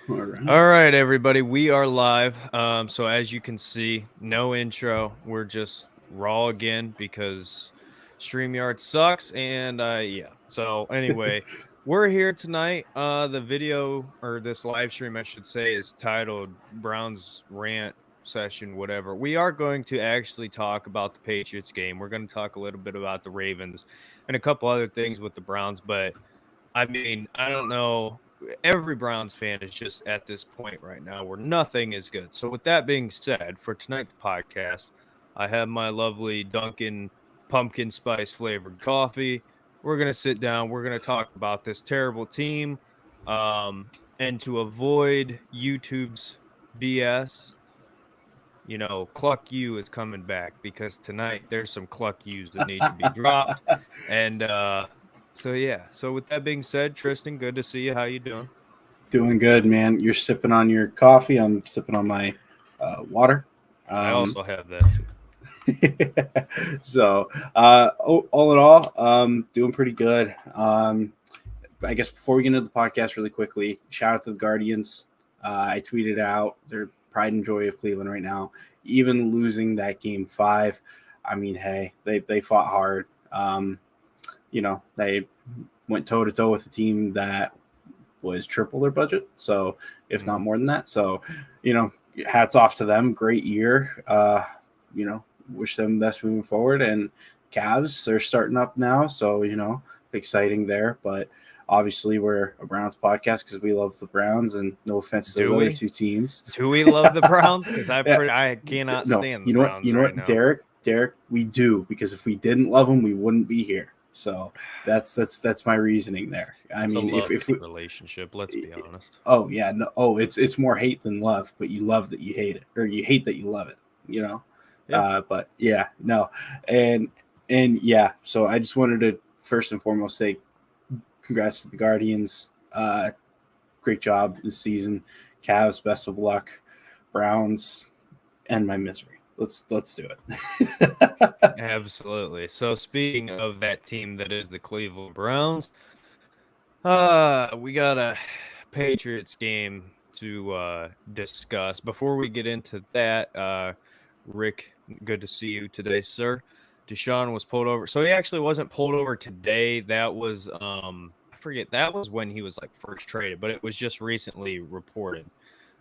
All right, everybody, we are live. So as you can see, no intro. We're just raw again because StreamYard sucks. And yeah. So anyway, we're here tonight. The video or this live stream, I should say, is titled Browns Rant Session, whatever. We are going to actually talk about the Patriots game. We're going to talk a little bit about the Ravens and a couple other things with the Browns, but I mean, I don't know. Every Browns fan is just at this point right now where nothing is good. So, with that being said, for tonight's podcast, I have my lovely Dunkin' pumpkin spice flavored coffee. We're going to sit down. We're going to talk about this terrible team. And to avoid YouTube's BS, Cluck You is coming back because tonight there's some Cluck Yous that need to be dropped. And so yeah. So with that being said, Tristan, good to see you. How you doing? Doing good, man. You're sipping on your coffee. I'm sipping on my water. I also have that too. So, all in all, doing pretty good. I guess before we get into the podcast, really quickly, shout out to the Guardians. I tweeted out their pride and joy of Cleveland right now. Even losing that game 5, I mean, hey, they fought hard. They went toe to toe with a team that was triple their budget, so if not more than that. So, hats off to them. Great year. Wish them best moving forward. And Cavs are starting up now, so exciting there. But obviously, we're a Browns podcast because we love the Browns. And no offense to those other two teams. Do we love the Browns? Because I cannot stand the Browns right now. Derek, we do, because if we didn't love them, we wouldn't be here. So that's my reasoning there. I mean, if we, relationship, let's be honest. Oh yeah, no. Oh, it's more hate than love, but you love that you hate it, or you hate that you love it. Yeah. But yeah, no, and yeah. So I just wanted to first and foremost say congrats to the Guardians. Great job this season. Cavs, best of luck. Browns, end my misery. Let's do it. Absolutely. So speaking of that team that is the Cleveland Browns, we got a Patriots game to discuss. Before we get into that, Rick, good to see you today, sir. Deshaun was pulled over. So he actually wasn't pulled over today. That was I forget, that was when he was like first traded, but it was just recently reported.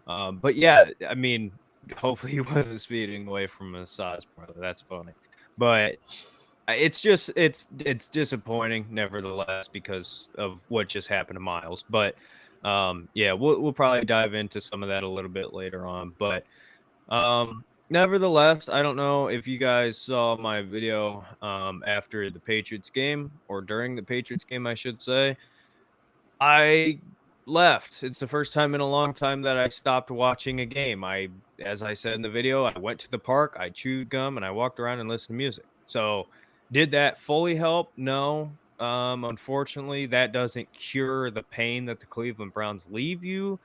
But yeah, I mean, hopefully he wasn't speeding away from a massage parlor. That's funny. But it's disappointing nevertheless because of what just happened to Miles. But yeah, we'll probably dive into some of that a little bit later on. But nevertheless, I don't know if you guys saw my video after the Patriots game, or during the Patriots game, I should say. I left. It's the first time in a long time that I stopped watching a game. As I said in the video, I went to the park, I chewed gum, and I walked around and listened to music. So, did that fully help? No. Unfortunately, that doesn't cure the pain that the Cleveland Browns leave you.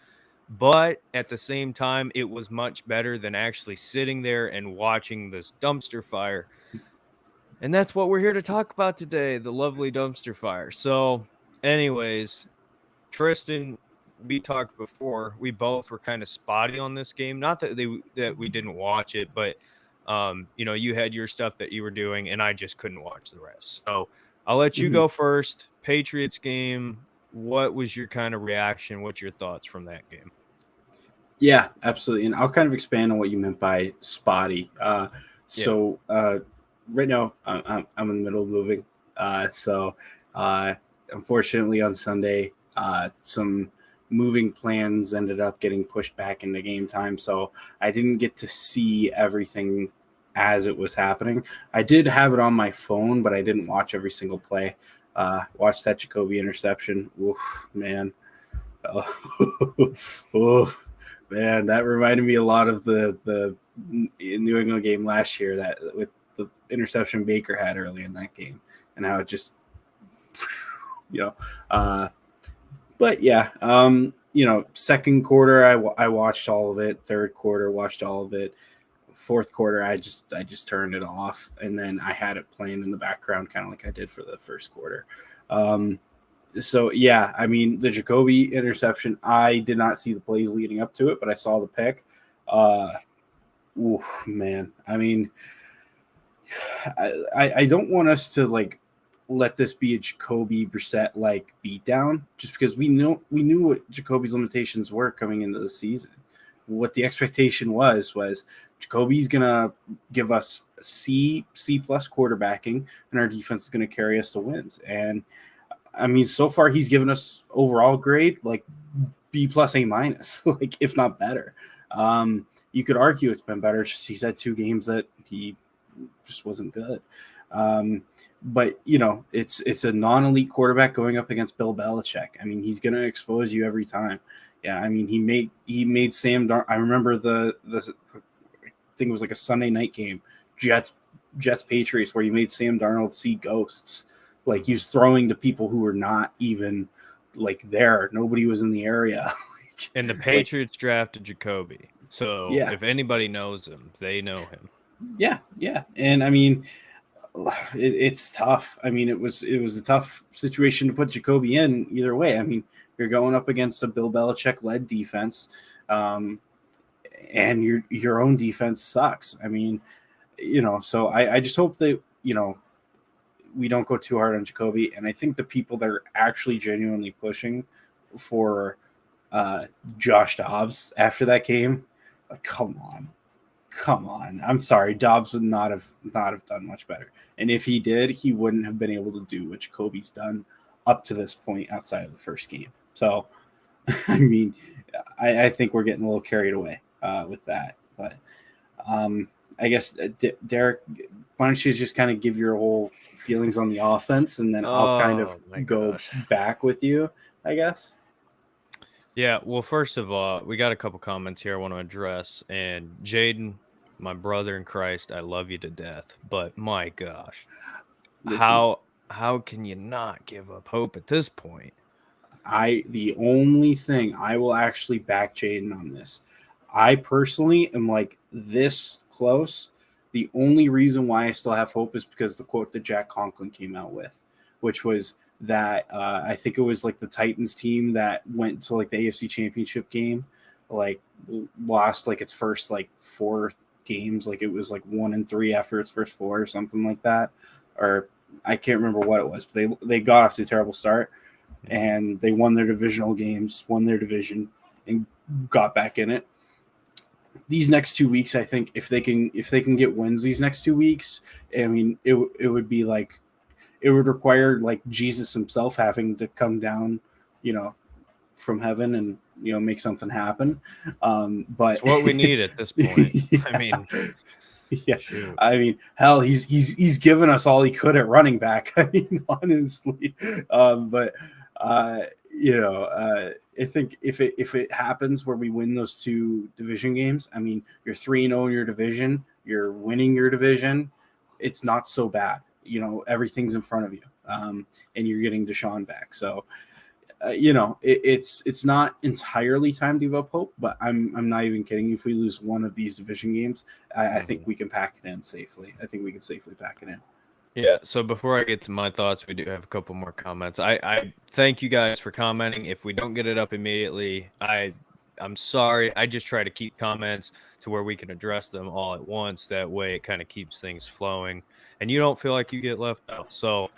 But at the same time, it was much better than actually sitting there and watching this dumpster fire. And that's what we're here to talk about today, the lovely dumpster fire. So, anyways, Tristan, we talked before. We both were kind of spotty on this game. Not that we didn't watch it, but you had your stuff that you were doing, and I just couldn't watch the rest. So I'll let you go first. Patriots game. What was your kind of reaction? What's your thoughts from that game? Yeah, absolutely. And I'll kind of expand on what you meant by spotty. So right now I'm in the middle of moving. So unfortunately on Sunday, some moving plans ended up getting pushed back into game time. So I didn't get to see everything as it was happening. I did have it on my phone, but I didn't watch every single play. Watched that Jacoby interception. Oof, man. Oh, man, that reminded me a lot of the New England game last year, that with the interception Baker had early in that game, and how it just, but yeah, second quarter I watched all of it. Third quarter watched all of it. Fourth quarter I just turned it off, and then I had it playing in the background, kind of like I did for the first quarter. So yeah, I mean the Jacoby interception, I did not see the plays leading up to it, but I saw the pick. Man, I mean, I don't want us to like let this be a Jacoby Brissett like beatdown, just because we knew what Jacoby's limitations were coming into the season. What the expectation was Jacoby's gonna give us C plus quarterbacking, and our defense is gonna carry us to wins. And I mean, so far he's given us overall grade like B plus A minus, like if not better. You could argue it's been better. Just he's had 2 games that he just wasn't good. But it's a non-elite quarterback going up against Bill Belichick. I mean, he's going to expose you every time. Yeah, I mean, he made Sam Darnold. I remember the thing was like a Sunday night game, Jets Patriots, where he made Sam Darnold see ghosts. Like he was throwing to people who were not even like there. Nobody was in the area. And the Patriots drafted Jacoby. So yeah. If anybody knows him, they know him. Yeah. And I mean, it's tough. I mean, it was a tough situation to put Jacoby in either way. I mean, you're going up against a Bill Belichick-led defense, and your own defense sucks. I mean, so I just hope that, we don't go too hard on Jacoby. And I think the people that are actually genuinely pushing for Josh Dobbs after that game, like, come on. I'm sorry. Dobbs would not have done much better. And if he did, he wouldn't have been able to do what Jacoby's done up to this point outside of the first game. So, I mean, I think we're getting a little carried away with that. But I guess, Derek, why don't you just kind of give your whole feelings on the offense, and then I'll kind of go back with you, I guess. Yeah, well, first of all, we got a couple comments here I want to address. And Jaden, my brother in Christ, I love you to death. But my gosh, how can you not give up hope at this point? The only thing I will actually back Jaden on this. I personally am like this close. The only reason why I still have hope is because the quote that Jack Conklin came out with, which was that I think it was like the Titans team that went to like the AFC Championship game, like lost like its first like 4 games, like it was like 1-3 after its first 4 or something like that, or I can't remember what it was, but they got off to a terrible start, and they won their divisional games, won their division, and got back in it. These next 2 weeks, I think if they can get wins these next 2 weeks, I mean, it would be like, it would require like Jesus himself having to come down, from heaven and, make something happen. But it's what we need at this point. Yeah. I mean, yeah, shoot. I mean, hell, he's given us all he could at running back. I mean, honestly, but I think if it happens where we win those 2 division games, I mean, you're 3-0 in your division, you're winning your division. It's not so bad. Everything's in front of you, and you're getting Deshaun back. So, it's not entirely time to give up hope, but I'm not even kidding you. If we lose one of these division games, I think we can pack it in safely. I think we can safely pack it in. Yeah, so before I get to my thoughts, we do have a couple more comments. I thank you guys for commenting. If we don't get it up immediately, I'm sorry. I just try to keep comments to where we can address them all at once. That way it kind of keeps things flowing, and you don't feel like you get left out. So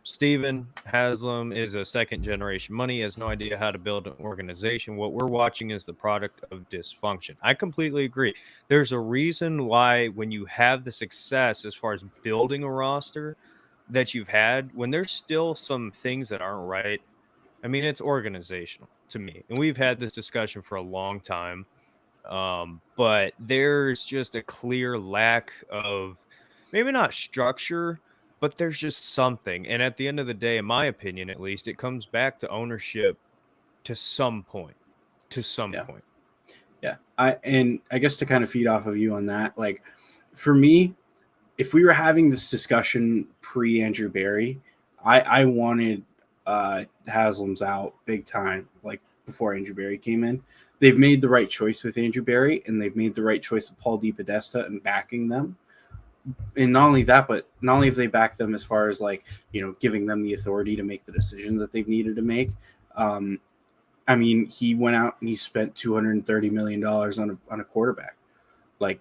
Steven Haslam is a second-generation money, has no idea how to build an organization. What we're watching is the product of dysfunction. I completely agree. There's a reason why when you have the success as far as building a roster that you've had, when there's still some things that aren't right, I mean, it's organizational to me. And we've had this discussion for a long time. But there's just a clear lack of maybe not structure, but there's just something. And at the end of the day, in my opinion, at least, it comes back to ownership to some point. Yeah. I guess to kind of feed off of you on that, like for me, if we were having this discussion pre Andrew Berry, I wanted Haslam's out big time, like before Andrew Berry came in. They've made the right choice with Andrew Berry, and they've made the right choice with Paul DePodesta and backing them. And not only that, but not only have they backed them as far as like, giving them the authority to make the decisions that they've needed to make. I mean, he went out and he spent $230 million on a quarterback. Like,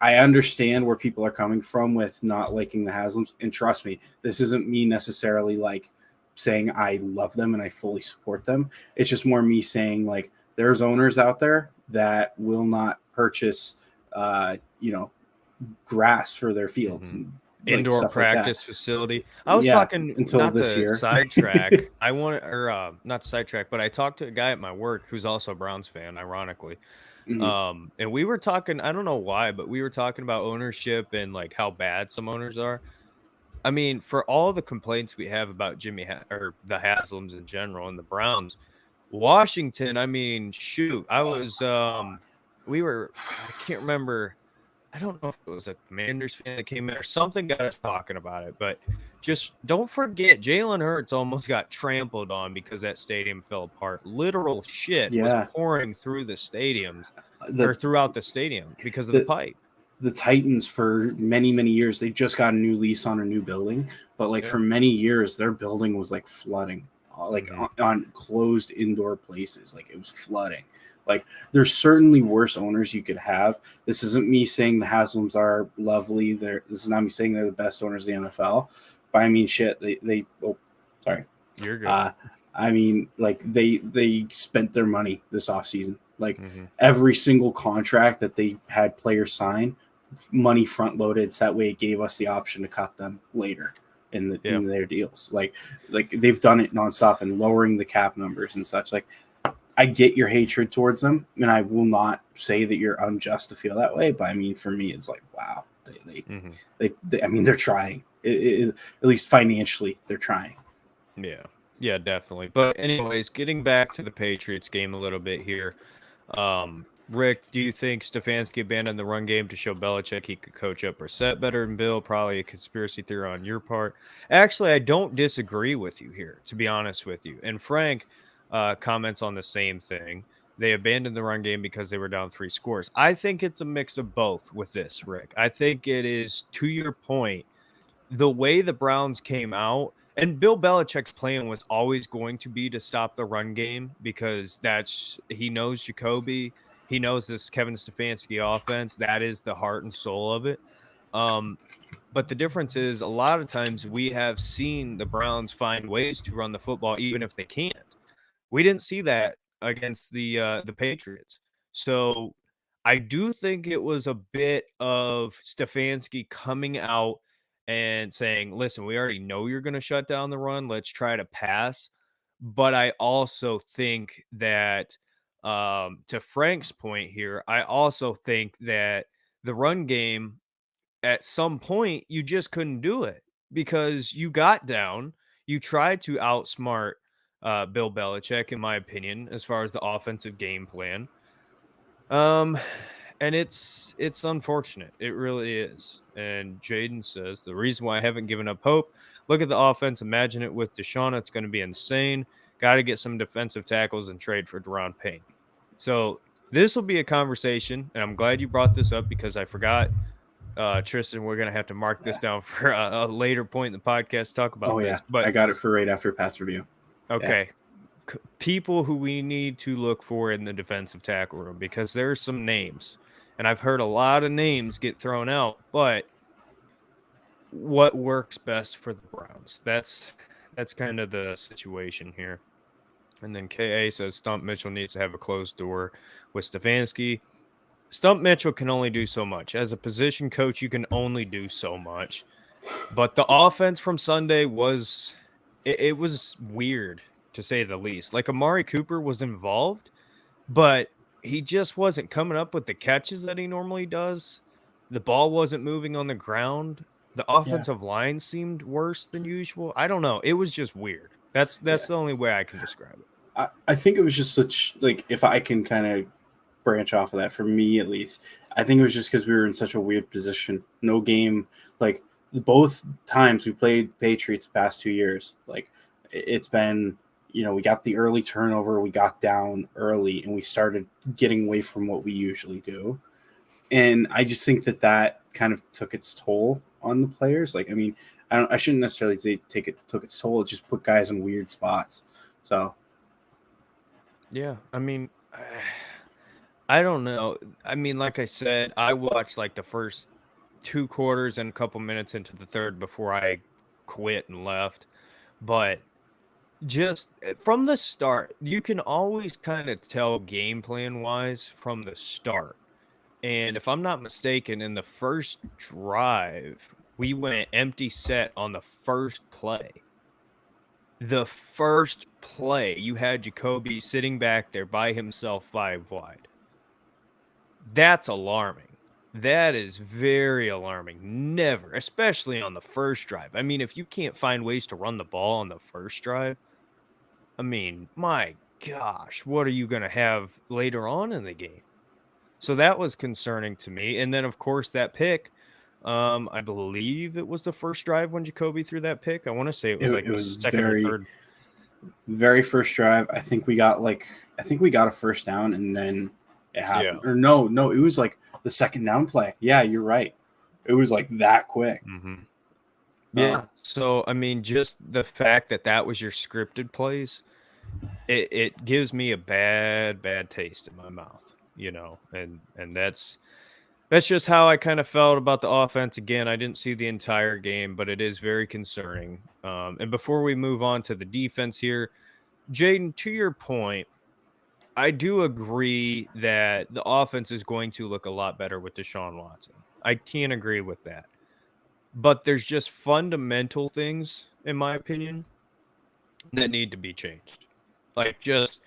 I understand where people are coming from with not liking the Haslams. And trust me, this isn't me necessarily like saying I love them and I fully support them. It's just more me saying like there's owners out there that will not purchase, grass for their fields and indoor practice facility. I was talking until not this to year. sidetrack. I want not to sidetrack, but I talked to a guy at my work who's also a Browns fan, ironically. And we were talking, I don't know why, but we were talking about ownership and like how bad some owners are. I mean, for all the complaints we have about or the Haslams in general and the Browns, Washington, I mean, shoot, I can't remember. I don't know if it was a Commanders fan that came in or something got us talking about it, but just don't forget Jalen Hurts almost got trampled on because that stadium fell apart. Literal shit was pouring through the stadiums or throughout the stadium because of the pipe. The Titans for many, many years, they just got a new lease on a new building, but like for many years, their building was like flooding, like on closed indoor places. Like it was flooding. Like there's certainly worse owners you could have. This isn't me saying the Haslams are lovely. This is not me saying they're the best owners in the NFL. But I mean, shit, sorry. You're good. I mean, like they spent their money this offseason. Like every single contract that they had players sign, money front loaded, so that way it gave us the option to cut them later in their deals. Like they've done it nonstop and lowering the cap numbers and such. Like I get your hatred towards them, and I will not say that you're unjust to feel that way. But I mean, for me, it's like, wow, I mean, they're trying. At least financially, they're trying. Yeah, definitely. But anyways, getting back to the Patriots game a little bit here. Rick, do you think Stefanski abandoned the run game to show Belichick he could coach up Brissett better than Bill? Probably a conspiracy theory on your part. Actually, I don't disagree with you here, to be honest with you. And Frank comments on the same thing. They abandoned the run game because they were down 3 scores. I think it's a mix of both with this, Rick. I think it is, to your point, the way the Browns came out, and Bill Belichick's plan was always going to be to stop the run game because he knows Jacoby. He knows this Kevin Stefanski offense. That is the heart and soul of it. But the difference is a lot of times we have seen the Browns find ways to run the football even if they can't. We didn't see that against the Patriots. So I do think it was a bit of Stefanski coming out and saying, listen, we already know you're going to shut down the run. Let's try to pass. But I also think that, to Frank's point here, I also think that the run game, at some point, you just couldn't do it because you got down. You tried to outsmart Bill Belichick, in my opinion, as far as the offensive game plan. And it's unfortunate. It really is. And Jaden says the reason why I haven't given up hope. Look at the offense. Imagine it with Deshaun. It's going to be insane. Got to get some defensive tackles and trade for Deron Payne. So this will be a conversation, and I'm glad you brought this up because I forgot. Tristan, we're going to have to mark this down for a later point in the podcast to talk about this. But I got it for right after Pat's review. Okay. Yeah. People who we need to look for in the defensive tackle room because there's some names. And I've heard a lot of names get thrown out, but what works best for the Browns? That's kind of the situation here. And then KA says Stump Mitchell needs to have a closed door with Stefanski. Stump Mitchell can only do so much. As a position coach, you can only do so much. But the offense from Sunday was weird, to say the least. Like Amari Cooper was involved, but he just wasn't coming up with the catches that he normally does. The ball wasn't moving on the ground. The offensive line seemed worse than usual. I don't know. It was just weird. That's the only way I can describe it. I think it was just such, like, if I can kind of branch off of that, for me at least, I think it was just because we were in such a weird position. No game, like both times we played Patriots the past 2 years, like it's been, we got the early turnover, we got down early, and we started getting away from what we usually do. And I just think that kind of took its toll on the players. Like, I mean, I shouldn't necessarily say took its toll. It just put guys in weird spots. So, yeah, I mean, I don't know. I mean, like I said, I watched like the first 2 quarters and a couple minutes into the third before I quit and left. But just from the start, you can always kind of tell game plan wise from the start. And if I'm not mistaken, in the first drive, we went empty set on the first play. The first play, you had Jacoby sitting back there by himself 5 wide. That's alarming. That is very alarming. Never, especially on the first drive. I mean, if you can't find ways to run the ball on the first drive, I mean, my gosh, what are you going to have later on in the game? So that was concerning to me. And then, of course, that pick, I believe it was the first drive when Jacoby threw that pick. I want to say it was like it the was second or third. very first drive. I think we got a first down, and then it happened. Yeah. Or no, it was like the second down play. Yeah, you're right. It was like that quick. Mm-hmm. Yeah. So, I mean, just the fact that was your scripted plays, it gives me a bad taste in my mouth, and that's just how I kind of felt about the offense. Again, I didn't see the entire game, but it is very concerning. And before we move on to the defense here, Jaden, to your point, I do agree that the offense is going to look a lot better with Deshaun Watson. I can't agree with that. But there's just fundamental things, in my opinion, that need to be changed. Like, just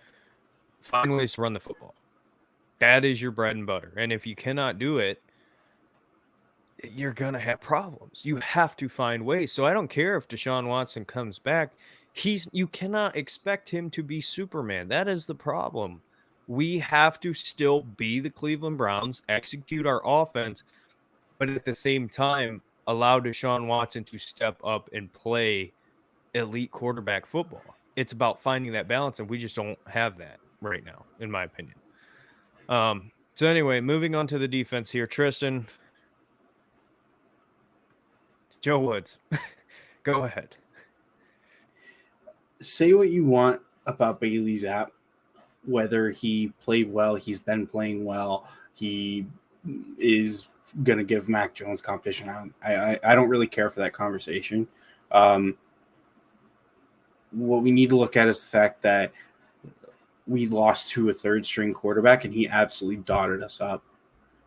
find ways to run the football. That is your bread and butter. And if you cannot do it, you're going to have problems. You have to find ways. So I don't care if Deshaun Watson comes back. You cannot expect him to be Superman. That is the problem. We have to still be the Cleveland Browns, execute our offense, but at the same time, allow Deshaun Watson to step up and play elite quarterback football. It's about finding that balance, and we just don't have that right now, in my opinion. So anyway, moving on to the defense here. Tristan, Joe Woods, go ahead. Say what you want about Bailey Zapp, whether he played well, he's been playing well, he is going to give Mac Jones competition. I don't really care for that conversation. What we need to look at is the fact that we lost to a third string quarterback and he absolutely dotted us up.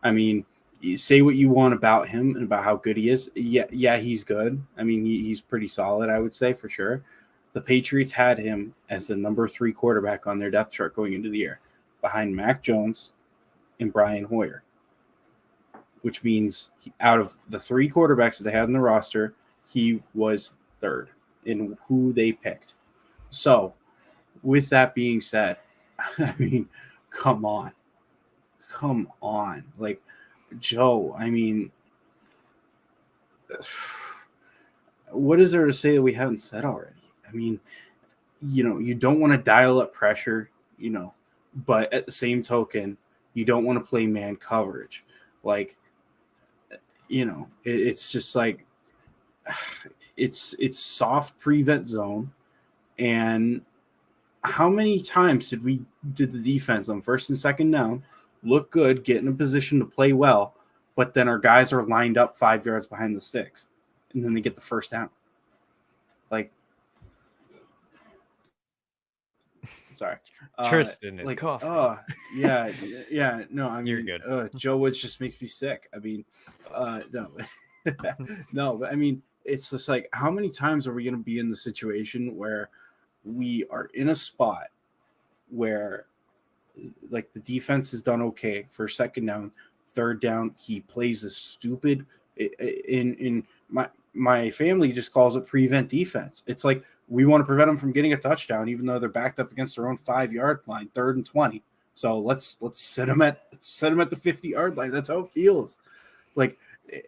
I mean, say what you want about him and about how good he is. Yeah, he's good. I mean, he's pretty solid, I would say, for sure. The Patriots had him as the number 3 quarterback on their depth chart going into the year, behind Mac Jones and Brian Hoyer, which means out of the 3 quarterbacks that they had in the roster, he was third in who they picked. So, with that being said, I mean, come on. Like, Joe, I mean, what is there to say that we haven't said already? I mean, you don't want to dial up pressure, but at the same token, you don't want to play man coverage. Like, it's just like, it's soft prevent zone. And how many times did the defense on first and second down look good, get in a position to play well, but then our guys are lined up 5 yards behind the sticks, and then they get the first down? Like, sorry, Tristan is coughing. Oh, yeah. No, I mean, You're good. Joe Woods just makes me sick. I mean, no, no, but I mean, it's just like, how many times are we going to be in the situation where we are in a spot where, like, the defense has done okay for second down, third down, he plays a stupid. In my family just calls it prevent defense. It's like, we want to prevent them from getting a touchdown, even though they're backed up against their own 5-yard line, 3rd and 20. So let's set them at the 50-yard line. That's how it feels. Like,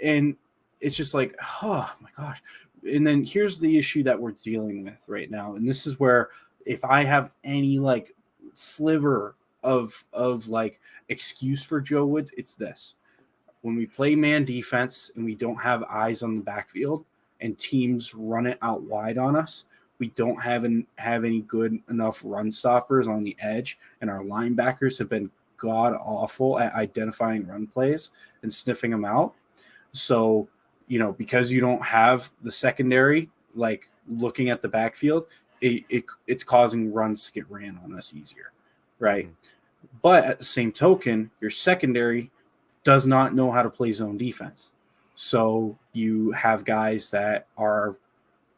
and it's just like, oh my gosh. And then here's the issue that we're dealing with right now. And this is where, if I have any like sliver of like excuse for Joe Woods, it's this. when we play man defense and we don't have eyes on the backfield and teams run it out wide on us, we don't have any good enough run stoppers on the edge, and our linebackers have been god awful at identifying run plays and sniffing them out. So, because you don't have the secondary, like looking at the backfield, it's causing runs to get ran on us easier, right? Mm-hmm. But at the same token, your secondary does not know how to play zone defense. So you have guys that are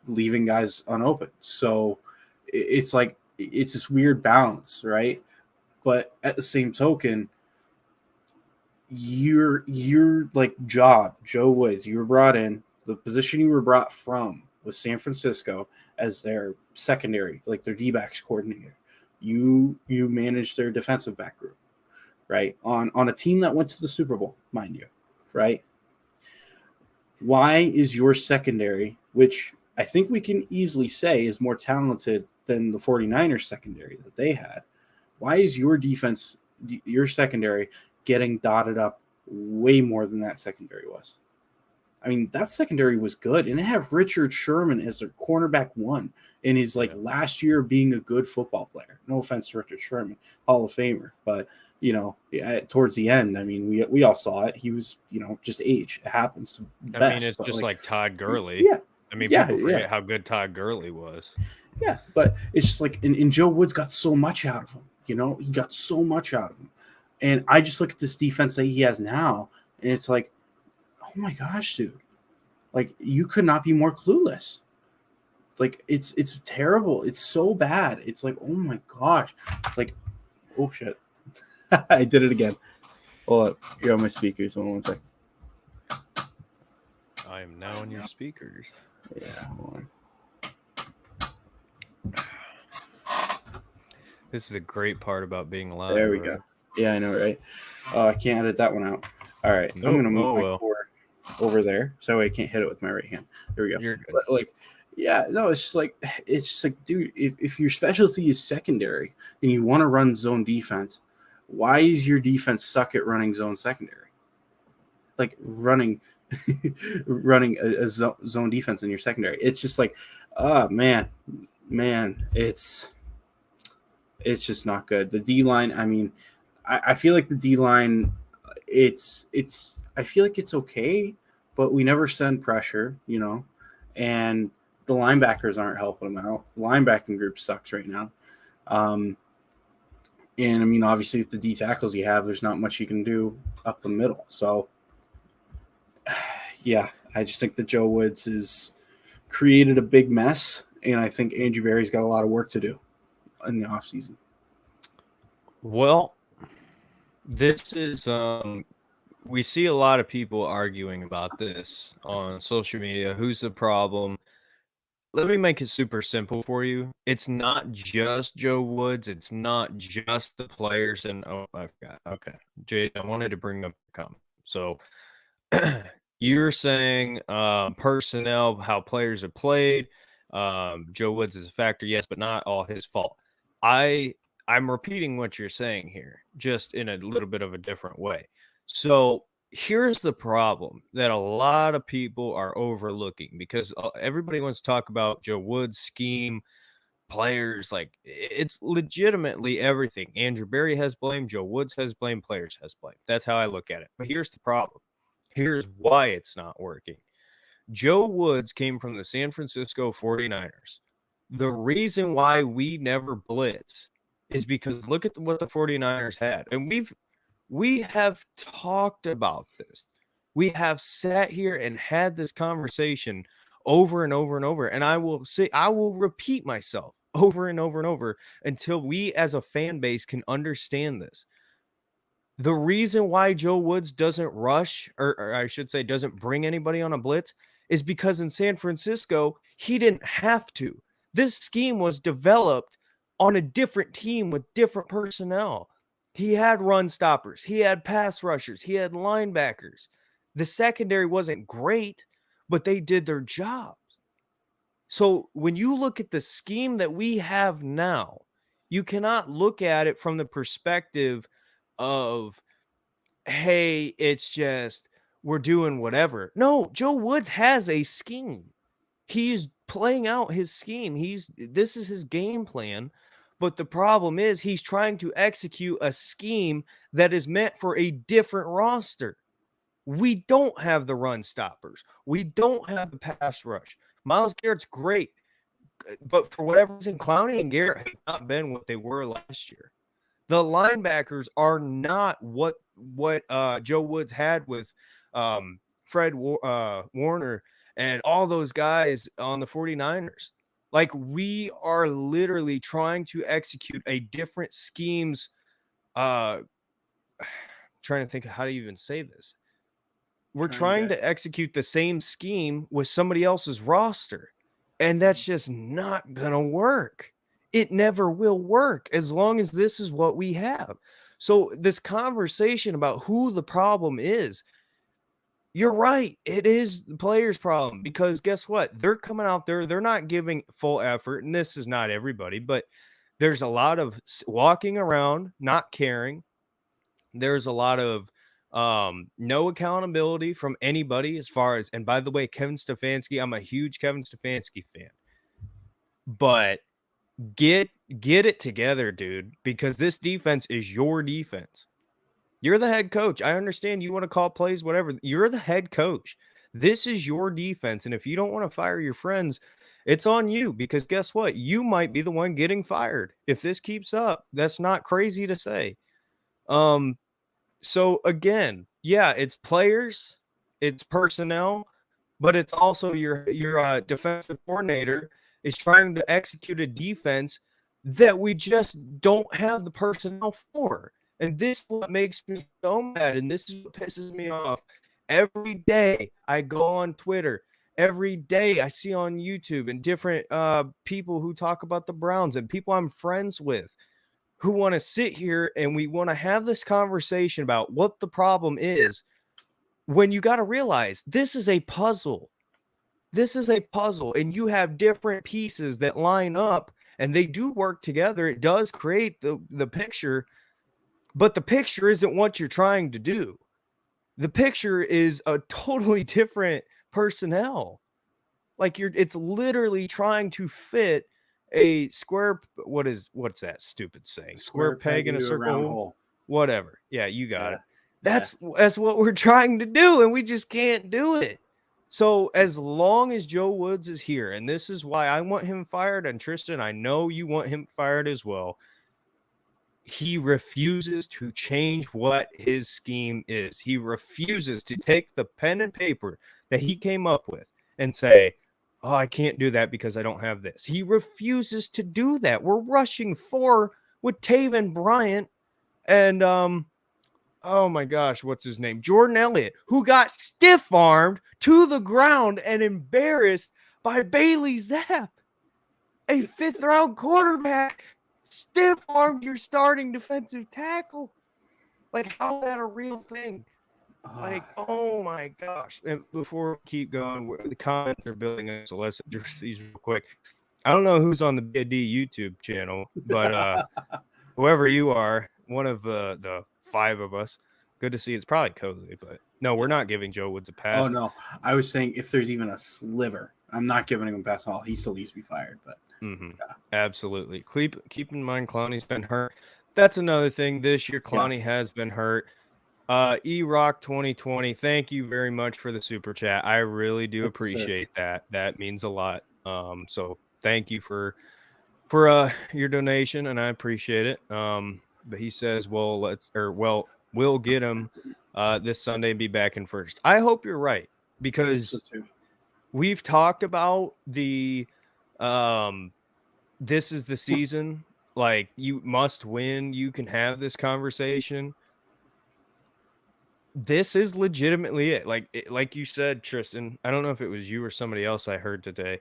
leaving guys unopened. So it's like it's this weird balance, right? But at the same token, you're like Joe Woods. You were brought in. The position you were brought from was San Francisco as their secondary, like their D-backs coordinator. You managed their defensive back group, right? On a team that went to the Super Bowl, mind you, right? Why is your secondary, which I think we can easily say is more talented than the 49ers secondary that they had, why is your defense, your secondary, getting dotted up way more than that secondary was? I mean, that secondary was good, and it had Richard Sherman as their cornerback one in his last year of being a good football player. No offense to Richard Sherman, Hall of Famer, but towards the end, I mean, we all saw it. He was, just age. It happens to best. I mean, it's just like Todd Gurley. Yeah. I mean, people forget how good Todd Gurley was. Yeah, but it's just like, and Joe Woods got so much out of him. He got so much out of him. And I just look at this defense that he has now, and it's like, oh my gosh, dude. Like, you could not be more clueless. Like, it's terrible. It's so bad. It's like, oh my gosh. Like, oh shit. I did it again. Hold up. You're on my speakers. Hold on 1 second. I am now on your speakers. Yeah, hold on. This is the great part about being live. There we go. Yeah, I know, right? Oh, I can't edit that one out. All right. I'm going to move my cord over there so I can't hit it with my right hand. There we go. You're good. But it's just like, dude, if your specialty is secondary and you want to run zone defense, why is your defense suck at running zone secondary? Like running a zone defense in your secondary. It's just like, oh man, it's just not good. The D line, I mean, I feel like the D line, I feel like it's okay, but we never send pressure, and the linebackers aren't helping them out. The linebacking group sucks right now. And I mean, obviously with the D tackles you have, there's not much you can do up the middle. So yeah, I just think that Joe Woods has created a big mess, and I think Andrew Berry's got a lot of work to do in the offseason. Well, this is we see a lot of people arguing about this on social media. Who's the problem? Let me make it super simple for you. It's not just Joe Woods. It's not just the players. And I forgot. Okay, Jade, I wanted to bring up a comment. So you're saying personnel, how players have played. Joe Woods is a factor, yes, but not all his fault. I'm repeating what you're saying here, just in a little bit of a different way. So here's the problem that a lot of people are overlooking, because everybody wants to talk about Joe Woods' scheme, players. Like, it's legitimately everything. Andrew Berry has blame, Joe Woods has blame, players has blame. That's how I look at it. But here's the problem. Here's why it's not working. Joe Woods came from the San Francisco 49ers. The reason why we never blitz is because look at what the 49ers had. And we have talked about this. We have sat here and had this conversation over and over and over. And I will repeat myself over and over and over until we as a fan base can understand this. The reason why Joe Woods doesn't rush, or I should say doesn't bring anybody on a blitz, is because in San Francisco, he didn't have to. This scheme was developed on a different team with different personnel. He had run stoppers. He had pass rushers. He had linebackers. The secondary wasn't great, but they did their jobs. So when you look at the scheme that we have now, you cannot look at it from the perspective of, hey, it's just we're doing whatever. No, Joe Woods has a scheme. He's playing out his scheme. This is his game plan. But the problem is he's trying to execute a scheme that is meant for a different roster. We don't have the run stoppers. We don't have the pass rush. Myles Garrett's great, but for whatever reason, Clowney and Garrett have not been what they were last year. The linebackers are not what Joe Woods had with Fred Warner and all those guys on the 49ers. Like, we are literally trying to execute a different schemes. Trying to think of how to even say this. We're trying to execute the same scheme with somebody else's roster, and that's just not going to work. It never will work as long as this is what we have. So this conversation about who the problem is, you're right. It is the player's problem, because guess what? They're coming out there. They're not giving full effort. And this is not everybody, but there's a lot of walking around, not caring. There's a lot of no accountability from anybody as far as, and by the way, Kevin Stefanski, I'm a huge Kevin Stefanski fan, but get it together, dude, because this defense is your defense. You're the head coach. I understand you want to call plays, whatever. You're the head coach. This is your defense. And if you don't want to fire your friends, it's on you, because guess what? You might be the one getting fired if this keeps up. That's not crazy to say. So again, yeah, it's players, it's personnel, but it's also your defensive coordinator is trying to execute a defense that we just don't have the personnel for. And this is what makes me so mad, and this is what pisses me off. Every day I go on Twitter, every day I see on YouTube and different people who talk about the Browns and people I'm friends with who want to sit here and we want to have this conversation about what the problem is, when you got to realize this is a puzzle. This is a puzzle, and you have different pieces that line up and they do work together. It does create the picture, but the picture isn't what you're trying to do. The picture is a totally different personnel. Like, it's literally trying to fit a square. What's that stupid saying? Square peg in a circle hole. Whatever. Yeah, you got it. That's what we're trying to do, and we just can't do it. So as long as Joe Woods is here, and this is why I want him fired, and Tristan, I know you want him fired as well. He refuses to change what his scheme is. He refuses to take the pen and paper that he came up with and say, oh, I can't do that because I don't have this. He refuses to do that. We're rushing 4 with Taven Bryant and, oh my gosh, what's his name? Jordan Elliott, who got stiff-armed to the ground and embarrassed by Bailey Zapp, a 5th-round quarterback. Stiff-armed your starting defensive tackle. Like, how is that a real thing? Like, oh my gosh. And before we keep going, the comments are building up, so let's address these real quick. I don't know who's on the BD YouTube channel, but whoever you are, one of the 5 of us, good to see. It's probably Cozy, but no, we're not giving Joe Woods a pass. Oh, no. I was saying if there's even a sliver, I'm not giving him a pass at all. He still needs to be fired, but yeah. Absolutely. Keep in mind, Clowney's been hurt. That's another thing. This year, Clowney has been hurt. E-Rock 2020, thank you very much for the super chat. I really do appreciate that. That means a lot. So thank you for your donation, and I appreciate it. But he says, we'll get him this Sunday and be back in first. I hope you're right, because we've talked about the this is the season. Like, you must win. You can have this conversation. This is legitimately it. Like you said, Tristan, I don't know if it was you or somebody else I heard today.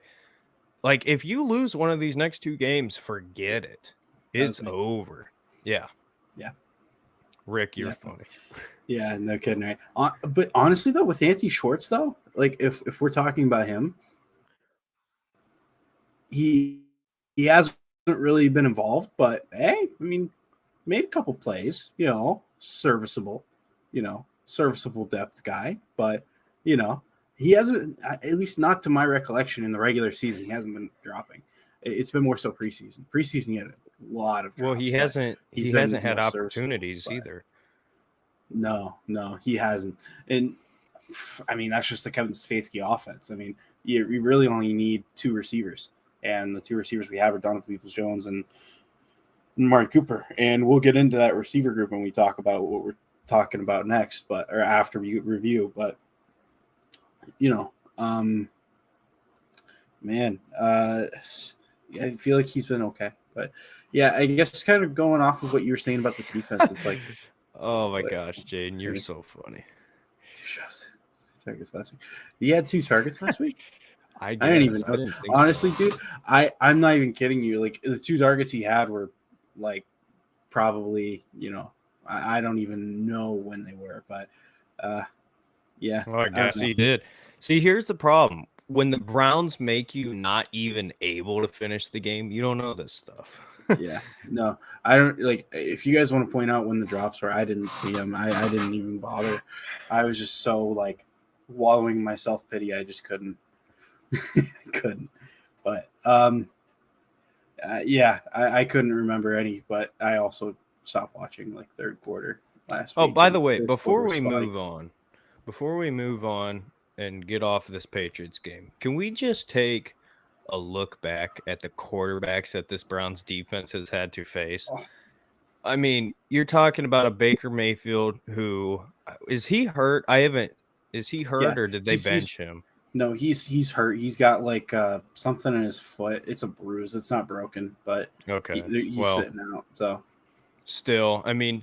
Like, if you lose one of these next 2 games, forget it. It's over. Yeah. Rick, you're funny. Yeah, no kidding, right? But honestly, though, with Anthony Schwartz, though, like, if we're talking about him, he hasn't really been involved, but hey, I mean, made a couple plays, serviceable, serviceable depth guy, but he hasn't, at least not to my recollection in the regular season, he hasn't been dropping. It's been more so preseason. Preseason, he had a lot of drops. Well, he hasn't had opportunities either. No, he hasn't. And I mean, that's just the Kevin Stefanski offense. I mean, you really only need 2 receivers, and the 2 receivers we have are Donovan Peoples-Jones and Amari Cooper. And we'll get into that receiver group when we talk about what we're talking about next, or after we review. But I feel like he's been okay. But yeah, I guess kind of going off of what you were saying about this defense, it's like, oh my gosh, Jaden, you're so funny. 2 targets last week. He had 2 targets last week. I didn't even know. Honestly, dude, I'm not even kidding you. Like, the 2 targets he had were like probably, I don't even know when they were, but yeah. Well, I guess he did. See, here's the problem. When the Browns make you not even able to finish the game, you don't know this stuff. Yeah, no, I don't. Like, if you guys want to point out when the drops were, I didn't see them. I didn't even bother. I was just so like wallowing in my self-pity. I just couldn't. But yeah, I couldn't remember any, but I also stopped watching like third quarter last week. Oh, by the way, before we move on and get off this Patriots game, can we just take a look back at the quarterbacks that this Browns defense has had to face? Oh. I mean, you're talking about a Baker Mayfield who is he hurt? Is he hurt or did they bench him? No, he's hurt. He's got like something in his foot. It's a bruise. It's not broken, but okay, he's sitting out. So still, I mean,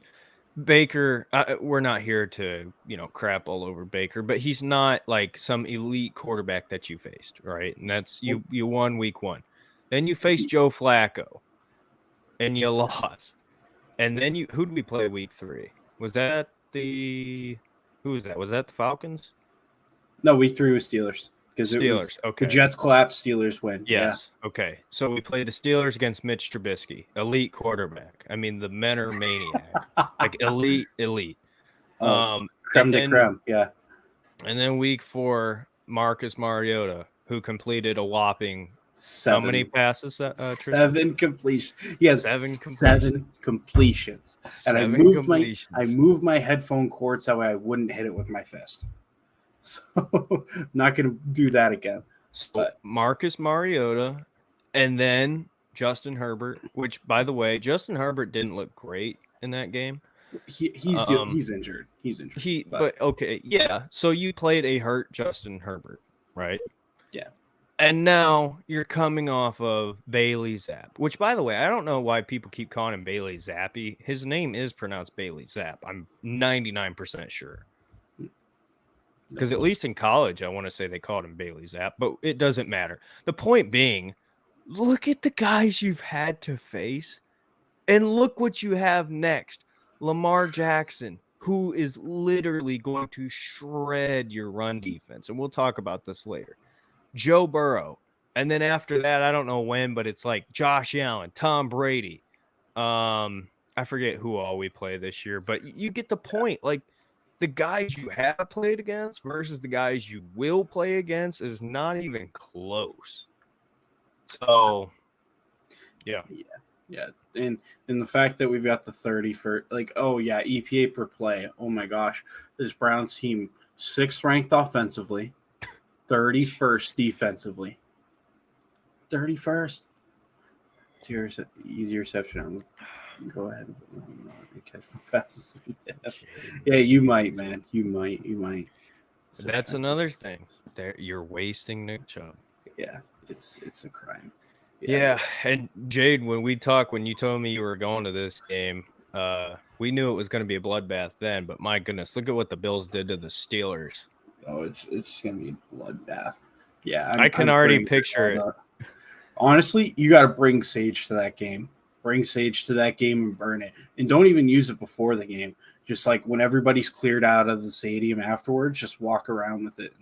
Baker, we're not here to, crap all over Baker, but he's not like some elite quarterback that you faced, right? And that's you won week 1. Then you faced Joe Flacco and you lost. And then who did we play week 3? Was that who was that? Was that the Falcons? No, week 3 was Steelers. Because Steelers, okay. The Jets collapse, Steelers win. Yes, yeah. Okay. So we played the Steelers against Mitch Trubisky, elite quarterback. I mean, the men are maniac, like elite. Creme de creme, yeah. And then week 4, Marcus Mariota, who completed a whopping 7. How many passes? 7 completions. Yes, 7 completions. And I moved my headphone cord so I wouldn't hit it with my fist. So I'm not going to do that again. But Marcus Mariota and then Justin Herbert, which, by the way, Justin Herbert didn't look great in that game. He's injured. But okay, yeah. So you played a hurt Justin Herbert, right? Yeah. And now you're coming off of Bailey Zapp, which, by the way, I don't know why people keep calling him Bailey Zappi. His name is pronounced Bailey Zapp. I'm 99% sure. Because at least in college, I want to say they called him Bailey Zapp, but it doesn't matter. The point being, look at the guys you've had to face, and look what you have next. Lamar Jackson, who is literally going to shred your run defense, and we'll talk about this later. Joe Burrow, and then after that, I don't know when, but it's like Josh Allen, Tom Brady. I forget who all we play this year, but you get the point. Like, the guys you have played against versus the guys you will play against is not even close. So, yeah. And the fact that we've got the 30 for EPA per play. Oh my gosh, this Browns team 6th ranked offensively, 31st defensively, 31st. It's easy reception. Go ahead. Catch my passes. Yeah, you might, man. You might. So that's another thing. You're wasting Nick Chubb. Yeah, it's a crime. Yeah, and Jade, when you told me you were going to this game, we knew it was going to be a bloodbath then, but my goodness, look at what the Bills did to the Steelers. Oh, it's going to be a bloodbath. Yeah, I can already picture it. Honestly, you got to bring Sage to that game. Bring Sage to that game and burn it. And don't even use it before the game. Just like when everybody's cleared out of the stadium afterwards, just walk around with it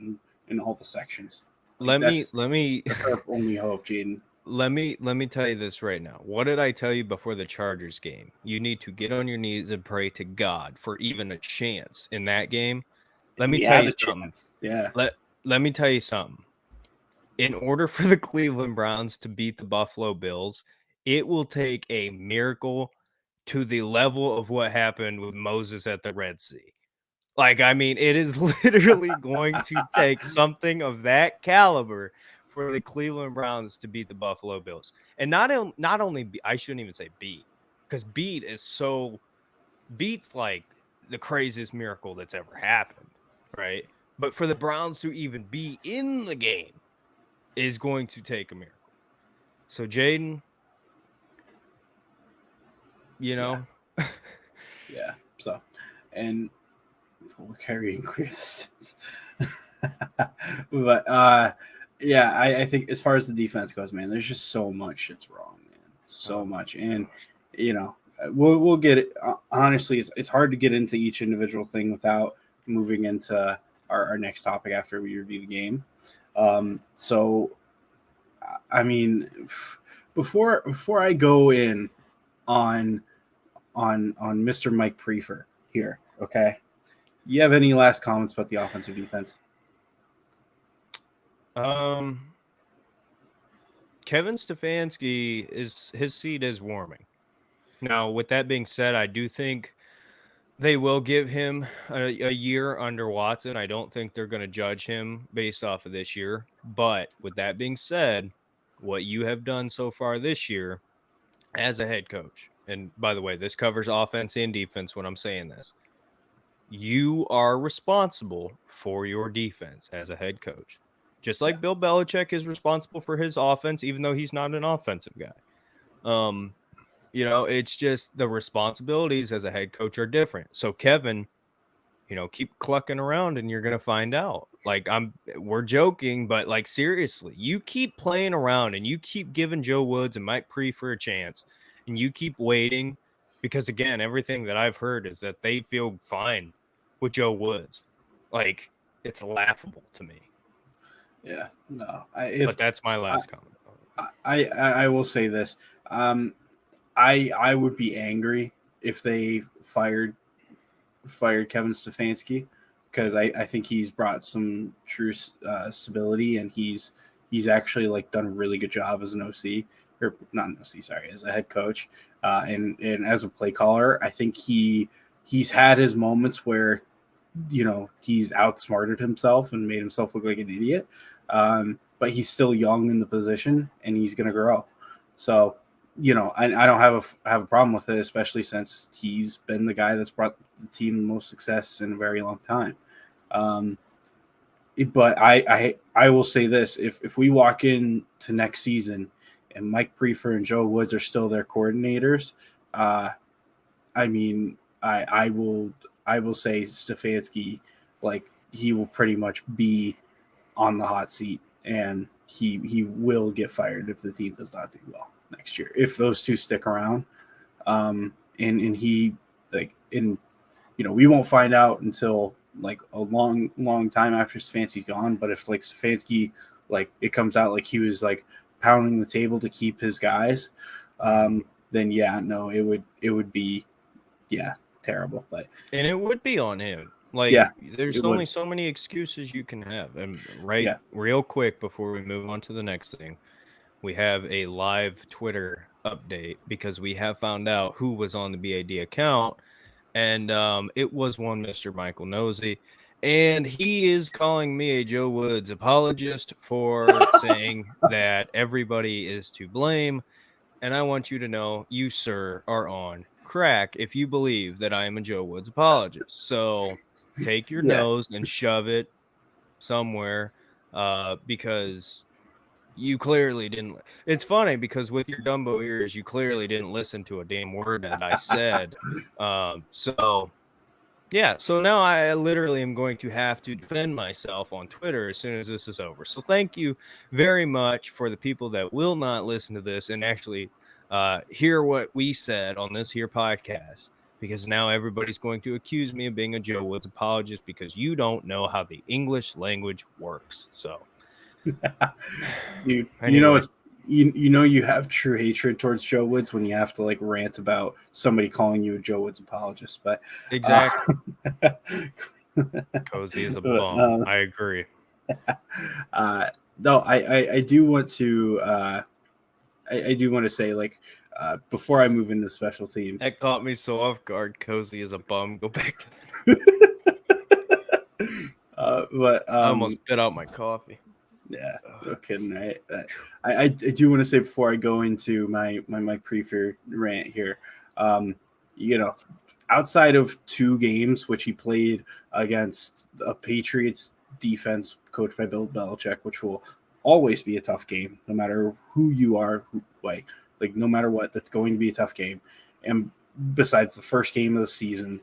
in all the sections. Let me That's our only hope, Jaden. let me tell you this right now. What did I tell you before the Chargers game? You need to get on your knees and pray to God for even a chance in that game. Let me We tell had you a something. chance. Yeah. Let me tell you something. In order for the Cleveland Browns to beat the Buffalo Bills, it will take a miracle to the level of what happened with Moses at the Red Sea. Like, I mean, it is literally going to take something of that caliber for the Cleveland Browns to beat the Buffalo Bills. And not only I shouldn't even say beat, because beats like the craziest miracle that's ever happened, right? But for the Browns to even be in the game is going to take a miracle. So Jaden, you Yeah. know, Yeah. So, and we'll carry and clear the sins. But yeah, I think as far as the defense goes, man, there's just so much that's wrong, man. So oh much, my and gosh. we'll get it. Honestly, it's hard to get into each individual thing without moving into our next topic after we review the game. So I mean, before I go in on on Mr. Mike Prefer here, okay? You have any last comments about the offensive defense? Kevin Stefanski is his seat is warming. Now, with that being said, I do think they will give him a year under Watson. I don't think they're going to judge him based off of this year. But with that being said, what you have done so far this year as a head coach, and by the way, this covers offense and defense when I'm saying this, you are responsible for your defense as a head coach. Just Yeah. like Bill Belichick is responsible for his offense, even though he's not an offensive guy. It's just the responsibilities as a head coach are different. So Kevin, keep clucking around and you're gonna find out. Like we're joking, but like seriously, you keep playing around and you keep giving Joe Woods and Mike Prefer a chance, and you keep waiting because again, everything that I've heard is that they feel fine with Joe Woods. Like it's laughable to me. Yeah. No. But that's my I, last comment. I will say this. I would be angry if they fired Kevin Stefanski because I think he's brought some true stability and he's actually like done a really good job as an OC or not an OC, sorry, as a head coach and as a play caller. I think he's had his moments where he's outsmarted himself and made himself look like an idiot, but he's still young in the position and he's going to grow. So I don't have a problem with it, especially since he's been the guy that's brought the team the most success in a very long time. But I will say this: if we walk into next season and Mike Prefer and Joe Woods are still their coordinators, I mean, I will say Stefanski, like he will pretty much be on the hot seat, and he will get fired if the team does not do well next year. If those two stick around, and he we won't find out until like a long time after Stefanski's gone. But if like Stefanski, like it comes out like he was like pounding the table to keep his guys, then yeah, no, it would be terrible. But And it would be on him. Like, yeah, there's it only would. so many excuses you can have. And Yeah. real quick before we move on to the next thing, we have a live Twitter update because we have found out who was on the BAD account. And it was one Mr. Michael Nosey. And he is calling me a Joe Woods apologist for saying that everybody is to blame. And I want you to know you, sir, are on crack if you believe that I am a Joe Woods apologist. So take your Yeah. nose and shove it somewhere because you clearly didn't. It's funny because with your Dumbo ears, you clearly didn't listen to a damn word that I said. So now I literally am going to have to defend myself on Twitter as soon as this is over. So thank you very much for the people that will not listen to this and actually hear what we said on this here podcast, because now everybody's going to accuse me of being a Joe Woods apologist because you don't know how the English language works. So Dude, anyway, you have true hatred towards Joe Woods when you have to like rant about somebody calling you a Joe Woods apologist. But Exactly. Cozy is a bum. I agree. No, I do want to I do want to say like before I move into special teams. That caught me so off guard. Cozy is a bum. Go back to But I almost spit out my coffee. Yeah, no kidding, right? I do want to say before I go into my Mike Prefer rant here, outside of 2 games which he played against a Patriots defense coached by Bill Belichick, which will always be a tough game, no matter who you are, like no matter what, that's going to be a tough game. And besides the first game of the season,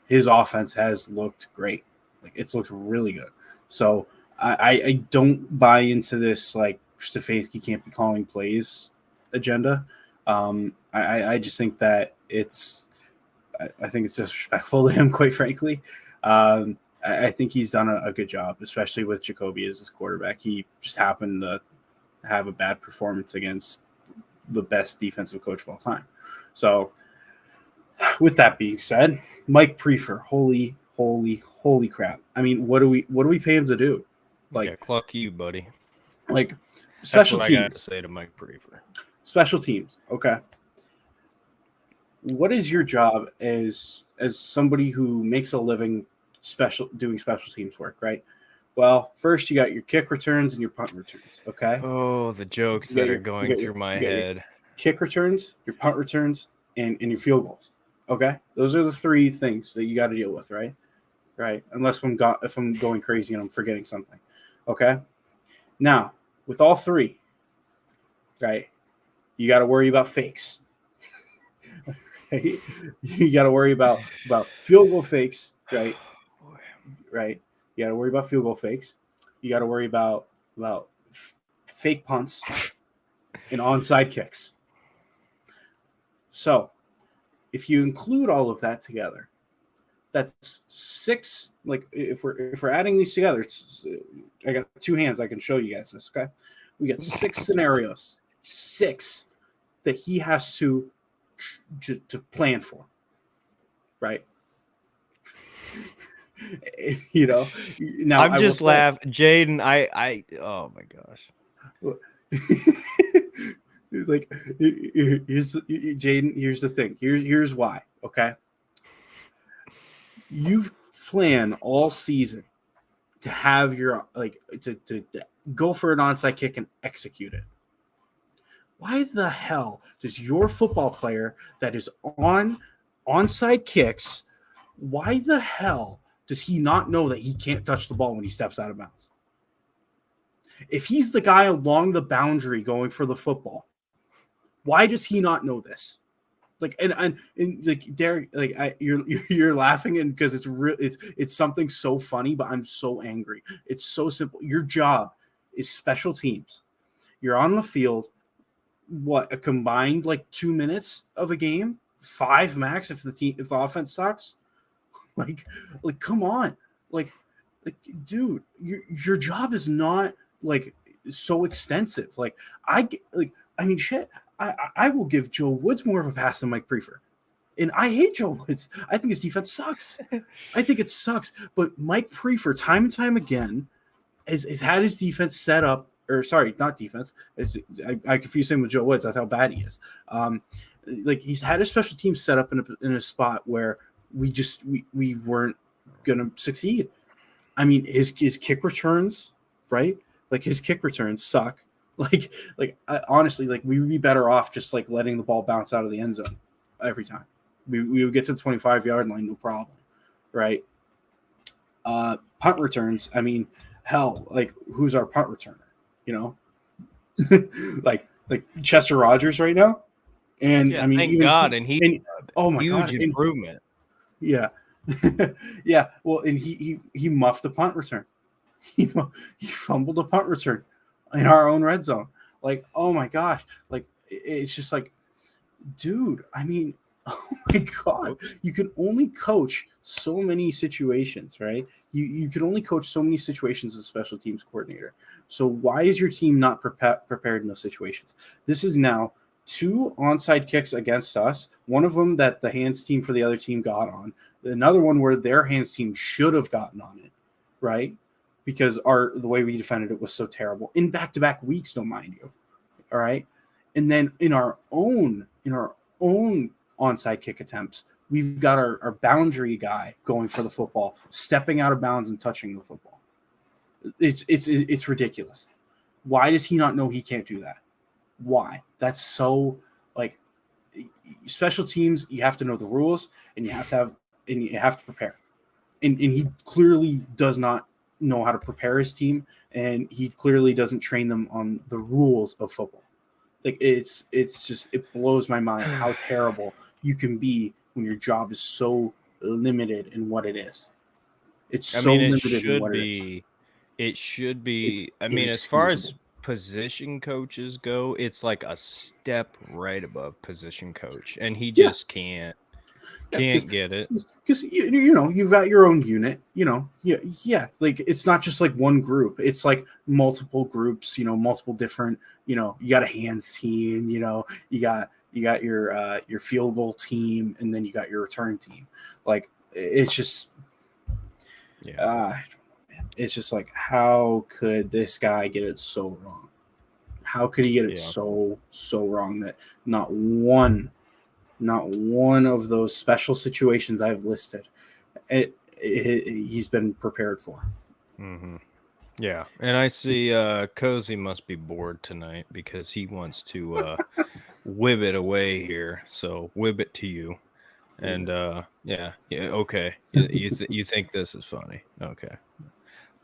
his offense has looked great. Like it's looked really good. So I don't buy into this like Stefanski can't be calling plays agenda. I just think that I think it's disrespectful to him, quite frankly. I think he's done a good job, especially with Jacoby as his quarterback. He just happened to have a bad performance against the best defensive coach of all time. So with that being said, Mike Prefer, holy crap. I mean, what do we pay him to do? Like, yeah, cluck you, buddy. Like special That's what teams. I got to say to Mike Prefer. Special teams. Okay. What is your job as somebody who makes a living doing special teams work, right? Well, first you got your kick returns and your punt returns. Okay. Oh, the jokes that are going through my head. Kick returns, your punt returns, and your field goals. Okay. Those are the 3 things that you got to deal with, right? Right. Unless if I'm going crazy and I'm forgetting something. Okay. Now, with all 3, right, you got to worry about fakes. You got to worry about field goal fakes, right? Right. You got to worry about field goal fakes. You got to worry about fake punts and onside kicks. So, if you include all of that together, that's 6. Like if we're adding these together, I got 2 hands. I can show you guys this. Okay, we got 6 scenarios, 6 that he has to plan for, right? Now I'm just laughing, Jaden. I oh my gosh. It's like here's Jaden. Here's the thing. Here's why. Okay. You plan all season to have your to go for an onside kick and execute it. Why the hell does your football player that is on onside kicks, why the hell does he not know that he can't touch the ball when he steps out of bounds? If he's the guy along the boundary going for the football, why does he not know this? Like and like Derek, like you're laughing and because it's real, it's something so funny, but I'm so angry. It's so simple. Your job is special teams. You're on the field. What, a combined like 2 minutes of a game, 5 max if the offense sucks. Like come on, like dude, your job is not like so extensive. Like I mean shit. I will give Joe Woods more of a pass than Mike Prefer. And I hate Joe Woods. I think his defense sucks. I think it sucks. But Mike Prefer, time and time again, has had his defense set up, or sorry, not defense. I confuse him with Joe Woods. That's how bad he is. Like he's had his special team set up in a spot where we weren't gonna succeed. I mean, his kick returns, right? Like his kick returns suck. Honestly, like we would be better off just like letting the ball bounce out of the end zone every time. We would get to the 25-yard line, no problem, right? Punt returns. I mean, hell, like who's our punt returner? like Chester Rogers right now. And yeah, I mean, thank God, oh my huge God, improvement. Yeah, yeah. Well, and he muffed a punt return. He fumbled a punt return in our own red zone. Like, oh my gosh, like it's just like, dude. I mean, Oh my God. You can only coach so many situations, right? You can only coach so many situations as a special teams coordinator. So why is your team not prepared in those situations? This is now 2 onside kicks against us. One of them that the hands team for the other team got on. Another one where their hands team should have gotten on it, right? Because the way we defended it was so terrible in back-to-back weeks, don't mind you. All right. And then in our own onside kick attempts, we've got our boundary guy going for the football, stepping out of bounds and touching the football. It's ridiculous. Why does he not know he can't do that? Why? That's so like special teams. You have to know the rules, and you have to prepare. And he clearly does not know how to prepare his team, and he clearly doesn't train them on the rules of football. Like it's just, it blows my mind how terrible you can be when your job is so limited in what it is. It's so limited in what it is. It should be. I mean, as far as position coaches go, it's like a step right above position coach, and he just can't get it. Because you've got your own unit. Like it's not just like one group. It's like multiple groups. Multiple different. You got a hands team. You got your field goal team, and then you got your return team. Like it's just. It's just like, how could this guy get it so wrong? How could he get it so wrong that not one of those special situations I've listed, he's been prepared for. Mm-hmm. Yeah, and I see Cozy must be bored tonight because he wants to whip it away here. So whip it to you. And okay. You think this is funny? Okay.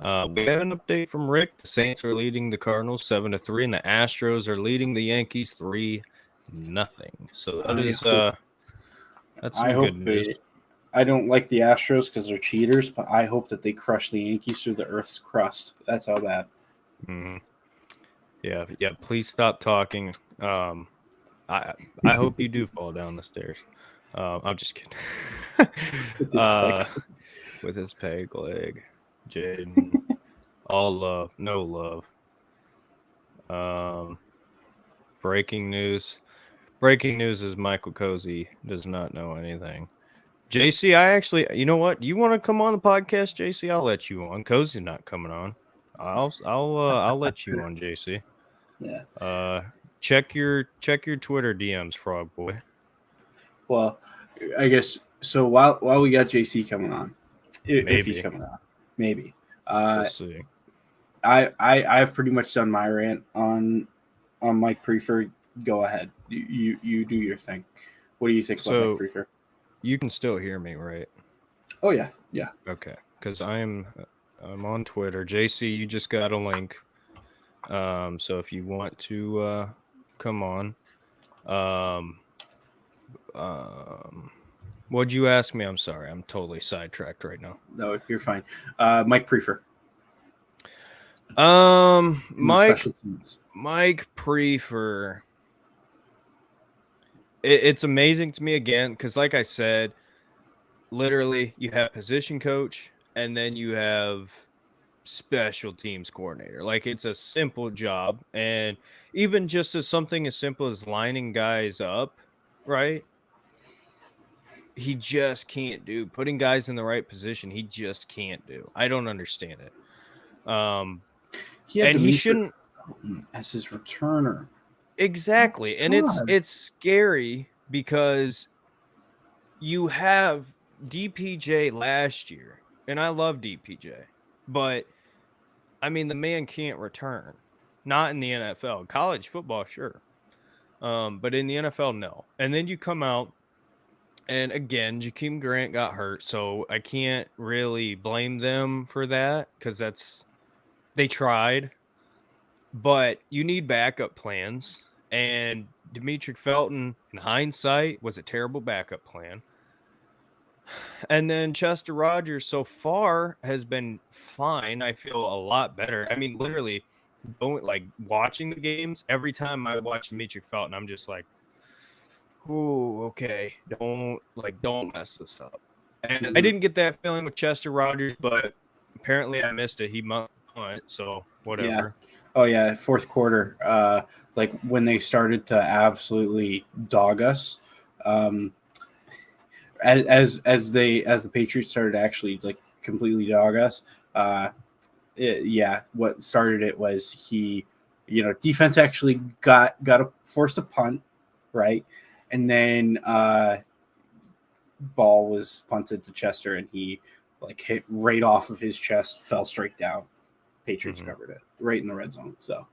We have an update from Rick. The Saints are leading the Cardinals 7-3, and the Astros are leading the Yankees 3-0. So that is that's some good news. I don't like the Astros because they're cheaters, but I hope that they crush the Yankees through the Earth's crust. That's how bad. Mm-hmm. Yeah. Please stop talking. I hope you do fall down the stairs. I'm just kidding. With his peg leg, Jaden. All love, no love. Breaking news. Breaking news is Michael Cozy does not know anything. JC, I actually, you know what? You want to come on the podcast, JC? I'll let you on. Cozy's not coming on. I'll let you on, JC. Yeah. Check your Twitter DMs, Frog Boy. Well, I guess so. While we got JC coming on, if he's coming on, maybe. We'll see. I've pretty much done my rant on Mike Prefer. Go ahead. You do your thing. What do you think about Mike Prefer? You can still hear me, right? Oh yeah. Okay, because I'm on Twitter. JC, you just got a link. So if you want to come on, what'd you ask me? I'm sorry, I'm totally sidetracked right now. No, you're fine. Mike Prefer. Mike Prefer. It's amazing to me again because, like I said, literally you have position coach and then you have special teams coordinator. Like it's a simple job, and even just as something as simple as lining guys up, right? He just can't do putting guys in the right position. He just can't do. I don't understand it. He shouldn't as his returner. Exactly. And it's scary because you have DPJ last year, and I love DPJ, but I mean, the man can't return. Not in the NFL. College football, sure. But in the NFL, no. And then you come out, and again, Jakeem Grant got hurt, so I can't really blame them for that because they tried. But you need backup plans. And Demetric Felton, in hindsight, was a terrible backup plan. And then Chester Rogers so far has been fine. I feel a lot better. I mean, literally, watching the games, every time I watch Demetric Felton, I'm just like, ooh, okay, don't mess this up. And I didn't get that feeling with Chester Rogers, but apparently I missed it. He might punt, so whatever. Yeah. Oh yeah, fourth quarter. Like when they started to absolutely dog us. As the Patriots started to actually like completely dog us. What started it was defense actually got forced a punt, right, and then ball was punted to Chester, and he like hit right off of his chest, fell straight down. Patriots covered it right in the red zone. So,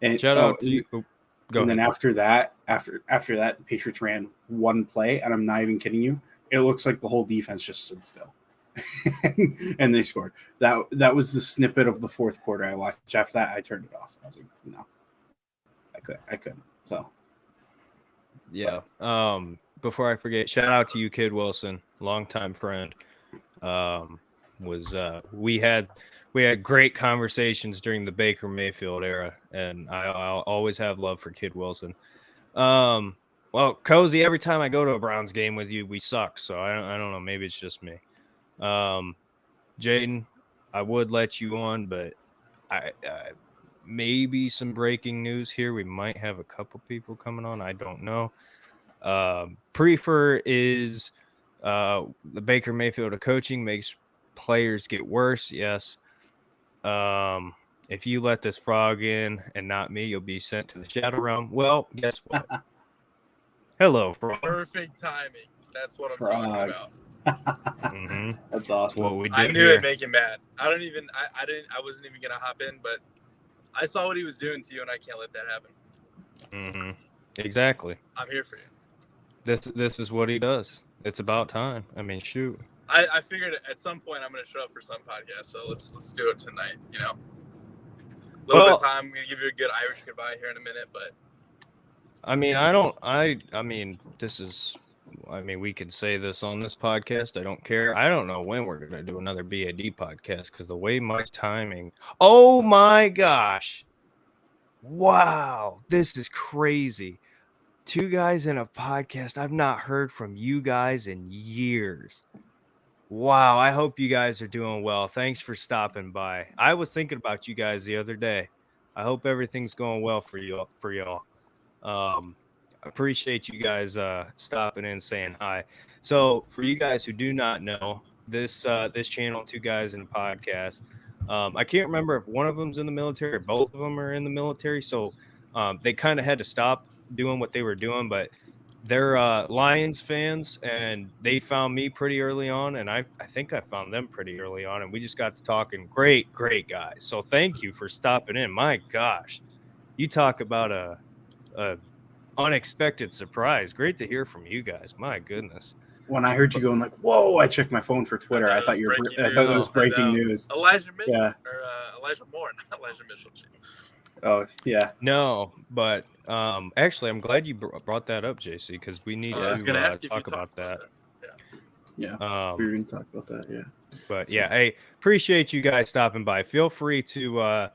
and Shout out to you. Go ahead. Then after that, the Patriots ran one play, and I'm not even kidding you. It looks like the whole defense just stood still, and they scored. That was the snippet of the fourth quarter I watched. After that, I turned it off. I was like, no, I couldn't. So, yeah. Before I forget, shout out to you, Kid Wilson, longtime friend. We had great conversations during the Baker Mayfield era, and I'll always have love for Kid Wilson. Well, Cozy, every time I go to a Browns game with you, we suck. So I don't know. Maybe it's just me. Jaden, I would let you on, but I maybe some breaking news here. We might have a couple people coming on. I don't know. Prefer is the Baker Mayfield of coaching makes players get worse. Yes. If you let this frog in and not me, you'll be sent to the Shadow Realm. Well, guess what? Hello, frog. Perfect timing. That's what I'm talking about. That's awesome. What we did I knew here. it'd make him mad. I wasn't even gonna hop in, but I saw what he was doing to you, and I can't let that happen. Exactly. I'm here for you. This is what he does. It's about time. I mean, shoot. I figured at some point I'm gonna show up for some podcast, so let's do it tonight. You know, a little bit of time. I'm gonna give you a good Irish goodbye here in a minute, but I mean, we can say this on this podcast. I don't care. I don't know when we're going to do another BAD podcast because the way my timing. Oh my gosh. Wow. This is crazy. 2 guys in a podcast. I've not heard from you guys in years. Wow. I hope you guys are doing well. Thanks for stopping by. I was thinking about you guys the other day. I hope everything's going well for y'all. Appreciate you guys stopping in, saying hi. So for you guys who do not know, this channel, 2 Guys in a Podcast, I can't remember if one of them's in the military or both of them are in the military. So they kind of had to stop doing what they were doing, but they're Lions fans, and they found me pretty early on, and I think I found them pretty early on, and we just got to talking. Great guys. So thank you for stopping in. My gosh, you talk about a unexpected surprise. Great to hear from you guys. My goodness. When I heard you going like, whoa, I checked my phone for Twitter. I thought it was breaking news. Elijah Mitchell or Elijah Moore, not Elijah Mitchell. Oh yeah. No, but actually, I'm glad you brought that up, JC, because we need to talk about that. Yeah. We were going to talk about that. Yeah. But yeah, hey, appreciate you guys stopping by. Feel free to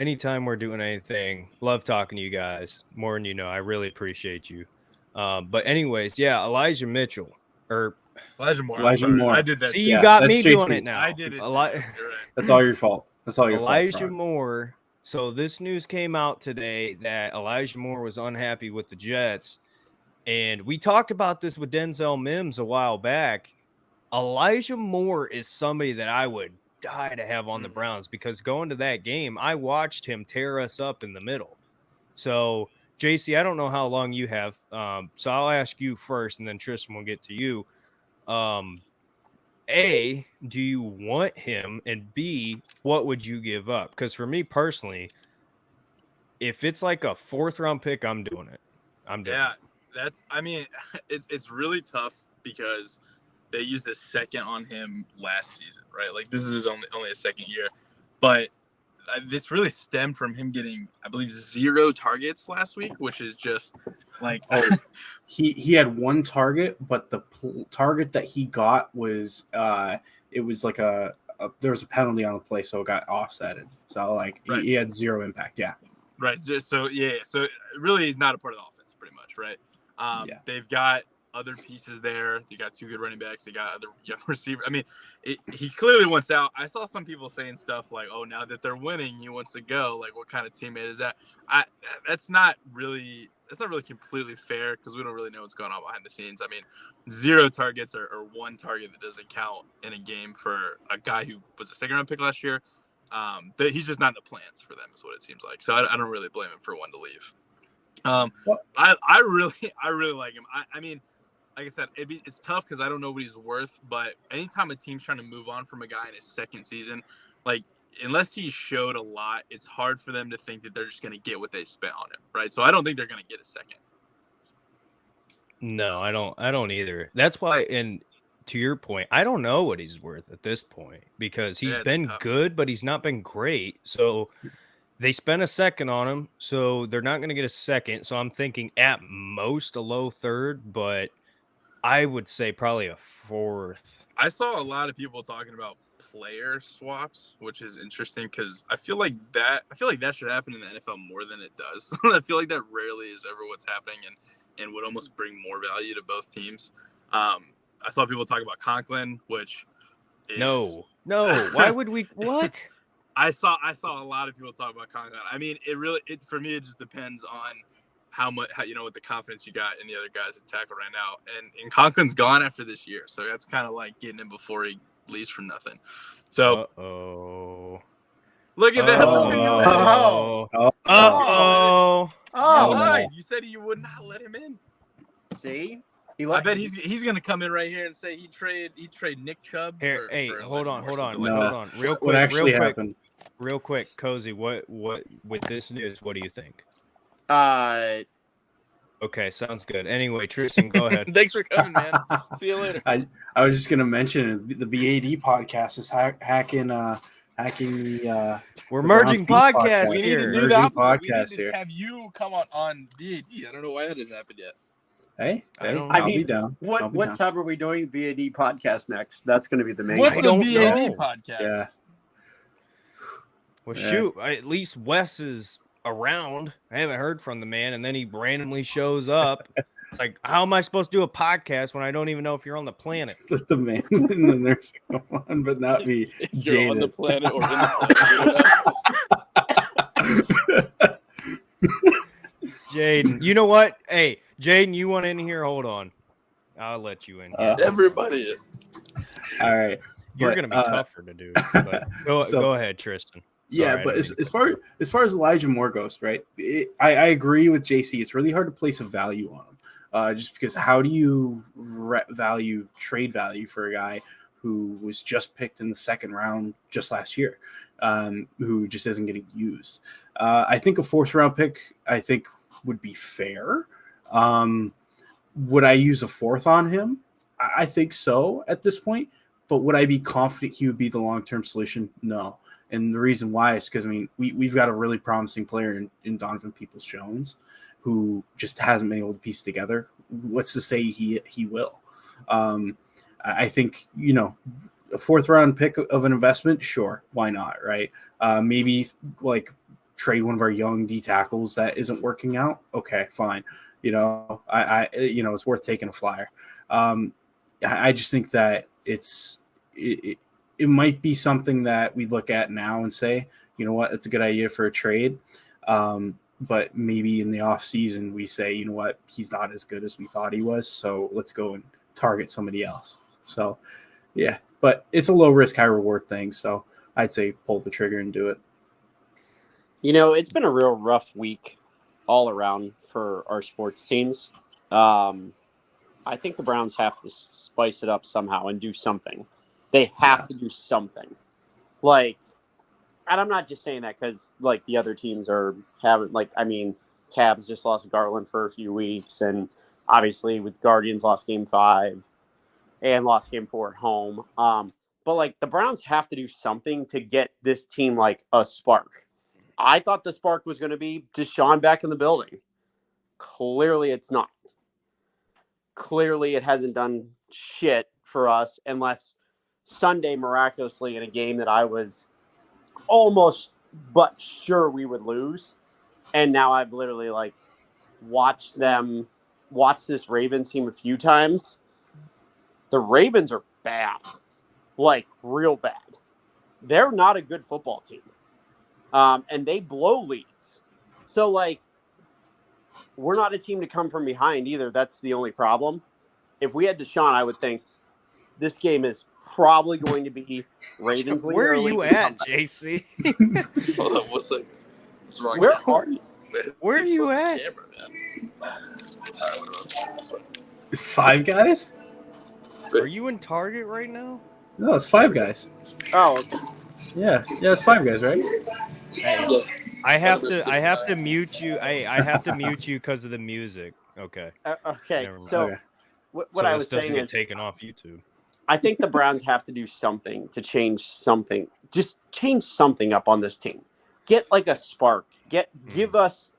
anytime we're doing anything. Love talking to you guys more than you know. I really appreciate you. But anyways, yeah, Elijah Mitchell or Elijah Moore. I did that. See, you got me doing it now. I did it. That's all your fault. That's all your fault. Elijah Moore. So this news came out today that Elijah Moore was unhappy with the Jets. And we talked about this with Denzel Mims a while back. Elijah Moore is somebody that I would die to have on the Browns, because going to that game, I watched him tear us up in the middle. So, JC, I don't know how long you have. So I'll ask you first, and then Tristan will get to you. A, do you want him? And B, what would you give up? Because for me personally, if it's like a 4th round pick, I'm doing it. I'm doing it. It's really tough because they used a second on him last season, right? Like this is his only a second year, but this really stemmed from him getting, I believe, 0 targets last week, which is just like he had 1 target, but the target that he got was it was like there was a penalty on the play, so it got offsetted. So like he had 0 impact. Yeah. Right. So really not a part of the offense, pretty much, right? They've got other pieces there. You got 2 good running backs. They got other young receivers. I mean, he clearly wants out. I saw some people saying stuff like, "Oh, now that they're winning, he wants to go." Like, what kind of teammate is that? That's not really completely fair because we don't really know what's going on behind the scenes. I mean, 0 targets or 1 target that doesn't count in a game for a guy who was a second-round pick last year. He's just not in the plans for them, is what it seems like. So I don't really blame him for wanting to leave. I really like him. I mean, like I said, it's tough because I don't know what he's worth. But anytime a team's trying to move on from a guy in his second season, like unless he showed a lot, it's hard for them to think that they're just going to get what they spent on him, right? So I don't think they're going to get a second. No, I don't either. That's why, and to your point, I don't know what he's worth at this point because he's been good, but he's not been great. So they spent a second on him, so they're not going to get a second. So I'm thinking at most a low third, but I would say probably a fourth. I saw a lot of people talking about player swaps, which is interesting because I feel like that should happen in the NFL more than it does. I feel like that rarely is ever what's happening and would almost bring more value to both teams. I saw people talk about Conklin, which is... No. Why would we? What? I saw a lot of people talk about Conklin. I mean, for me, it just depends on how what the confidence you got in the other guys to tackle right now. And Conklin's gone after this year, so that's kind of like getting him before he leaves for nothing. So, look at that! You said you would not let him in. See, I bet he's gonna come in right here and say he'd trade Nick Chubb. For hold on, real quick. What actually happened? Real quick, Cozy. What with this news? What do you think? Okay, sounds good. Anyway, Tristan, go ahead. Thanks for coming, man. See you later. I was just gonna mention the BAD podcast is hacking the. We're merging podcasts we here. We need to have you come on BAD. I don't know why that hasn't happened yet. Hey, I'll be down. What time are we doing the BAD podcast next? That's going to be the main. What's the BAD podcast? Yeah. Well, shoot. At least Wes is around. I haven't heard from the man, and then he randomly shows up. It's like, how am I supposed to do a podcast when I don't even know if you're on the planet? Let the man in the nursing home but not be You're on the planet or in the Jaden, you know what? Hey, Jaden, you want in here? Hold on. I'll let you in here. Everybody. All right. You're going to be tougher to do. But go ahead, Tristan. Yeah, but as far as Elijah Moore goes, right, I agree with JC. It's really hard to place a value on him. Just because how do you trade value for a guy who was just picked in the second round just last year, who just isn't getting used? I think a 4th round pick, would be fair. Would I use a 4th on him? I think so at this point. But would I be confident he would be the long-term solution? No. And the reason why is because, we've got a really promising player in Donovan Peoples-Jones who just hasn't been able to piece together. What's to say he will? I think, a 4th round pick of an investment, sure, why not, right? Maybe like trade one of our young D tackles that isn't working out. Okay, fine. It's worth taking a flyer. I just think that it might be something that we look at now and say, you know what, it's a good idea for a trade. But maybe in the off season we say, you know what, he's not as good as we thought he was. So let's go and target somebody else. So yeah, but it's a low risk, high reward thing. So I'd say pull the trigger and do it. It's been a real rough week all around for our sports teams. I think the Browns have to spice it up somehow and do something. They have to do something. And I'm not just saying that because, the other teams are having, Cavs just lost Garland for a few weeks. And obviously with Guardians lost Game 5 and lost Game 4 at home. But, the Browns have to do something to get this team, a spark. I thought the spark was going to be Deshaun back in the building. Clearly it's not. Clearly it hasn't done shit for us unless Sunday miraculously in a game that I was almost but sure we would lose. And now I've literally watched them watched this Ravens team a few times. The Ravens are bad, like real bad. They're not a good football team, and they blow leads. So, like, we're not a team to come from behind either. That's the only problem. If we had Deshaun, I would think this game is probably going to be Ravens. Where are you at, JC? Hold on, what's wrong? Where are you? Where are you at? Camera, man. All right, whatever. This way. Five Guys? Are you in Target right now? No, it's Five Guys. Oh, okay. Yeah, it's Five Guys, right? Hey, I have to mute you. I have to mute you because of the music. Okay. Okay. Never mind. So, Okay. what I was this doesn't saying get is, taken off YouTube. I think the Browns have to do something to change something. Just change something up on this team. Get like a spark. Give us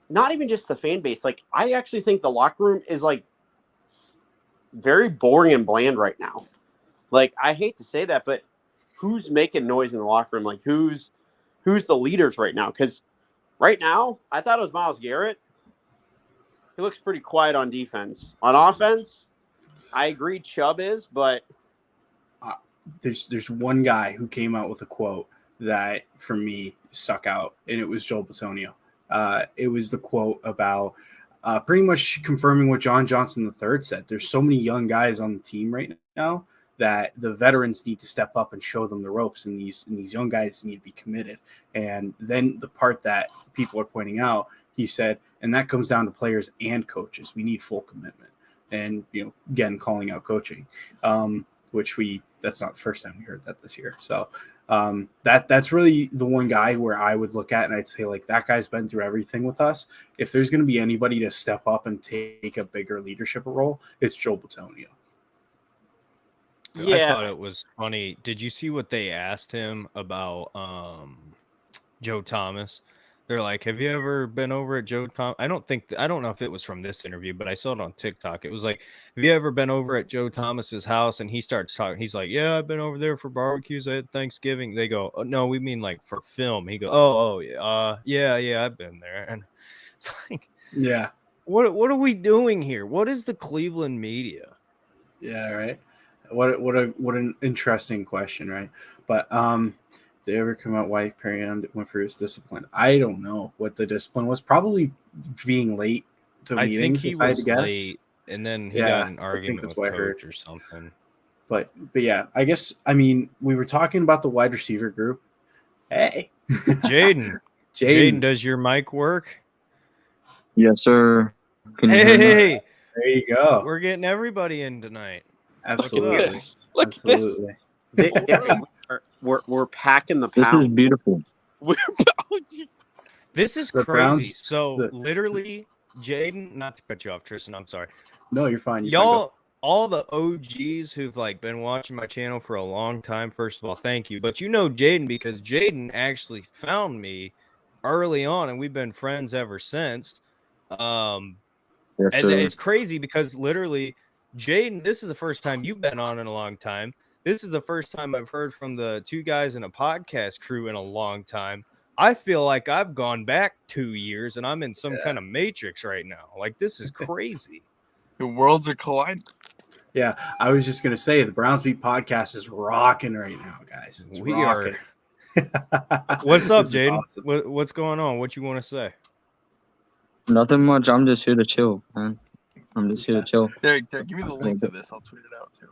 not even just the fan base. Like, I actually think the locker room is like very boring and bland right now. Like, I hate to say that, but who's making noise in the locker room? Like, who's the leaders right now? Because right now, I thought it was Myles Garrett. He looks pretty quiet on defense. On offense, I agree Chubb is, but There's one guy who came out with a quote that, for me, stuck out, and it was Joel Bitonio. It was the quote about pretty much confirming what John Johnson III said. There's so many young guys on the team right now that the veterans need to step up and show them the ropes, and these young guys need to be committed. And then the part that people are pointing out, he said, and that comes down to players and coaches. We need full commitment. And, again, calling out coaching, which that's not the first time we heard that this year. So that's really the one guy where I would look at and I'd say, like, that guy's been through everything with us. If there's going to be anybody to step up and take a bigger leadership role, it's Joel Bitonio. I thought it was funny. Did you see what they asked him about Joe Thomas? They're like, have you ever been over at Joe Thomas? I don't know if it was from this interview, but I saw it on TikTok. It was like, have you ever been over at Joe Thomas's house? And he starts talking. He's like, yeah, I've been over there for barbecues at Thanksgiving. They go, oh, no, we mean like for film. He goes, yeah, I've been there. And it's like, yeah, what are we doing here? What is the Cleveland media? Yeah, right. What an interesting question, right? But did it ever come out why Perrion Winfrey was disciplined? I don't know what the discipline was. Probably being late to meetings. I think he was guess. late, and then he got an argument with coach or something. But yeah, I guess, I mean, we were talking about the wide receiver group. Hey, Jaden, does your mic work? Yes, sir. Hey, there you go. We're getting everybody in tonight. Absolutely. Look at this. We're packing the This pound. is beautiful. This is The crazy. Browns- So literally, Jaden, not to cut you off, Tristan, I'm sorry. No, you're fine. Y'all, all the OGs who've like been watching my channel for a long time, first of all, thank you. But you know Jaden because Jaden actually found me early on, and we've been friends ever since. Yes, And sir. it's crazy because literally, Jaden, this is the first time you've been on in a long time. This is the first time I've heard from the two guys in a podcast crew in a long time. I feel like I've gone back 2 years and I'm in some kind of matrix right now. Like, this is crazy. The worlds are colliding. Yeah, I was just going to say the Browns Beat podcast is rocking right now, guys. It's rocking. What's up, This is Jaden? awesome. What's going on? What you want to say? Nothing much. I'm just here to chill, man. I'm just here to chill. Derek, give me the link to this. I'll tweet it out too.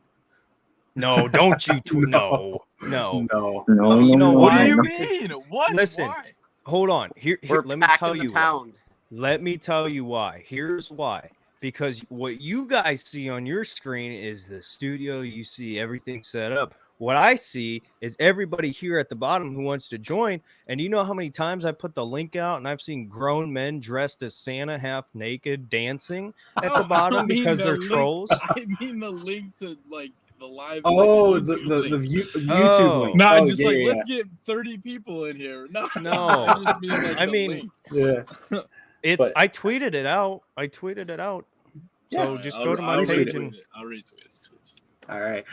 No, don't you tweet. No. No. You know What why? do you mean? What? Listen. Why? Hold on. Here We're let me packing tell the you why. pound. Let me tell you why. Here's why. Because what you guys see on your screen is the studio. You see everything set up. What I see is everybody here at the bottom who wants to join. And you know how many times I put the link out and I've seen grown men dressed as Santa half naked dancing at the bottom because they're trolls? I mean the link to like the live. Oh, like, the YouTube link. YouTube link. Nah, Oh, just yeah, like yeah. let's get 30 people in here. No. No. just mean, like, I the mean, link. Yeah. It's But- I tweeted it out. So just go to my I'll page retweet and it. I'll retweet it. All right.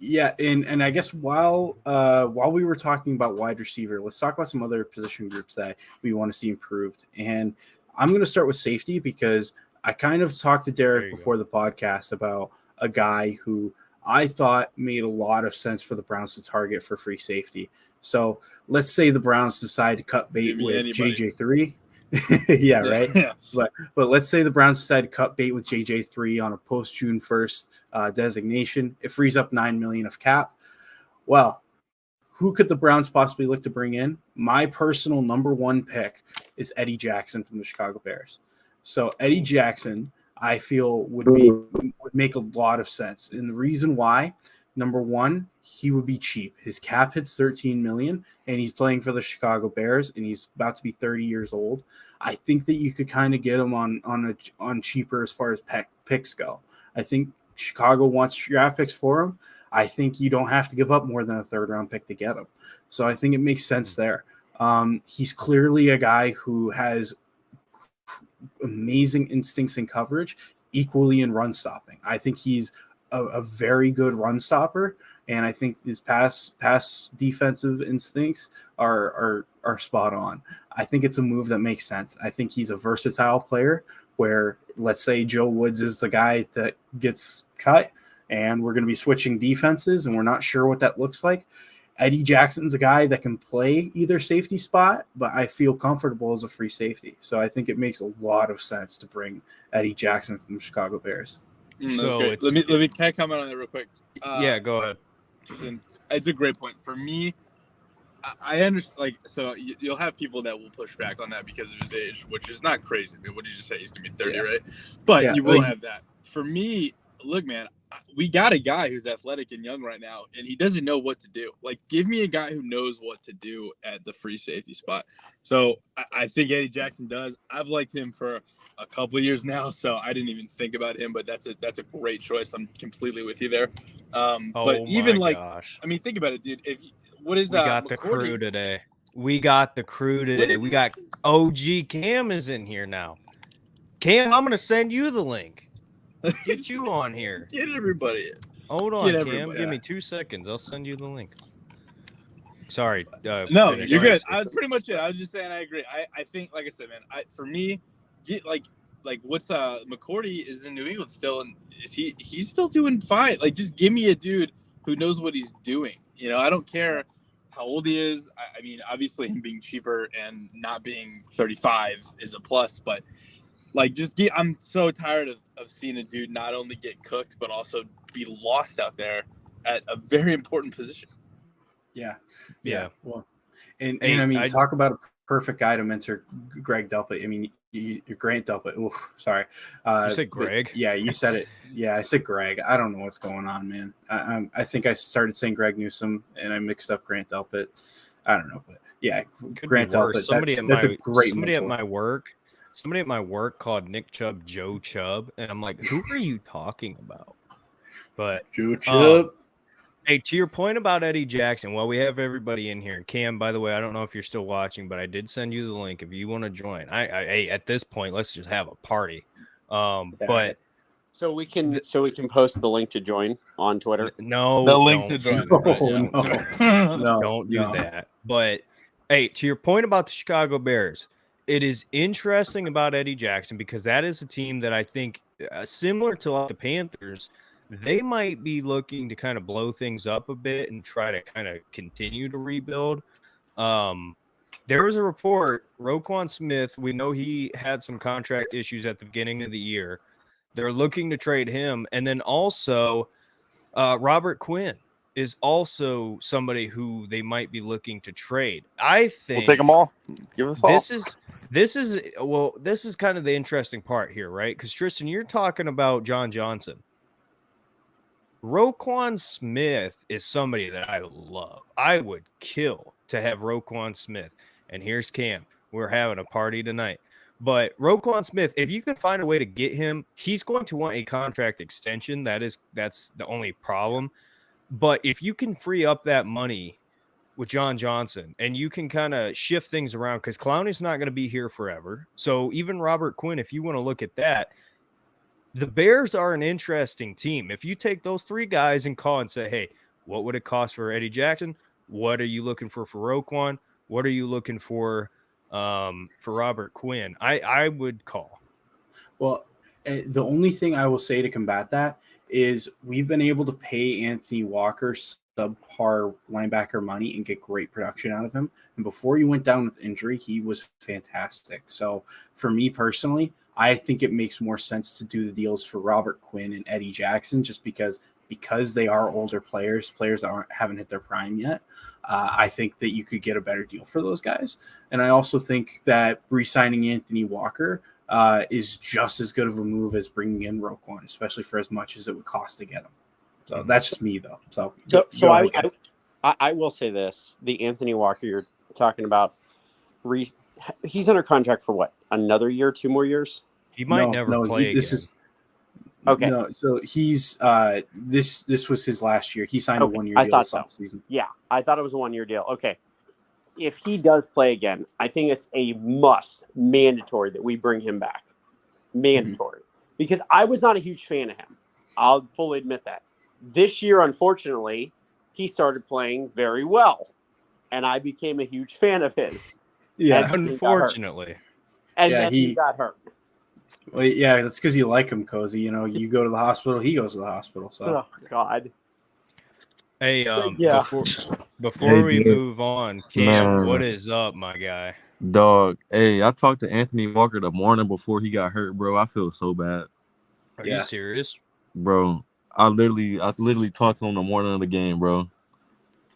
Yeah, and I guess while we were talking about wide receiver, let's talk about some other position groups that we want to see improved. And I'm going to start with safety because I kind of talked to Derek before the podcast about a guy who I thought made a lot of sense for the Browns to target for free safety. So let's say the Browns decide to cut bait with JJ3. Yeah, right. Yeah. But let's say the Browns decide to cut bait with JJ3 on a post June 1st designation. It frees up $9 million of cap. Well, who could the Browns possibly look to bring in? My personal number one pick is Eddie Jackson from the Chicago Bears. So Eddie Jackson, I feel would make a lot of sense. And the reason why, number one, he would be cheap. His cap hits $13 million, and he's playing for the Chicago Bears, and he's about to be 30 years old. I think that you could kind of get him on cheaper as far as picks go. I think Chicago wants draft picks for him. I think you don't have to give up more than a third-round pick to get him. So I think it makes sense there. He's clearly a guy who has amazing instincts in coverage, equally in run stopping. I think he's a very good run stopper, and I think his pass defensive instincts are spot on. I think it's a move that makes sense. I think he's a versatile player where, let's say, Joe Woods is the guy that gets cut, and we're going to be switching defenses, and we're not sure what that looks like. Eddie Jackson's a guy that can play either safety spot, but I feel comfortable as a free safety. So I think it makes a lot of sense to bring Eddie Jackson from the Chicago Bears. So let me can I comment on that real quick? Yeah, go ahead. It's a great point. For me, I understand. Like, so you'll have people that will push back on that because of his age, which is not crazy. I mean, what did you say? He's gonna be 30, right? But you will have that. For me, look, man, we got a guy who's athletic and young right now, and he doesn't know what to do. Like, give me a guy who knows what to do at the free safety spot. So I think Eddie Jackson does. I've liked him for a couple of years now, so I didn't even think about him, but that's a great choice. I'm completely with you there. But even gosh. I mean, think about it, dude. What is that? We got the crew today. We got OG Cam is in here now. Cam, I'm gonna send you the link. Get you on here. Get everybody in. Hold on, Cam. Give me 2 seconds. I'll send you the link. Sorry. No, you're good. I was pretty much it. I was just saying I agree. I think, like I said, man, for me, get like what's McCourty is in New England still, and he's still doing fine. Like, just give me a dude who knows what he's doing. You know, I don't care how old he is. I mean, obviously him being cheaper and not being 35 is a plus, but like, I'm so tired of seeing a dude not only get cooked, but also be lost out there at a very important position. Yeah. Well, and I mean, talk about a perfect guy to mentor Greg Delpit. I mean, you're Grant Delpit. Oof, sorry. You said Greg? Yeah, you said it. Yeah, I said Greg. I don't know what's going on, man. I think I started saying Greg Newsom, and I mixed up Grant Delpit. I don't know, but yeah, Grant Delpit. That's a great mentor. Somebody at my work called Nick Chubb Joe Chubb, and I'm like, who are you talking about? But Joe Chubb. Hey, to your point about Eddie Jackson, well, we have everybody in here. Cam, by the way, I don't know if you're still watching, but I did send you the link if you want to join. Hey, at this point, let's just have a party. But so we can post the link to join on Twitter. No, the link to join. No, don't do that. But hey, to your point about the Chicago Bears. It is interesting about Eddie Jackson because that is a team that I think, similar to like the Panthers, they might be looking to kind of blow things up a bit and try to kind of continue to rebuild. There was a report, Roquan Smith, we know he had some contract issues at the beginning of the year. They're looking to trade him. And then also Robert Quinn is also somebody who they might be looking to trade. I think we'll take them all. Give us all. This is kind of the interesting part here, right? Because Tristan, you're talking about John Johnson. Roquan Smith is somebody that I love. I would kill to have Roquan Smith. And here's Cam. We're having a party tonight. But Roquan Smith, if you can find a way to get him, he's going to want a contract extension. That's the only problem. But if you can free up that money with John Johnson and you can kind of shift things around, because Clowney's not going to be here forever. So even Robert Quinn, if you want to look at that, the Bears are an interesting team. If you take those three guys and call and say, hey, what would it cost for Eddie Jackson? What are you looking for Roquan? What are you looking for Robert Quinn? I would call. Well, The only thing I will say to combat that is we've been able to pay Anthony Walker subpar linebacker money and get great production out of him. And before he went down with injury, he was fantastic. So for me personally, I think it makes more sense to do the deals for Robert Quinn and Eddie Jackson just because they are older players that haven't hit their prime yet. I think that you could get a better deal for those guys. And I also think that re-signing Anthony Walker is just as good of a move as bringing in Roquan, especially for as much as it would cost to get him. So that's just me, though. So I will say this. The Anthony Walker you're talking about, he's under contract for what? Another year, 2 more years? He might never play again. Okay. No, so he's this was his last year. He signed a 1-year deal this offseason. Yeah, I thought it was a 1-year deal. Okay. If he does play again, I think it's a mandatory that we bring him back. Mandatory. Because I was not a huge fan of him. I'll fully admit that. This year, unfortunately, he started playing very well. And I became a huge fan of his. Yeah, unfortunately. And then he got hurt. Well, yeah, that's because you like him, Cozy. You know, you go to the hospital, he goes to the hospital. So. Oh, God. Hey, before we move on, Cam, what is up, my guy? Dog, hey, I talked to Anthony Walker the morning before he got hurt, bro. I feel so bad. Are you serious? Bro, I literally talked to him the morning of the game, bro.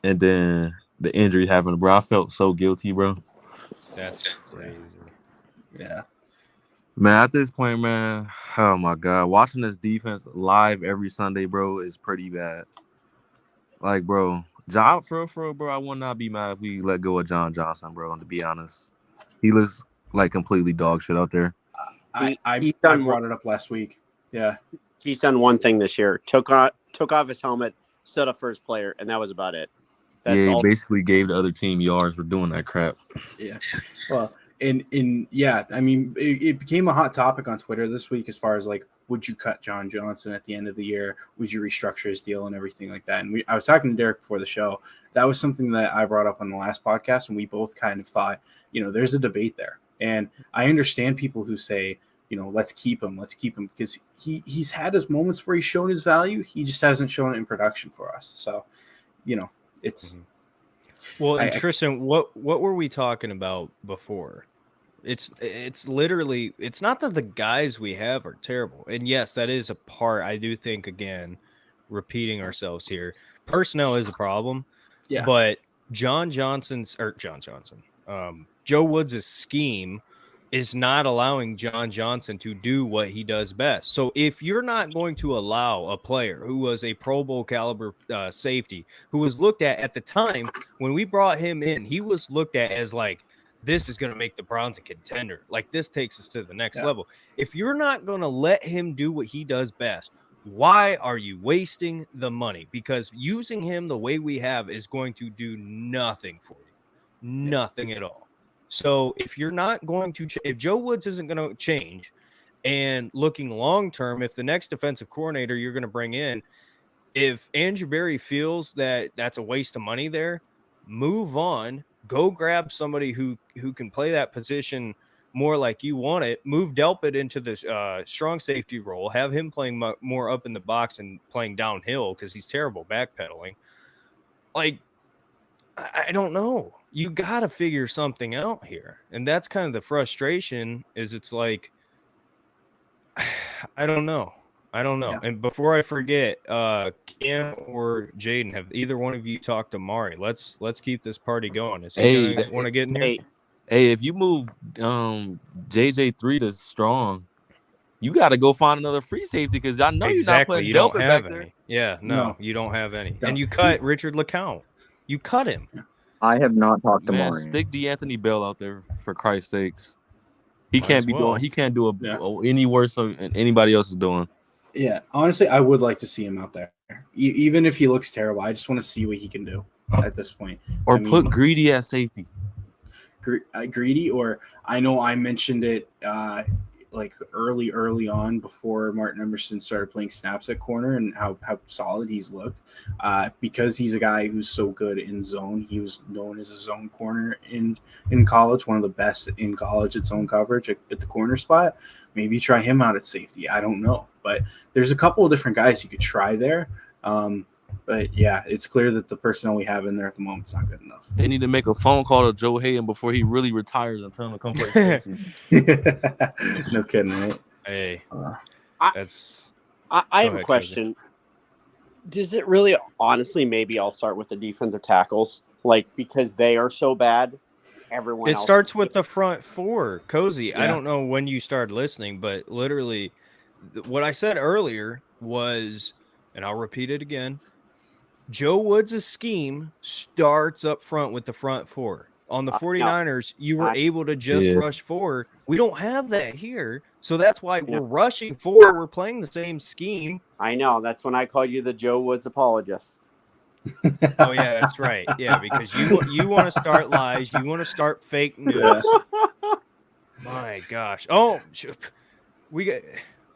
And then the injury happened, bro. I felt so guilty, bro. That's crazy. Yeah. Man, at this point, man, oh my God, watching this defense live every Sunday, bro, is pretty bad. Like, bro, for real, bro, I would not be mad if we let go of John Johnson, bro. And to be honest, he looks like completely dog shit out there. I brought it up last week. Yeah, he's done one thing this year: took off his helmet, stood up for his player, and that was about it. He basically gave the other team yards for doing that crap. Yeah, well. And yeah, I mean, it became a hot topic on Twitter this week as far as like, would you cut John Johnson at the end of the year? Would you restructure his deal and everything like that? And I was talking to Derek before the show. That was something that I brought up on the last podcast, and we both kind of thought, there's a debate there. And I understand people who say, let's keep him because he's had his moments where he's shown his value. He just hasn't shown it in production for us. So, it's. Mm-hmm. Well, and Tristan, what were we talking about before? It's literally, it's not that the guys we have are terrible. And yes, that is a part. I do think, again, repeating ourselves here, personnel is a problem. Yeah. But Joe Woods' scheme is not allowing John Johnson to do what he does best. So if you're not going to allow a player who was a Pro Bowl caliber safety, who was looked at the time when we brought him in, he was looked at as like, this is going to make the Browns a contender. Like, this takes us to the next level. If you're not going to let him do what he does best, why are you wasting the money? Because using him the way we have is going to do nothing for you. Nothing at all. So if you're not going to, if Joe Woods isn't going to change, and looking long term, if the next defensive coordinator you're going to bring in, if Andrew Berry feels that that's a waste of money there, move on. Go grab somebody who can play that position more like you want it. Move Delpit into the strong safety role. Have him playing more up in the box and playing downhill because he's terrible backpedaling. Like, I don't know. You got to figure something out here. And that's kind of the frustration is it's like, I don't know. Yeah. And before I forget, Cam or Jaden, have either one of you talked to Mari? Let's keep this party going. Is he want to get in here? Hey, if you move JJ3 to strong, you got to go find another free safety because I know you're not putting Delpit back there. Yeah, no, you don't have any. No. And you cut Richard LeCount. You cut him. I have not talked to Mari. Stick D'Anthony Bell out there for Christ's sakes. He can't do any worse than anybody else is doing. Yeah, honestly, I would like to see him out there. Even if he looks terrible, I just want to see what he can do at this point. Or put Greedy at safety. Greedy, or I know I mentioned it like early on before Martin Emerson started playing snaps at corner and how solid he's looked. Because he's a guy who's so good in zone. He was known as a zone corner in college, one of the best in college at zone coverage at the corner spot. Maybe try him out at safety. I don't know. But there's a couple of different guys you could try there. But yeah, it's clear that the personnel we have in there at the moment is not good enough. They need to make a phone call to Joe Hayden before he really retires and tell him to come play safety. No kidding, right? Hey, I have ahead, a question. Does it really, honestly, maybe I'll start with the defensive tackles, like because they are so bad. Everyone. It else starts with the front four, Cozy. Yeah. I don't know when you started listening, but literally, what I said earlier was, and I'll repeat it again. Joe Woods' scheme starts up front with the front four. On the 49ers, you were able to just rush four. We don't have that here. So that's why we're rushing four. We're playing the same scheme. I know. That's when I call you the Joe Woods apologist. Oh, yeah, that's right. Yeah, because you want to start lies. You want to start fake news. Yeah. My gosh. Oh, we got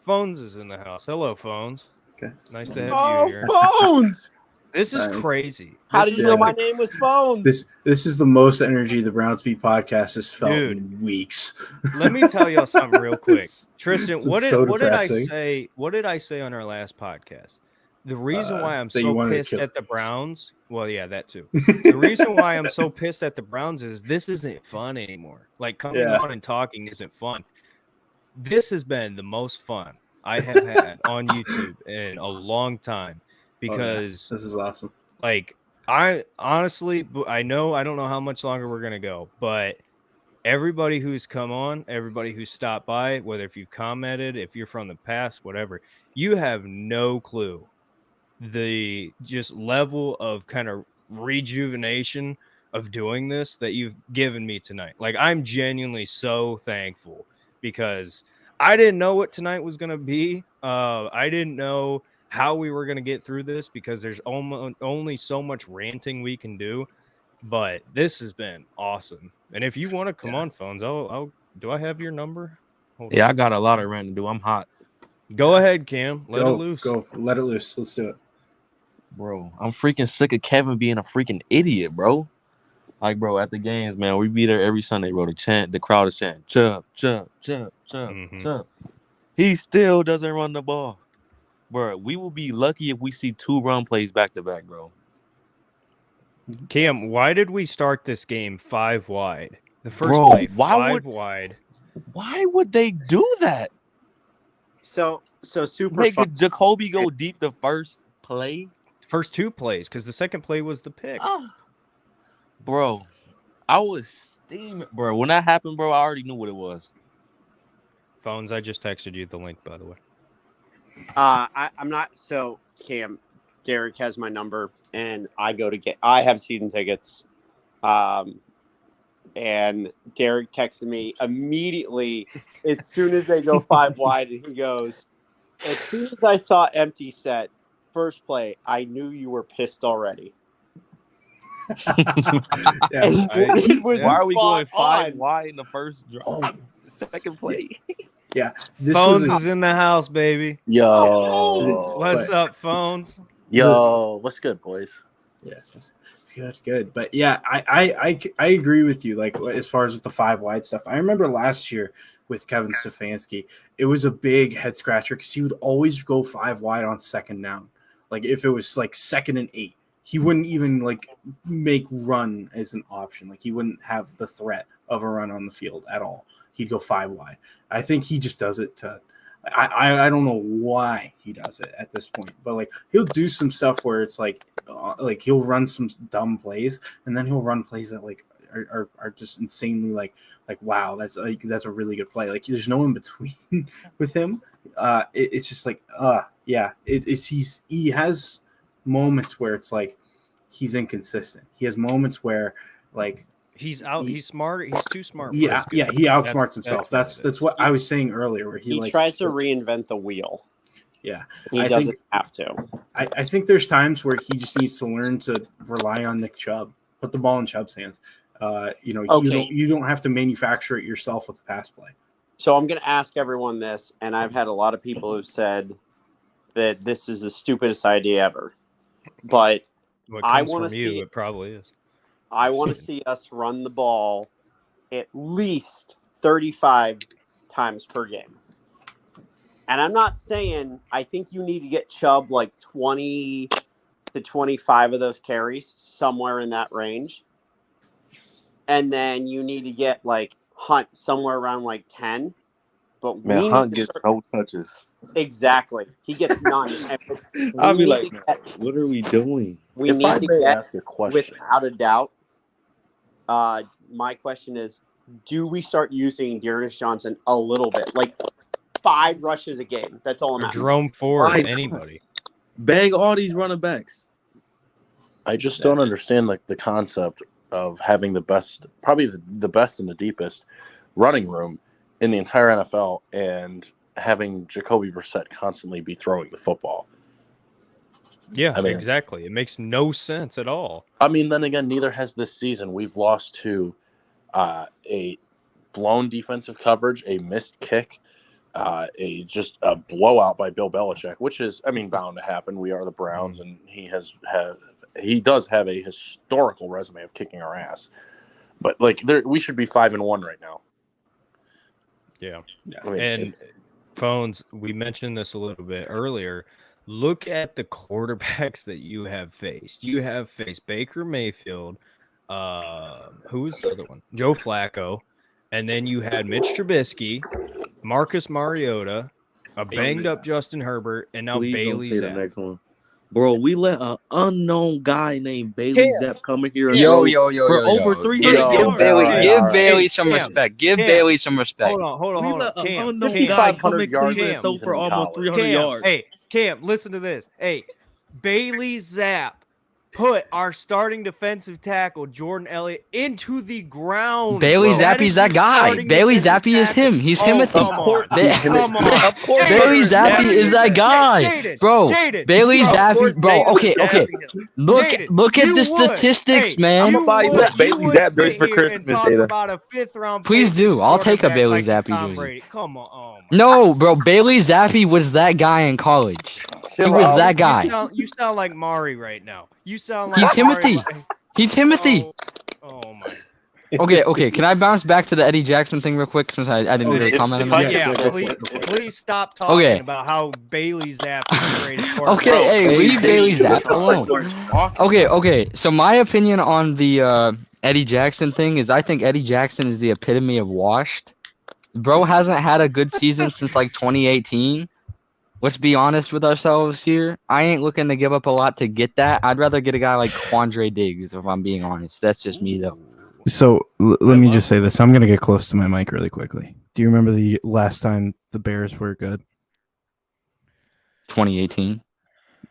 Phones is in the house. Hello, Phones. Nice to have you here. Phones! This is crazy. How did you know my name was Phones? This is the most energy the Browns Beat podcast has felt in weeks. Let me tell y'all something real quick. Tristan, it's what so did I depressing. say? What did I say on our last podcast? The reason why I'm so pissed at the Browns, well, yeah, that too. The reason why I'm so pissed at the Browns is this isn't fun anymore. Like coming on and talking isn't fun. This has been the most fun I have had on YouTube in a long time. Because this is awesome. Like, I honestly, I don't know how much longer we're going to go, but everybody who's come on, everybody who's stopped by, whether if you've commented, if you're from the past, whatever, you have no clue the just level of kind of rejuvenation of doing this that you've given me tonight. Like, I'm genuinely so thankful because I didn't know what tonight was going to be. I didn't know how we were going to get through this because there's only so much ranting we can do, but this has been awesome. And if you want to come on, Phones, I'll do I have your number? Hold on. I got a lot of ranting to do. I'm hot. Go ahead, Cam. Let it loose. Let it loose. Let's do it. Bro, I'm freaking sick of Kevin being a freaking idiot, bro. Like, bro, at the games, man, we be there every Sunday, bro. The crowd is chanting, chub, chub, chub, chub, chub. He still doesn't run the ball. Bro, we will be lucky if we see 2 run plays back to back, bro. Cam, why did we start this game 5 wide? The first play, 5 wide. Why would they do that? So super. Make Jacoby go deep the first play. First 2 plays, because the second play was the pick. Bro, I was steaming. Bro, when that happened, bro, I already knew what it was. Phones, I just texted you the link, by the way. I'm not. So Cam, Derek has my number, and I have season tickets. And Derek texted me immediately as soon as they go 5 wide, and he goes, "As soon as I saw empty set, first play, I knew you were pissed already." Why are we going 5 wide in the first second play? Yeah, Phones is in the house, baby. Yo, what's up, Phones? Yo, what's good, boys? Yeah, it's good. But yeah, I agree with you. Like as far as with the 5 wide stuff, I remember last year with Kevin Stefanski, it was a big head scratcher because he would always go 5 wide on second down. Like if it was like 2nd and 8, he wouldn't even like make run as an option. Like he wouldn't have the threat of a run on the field at all. He'd go 5 wide. I think he just does it to I don't know why he does it at this point, but like he'll do some stuff where it's like he'll run some dumb plays and then he'll run plays that like are just insanely like wow, that's a really good play. Like there's no in between with him. It's just like he has moments where it's like he's inconsistent. He has moments where like he's smart. He's too smart. He outsmarts himself. That's what I was saying earlier. Where he tries to reinvent the wheel. Yeah, he doesn't have to. I think there's times where he just needs to learn to rely on Nick Chubb. Put the ball in Chubb's hands. You don't have to manufacture it yourself with the pass play. So I'm going to ask everyone this, and I've had a lot of people who've said that this is the stupidest idea ever. But What I comes want to from you, see. it probably is. I want to see us run the ball at least 35 times per game. And I'm not saying I think you need to get Chubb like 20 to 25 of those carries, somewhere in that range. And then you need to get like Hunt somewhere around like 10. But Man, we Hunt need to gets no touches. Exactly. He gets none. I'll be need like, to man, get- what are we doing? We If I need to may get, ask a question, without a doubt, my question is, do we start using Dearness Johnson a little bit? Like 5 rushes a game. That's all I'm Or asking. Jerome Ford, Why not? anybody. Bang all these running backs. I just don't understand like the concept of having the best, probably the best and the deepest running room in the entire NFL, and having Jacoby Brissett constantly be throwing the football. Yeah, I mean- exactly. It makes no sense at all. I mean, then again, neither has this season. We've lost to a blown defensive coverage, a missed kick, just a blowout by Bill Belichick, which is, I mean, bound to happen. We are the Browns, and he does have a historical resume of kicking our ass. But like, we should be 5-1 right now. Yeah. I mean, And Phones, we mentioned this a little bit earlier. Look at the quarterbacks that you have faced. You have faced Baker Mayfield. Who's the other one? Joe Flacco. And then you had Mitch Trubisky, Marcus Mariota, a banged up Justin Herbert, and now Please Bailey don't say Zapp. the next one. Bro, we let an unknown guy named Bailey Zapp come in here and Yo, throw yo, yo, for yo, yo. over 300 Yo, Give yards. Bailey, all right, give all right. Bailey Hey, some Cam, respect. Give Cam, Bailey some respect. Hold on. We let an Cam, unknown Cam, guy come in 500 yards Cleveland and throw season for in almost college. 300 yards. Hey, Cam, listen to this. Hey, Bailey Zapp put our starting defensive tackle, Jordan Elliott, into the ground. Bailey That Zappi is is that your guy. starting Bailey defensive Zappi is tackle. him. He's Oh, Timothy. come on. Come on. Of course, Bailey Jaden Zappi Zappy is him. that guy, Jaden, bro. Jaden, Bailey bro. Of Zappi, course, bro. Bailey Okay. Zappy him. Look Jaden, at you the would. statistics, Hey, man. I'ma you buy you would, a Bailey Zapp jersey sit for here Christmas, and talk Jada. about a 5th-round Please pick do. I'll take a quarterback Bailey like it's Zappi Tom jersey. Brady. Come on. Oh my. No, bro. Bailey Zappi was that guy in college. He Chill was out. that guy. You sound like Mari right now. You sound like He's Mari. Timothy. He's Timothy. Oh my. Okay. Can I bounce back to the Eddie Jackson thing real quick since I didn't really If- comment if on I it? could- Yeah, go please, for it. please stop talking Okay. about how Bailey Zapp is the greatest quarterback. Okay, hey, Hey, leave Jaden, Bailey you Zapp sound alone. like Mark. Okay. So my opinion on the Eddie Jackson thing is I think Eddie Jackson is the epitome of washed. Bro hasn't had a good season since like 2018. Let's be honest with ourselves here. I ain't looking to give up a lot to get that. I'd rather get a guy like Quandre Diggs, if I'm being honest. That's just me, though. So let me just say this. I'm going to get close to my mic really quickly. Do you remember the last time the Bears were good? 2018.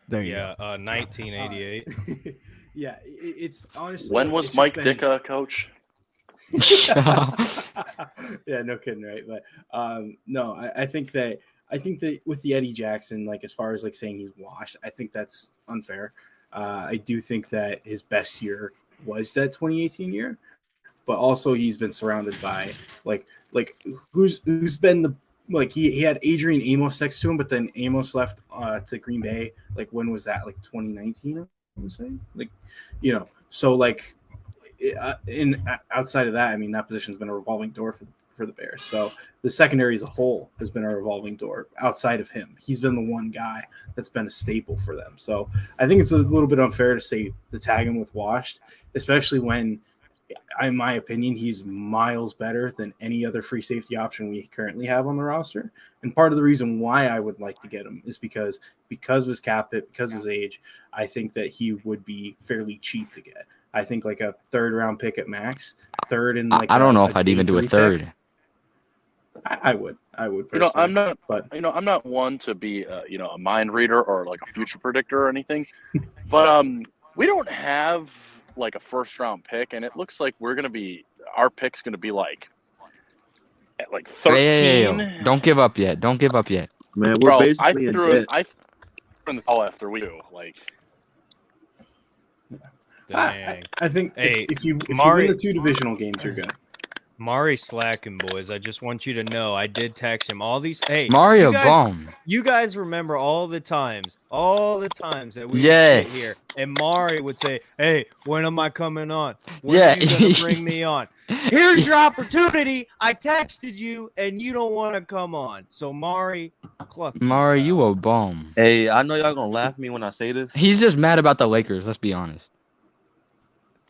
There you Yeah, 1988. go. Yeah, it's honestly. When like, was it's just Mike been- Ditka coach? Yeah, no kidding, right? But no, I think that with the Eddie Jackson, like as far as like saying he's washed, I think that's unfair. I do think that his best year was that 2018 year, but also he's been surrounded by like who's been the like he had Adrian Amos next to him, but then Amos left to Green Bay. Like when was that? Like 2019, I would say. Like so like. Outside of that, I mean, that position's been a revolving door for the Bears. So the secondary as a whole has been a revolving door. Outside of him, he's been the one guy that's been a staple for them. So I think it's a little bit unfair to tag him with washed, especially when, in my opinion, he's miles better than any other free safety option we currently have on the roster. And part of the reason why I would like to get him is because of his cap hit, because of his age, I think that he would be fairly cheap to get. I think like a 3rd-round pick at max, third and like I don't know if I'd even do a third. I would personally. I'm not. But I'm not one to be a mind reader or like a future predictor or anything, but we don't have like a 1st-round pick, and it looks like our pick's gonna be like at like 13. Hey, don't give up yet. Don't give up yet. Man, we're Bro, basically in debt. I threw in the call after we do. Like, Dang. I think Hey, if you Mari- win the 2 divisional games, you're good. Mari slacking, boys. I just want you to know I did text him all these. Hey, Mario you guys, bomb. you guys remember all the times that we would Yes. sit here and Mari would say, "Hey, when am I coming on? When Yeah. are you gonna bring me on? Here's your opportunity. I texted you and you don't want to come on." So Mari, cluck. Mario, you a bomb. Hey, I know y'all gonna laugh at me when I say this. He's just mad about the Lakers. Let's be honest.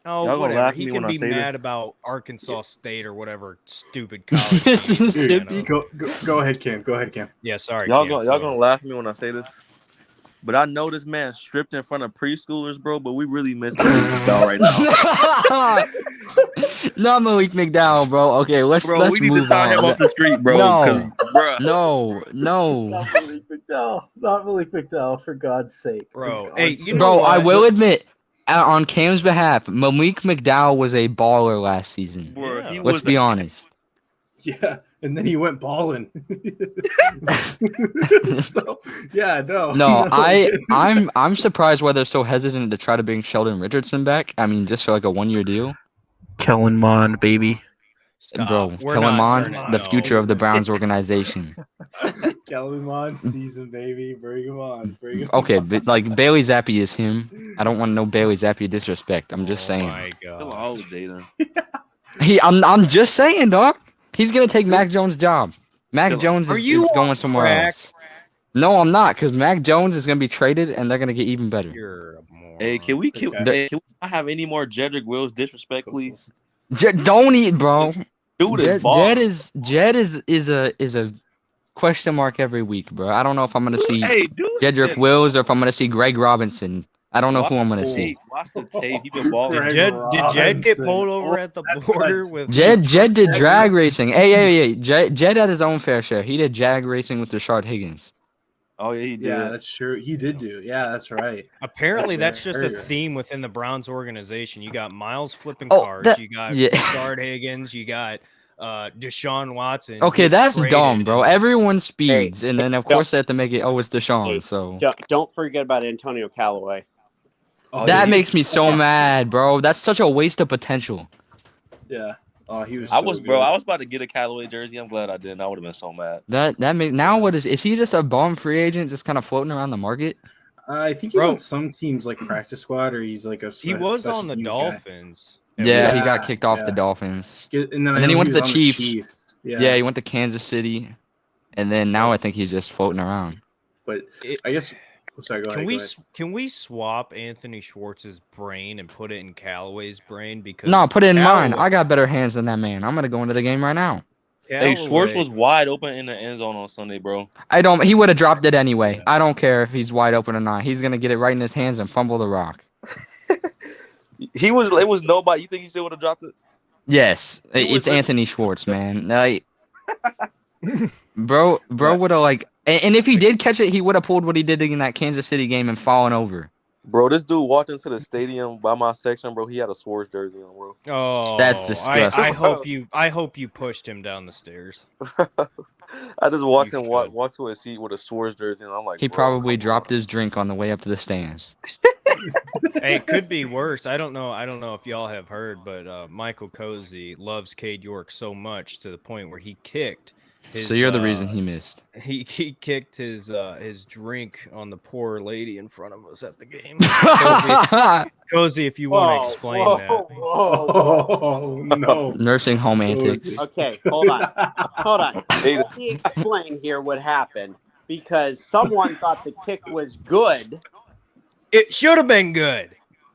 Oh, Y'all gonna whatever. laugh at He me can when I be say mad this? about Arkansas State or whatever stupid college. he's a fan Mississippi. of. Go ahead, Cam. Go ahead, Cam. Yeah, sorry. Y'all Cam. gonna laugh at me when I say this. But I know this man stripped in front of preschoolers, bro. But we really miss Malik McDowell right now, No, Malik McDowell, bro. Okay, let's bro. We need to move sign on. him off the street, bro. No. 'cause, bro. No. Not Malik McDowell. Not Malik McDowell, for God's sake. Bro, For hey, God's you sake. know Bro, I what? will admit, on Cam's behalf, Malik McDowell was a baller last season. Bro, Yeah. he Let's was be honest. Yeah, and then he went balling. So, yeah, no. No, I'm surprised why they're so hesitant to try to bring Sheldon Richardson back. I mean, just for like a 1-year deal. Kellen Mond, baby. Stop. Bro, We're Kellen not Mond, turning- the no. future of the Browns organization. Kellen Mond season, baby. Bring him on. Bring him Okay, on. but like Bailey Zappi is him. I don't want no Bailey Zappi disrespect. I'm just Oh saying. my Still God. all day then. I'm just saying, dog. He's gonna take Mac Jones' job. Mac Chill out. Jones Are is you going on somewhere crack? else. No, I'm not, because Mac Jones is gonna be traded and they're gonna get even better. You're a moron. Hey, can we Okay. can I have any more Jedrick Wills disrespect, please? Don't eat, bro. Dude is Jed ball. is a question mark every week, bro. I don't know if I'm gonna see Hey, dude. Jedrick Wills or if I'm gonna see Greg Robinson. I don't know who I'm gonna see. Watch the tape. He been balling. Greg Did Jed get Robinson. pulled over at the border with Jed did drag racing. Hey. Jed had his own fair share. He did drag racing with Rashard Higgins. Oh yeah, he did. Yeah, that's true. He did do. Yeah, that's right. Apparently, that's That's just a very- theme within the Browns organization. You got Miles flipping Oh, cards. that- You got yeah. Rashard Higgins. You got Deshaun Watson. Okay, gets that's traded dumb, bro. and- Everyone speeds, and then of Hey, course they have to make it. Oh, it's Deshaun. Hey, So Don't forget about Antonio Callaway. Oh, that yeah, makes me so mad, bro. That's such a waste of potential. Yeah. Oh, he was. I so was, good. bro. I was about to get a Callaway jersey. I'm glad I didn't. I would have been so mad. That makes now what is he just a bum free agent, just kind of floating around the market? I think he's Bro. on some teams like practice squad, or he's like a. He was special on the teams guy. Dolphins. Yeah, he Yeah, got kicked off the yeah. Dolphins. And then, And then he went to the was on Chiefs. Yeah. Yeah, he went to Kansas City, and then now I think he's just floating around. But It- I guess. Sorry, go ahead. go ahead. Can we swap Anthony Schwartz's brain and put it in Callaway's brain? Because No, put it in mine. Callaway- I got better hands than that man. I'm gonna go into the game right now. Hey, Schwartz Callaway- was wide open in the end zone on Sunday, bro. He would have dropped it anyway. I don't care if he's wide open or not. He's gonna get it right in his hands and fumble the rock. It was nobody. You think he still would have dropped it? Yes, He was it's Anthony Schwartz, man. Like, bro would have like, and if he did catch it, he would have pulled what he did in that Kansas City game and fallen over. Bro, this dude walked into the stadium by my section, bro. He had a Schwartz jersey on, bro. Oh, That's disgusting. I hope you pushed him down the stairs. I just watched You him should. walk to a seat with a Schwartz jersey, and I'm like, He bro, probably come dropped on. his drink on the way up to the stands. Hey, it could be worse. I don't know if y'all have heard, but Michael Cozy loves Cade York so much to the point where he kicked his, So you're the reason he missed. he kicked his drink on the poor lady in front of us at the game. Cozy, if you want to explain that. Oh no! Nursing home antics. Okay, hold on. Hey, Let me explain here what happened because someone thought the kick was good It should have been good.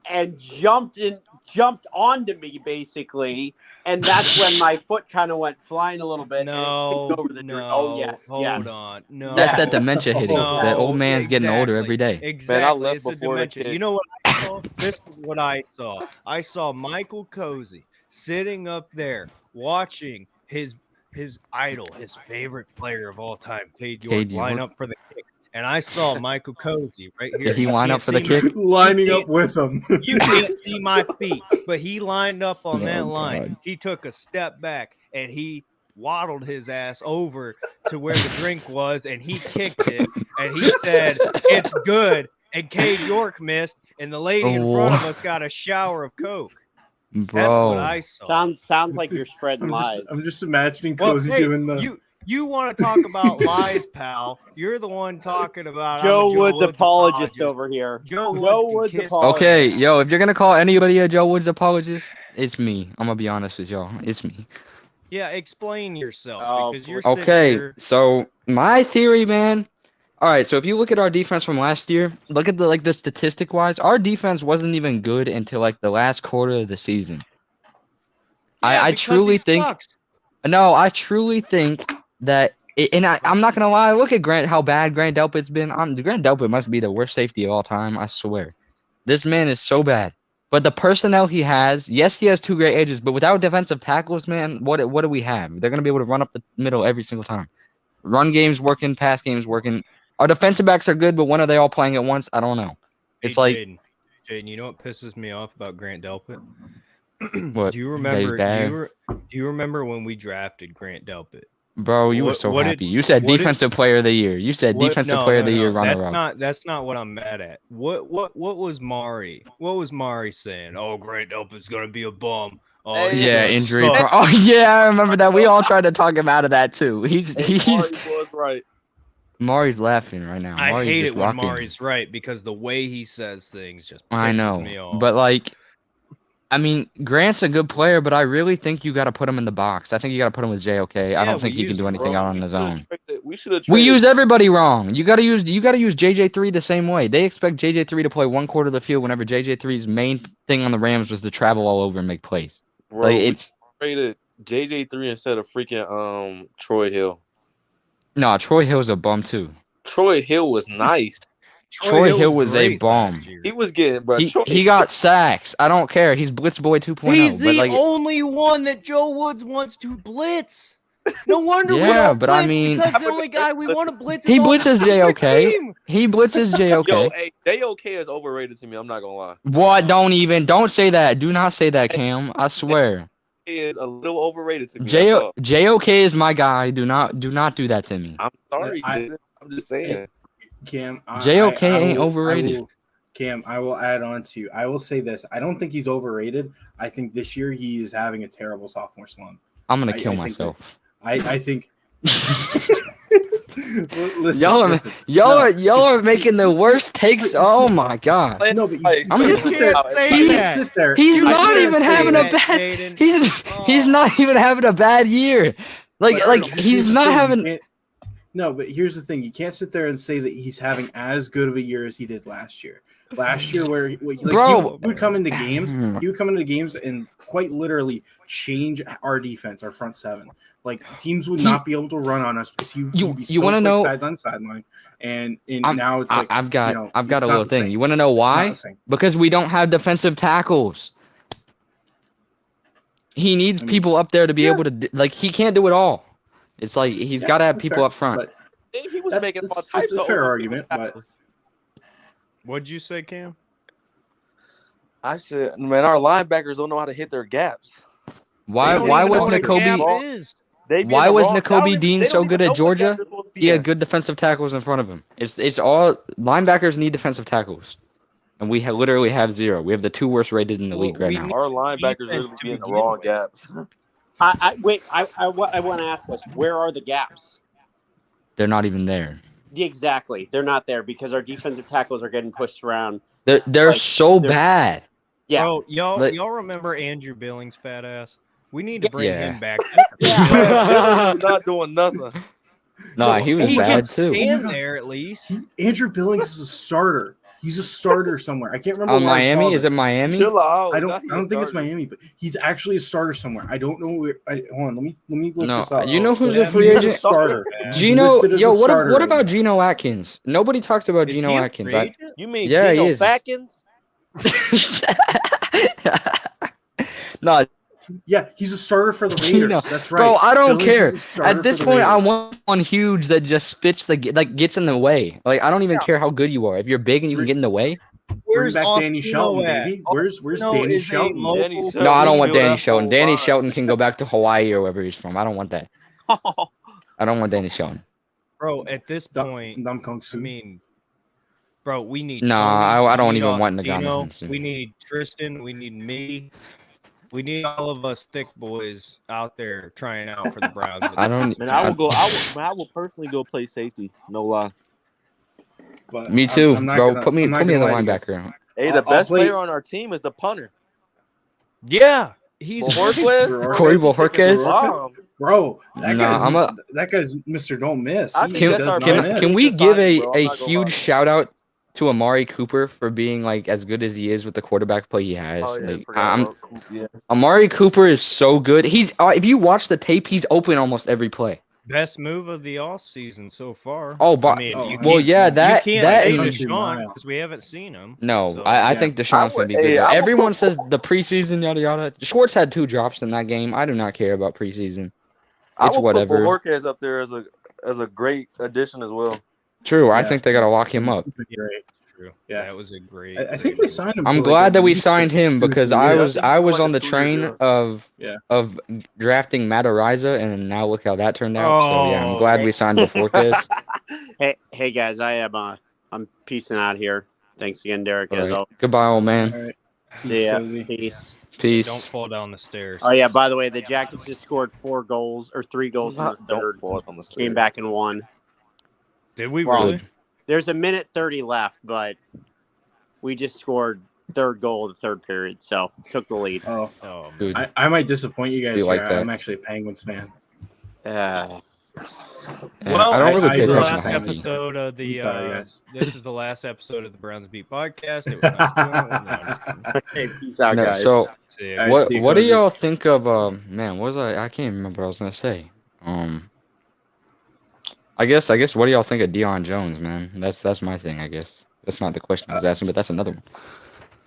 and jumped onto me basically, and that's when my foot kind of went flying a little bit. and it No, kicked over the drink. no. Oh yes, Hold yes. on. No. That's Yeah. that dementia hitting. No, That old man's getting older every day. Exactly. left It's the before the dementia. kick. You know what I saw? This is what I saw. I saw Michael Cozy sitting up there watching his idol, his favorite player of all time, Cade York, Cade York. line up for the kick. And I saw Michael Cozy right here. Did he You line can't up for the see my- kick? Lining up with him. You can't see my feet, but he lined up on that Oh, line. God. He took a step back and he waddled his ass over to where the drink was and he kicked it and he said, "It's good." And Cade York missed, and the lady in front of us got a shower of Coke. That's Bro. what I saw. Sounds like you're spreading lies. I'm just imagining Well, Cozy hey, doing the. you want to talk about lies, pal? You're the one talking about Joe I'm a Woods apologist over here. Joe Joe Woods Woods can kiss apologist. Okay, yo, if you're gonna call anybody a Joe Woods apologist, it's me. I'm gonna be honest with y'all. It's me. Yeah, explain yourself Oh, because you're please. sitting Okay, here. so my theory, man. All right, so if you look at our defense from last year, look at the statistic wise, our defense wasn't even good until like the last quarter of the season. Yeah, I because truly he think sucks. no, I truly think that, and I'm not gonna lie. Look at how bad Grant Delpit's been. Grant Delpit must be the worst safety of all time. I swear, this man is so bad. But the personnel he has, yes, he has two great edges, but without defensive tackles, man, what do we have? They're gonna be able to run up the middle every single time. Run game's working, pass game's working. Our defensive backs are good, but when are they all playing at once? I don't know. It's Hey, like Jaden, you know what pisses me off about Grant Delpit? what? Do you that he's remember? bad? Do you remember when we drafted Grant Delpit? Bro, you were What- so what did- happy. You said what did- defensive player of the year. You said defensive player of the year runner up. That's not what I'm mad at. What was Mari? What was Mari saying? Oh, Grant Delpit's gonna be a bum. Oh, he's Yeah, gonna injury. suck. Oh yeah, I remember that. We all tried to talk him out of that too. He's Mari was right. Mari's laughing right now. I Mari's hate just it when rocking. Mari's right because the way he says things just I pisses me know, off. but like, I mean, Grant's a good player, but I really think you got to put him in the box. I think you got to put him with JOK. I Yeah, don't think we he can use do him anything wrong. out on his own. We should have. We use everybody wrong. You gotta use JJ3 the same way. They expect JJ3 to play one quarter of the field whenever JJ3's main thing on the Rams was to travel all over and make plays. Bro, Like we it's traded JJ3 instead of freaking Troy Hill. no, Troy Hill's a bum too. Troy Hill was nice. Troy Hill was a great bomb. last year. He was getting, bro. He got sacks. I don't care. He's Blitz Boy 2.0. He's but the like, only one that Joe Woods wants to blitz. No wonder we Yeah, don't but blitz I mean- because the only guy we want to blitz is he on the blitzes different JOK. team. He blitzes JOK. Yo, hey, JOK is overrated to me. I'm not gonna lie. What? Don't say that. Do not say that, Cam. I swear. He is a little overrated to me. That's all. JOK is my guy. Do not do that to me. I'm sorry, I- Jaden. I'm just saying. Cam, JOK ain't overrated. Cam, I will add on to you. I will say this. I don't think he's overrated. I think this year he is having a terrible sophomore slump. I'm gonna I kill think myself. I think. Listen, Y'all are making the worst takes. Oh my god. No, but I'm you gonna sit there. say You that. sit there. He's You not sit even there having a saying bad. Jaden. He's not even having a bad year. Like Here's he's the not thing, you having. can't- No, but here's the thing: you can't sit there and say that he's having as good of a year as he did last year. Last year, where he would come into games, and quite literally change our defense, our front seven. Like teams would not be able to run on us because he'd be so wanna quick know- sideline, and now it's like I've got it's a not little the thing. same. You want to know It's not why? the same. Because we don't have defensive tackles. He needs people up there to be able to like. He can't do it all. It's like he's got to have That's people fair, up front. but He was That's- making all it's types a of fair overrated argument, but- tackles. What'd you say, Cam? I said, man, our linebackers don't know how to hit their gaps. Why They don't was even know what a gap N'Kobe? is. They be in Why the was wrong- N'Kobe they don't Dean even so good know at what Georgia? gap they're supposed to be He in. had good defensive tackles in front of him. It's all linebackers need defensive tackles, and we literally have zero. We have the two worst rated in the Well, league right we now. need- Our linebackers defense literally to be in the begin wrong with. gaps. Wait. I want to ask this. Where are the gaps? They're not even there. Exactly. They're not there because our defensive tackles are getting pushed around. They're Like, so they're- bad. Yeah. Bro, y'all Like- y'all remember Andrew Billings' fat ass? We need to bring Yeah. him back. They're not doing nothing. Nah, he was He bad can too. stand there at least. Andrew Billings is a starter. He's a starter somewhere. I can't remember. On where I saw Miami? Is this. it Miami? Chill out. I Now don't he think it's started. Miami, but he's actually a starter somewhere. I don't know where. Hold on, let me look No, this up. you know who's a Yeah, free He's a agent? starter. He's Gino, listed as a what starter right about now. Gino Atkins? Nobody talks about Is Gino he a Atkins. free agent? You mean Yeah, he Geno is. Fatkins? No, Yeah, he's a starter for the Gino. Raiders. That's right. bro, I don't Billings care. is a starter At this for the point, I Raiders. want one huge that just spits gets in the way. Like I don't even care how good you are. If you're big and you can get in the way, Bring Where's back Danny Ospino Shelton, at? baby. Where's Ospino Danny is a Shelton? local- Danny Shelton. no, I don't want Fill Danny that Shelton. whole Danny line. Shelton can go back to Hawaii or wherever he's from. I don't want that. I don't want Danny Shelton. Bro, at this point, Dum Kung I Su. mean, bro, we need. Nah, Tony, I we don't need even want Ospino, Nagano. We need Tristan. We need me. We need all of us thick boys out there trying out for the Browns. I don't. Man, I will personally go play safety. No lie. But Me too, I'm not bro. gonna- Put me I'm not as a gonna lie to you guys. linebacker. Hey, I'll the best play- player on our team is the punter. Yeah, he's Bojorquez. Corey Bojorquez? Bombs. Bro, that Nah, guy's Mr. Don't Miss. I He think that's does our not best miss. player. Can we He's a give signing, bro. I'm a not gonna huge lie. shout out to Amari Cooper for being like as good as he is with the quarterback play he has? Oh yeah, I Like, forgot about Coop. Yeah. Amari Cooper is so good. He's if you watch the tape, he's open almost every play. best move of the offseason so far. Oh, but I mean, you well, can't- yeah, that you can't that say and- Deshaun because we haven't seen him. No, So, I yeah. think Deshaun's gonna be good. Hey, but I will everyone put- says the preseason yada yada. Schwartz had 2 drops in that game. I do not care about preseason. I It's will whatever. put Bojorquez up there as a great addition as well. True, I Yeah. think they gotta lock him up. Great. true. Yeah. That was a great. I think great they move. signed him. I'm for, like, glad at that we least signed him 2 because years. I Yeah, was he's I was like on a the 2-year train deal. of drafting Matt Ariza, and now look how that turned out. So yeah, I'm glad we signed Bojorquez. Hey guys, I'm peacing out here. Thanks again, Derek. All As right. always. Goodbye, old All man. right. See ya. Cozy. Peace. Don't Peace. fall down the stairs. Oh yeah, by the way, the Jackets just scored 4 goals or 3 goals in the Don't third. fall on the Came stairs. back and won. Did we Well, really? There's a minute 30 left, but we just scored 3rd goal of the 3rd period, so took the lead. Oh, Oh, Dude, I might disappoint you guys You like here. that. I'm actually a Penguins fan. yeah, well, I don't this really is pay the attention last to hockey. episode of the. I'm sorry, guys. This is the last episode of the Browns Beat podcast. It was nice doing it. No, I'm just kidding. Hey, peace out, No, guys. so See ya. All right, what see you, what do Cozy. y'all think of man, what was I can't remember what I was gonna say. I guess what do y'all think of Deion Jones, man? That's my thing, I guess. That's not the question I was asking, but that's another one.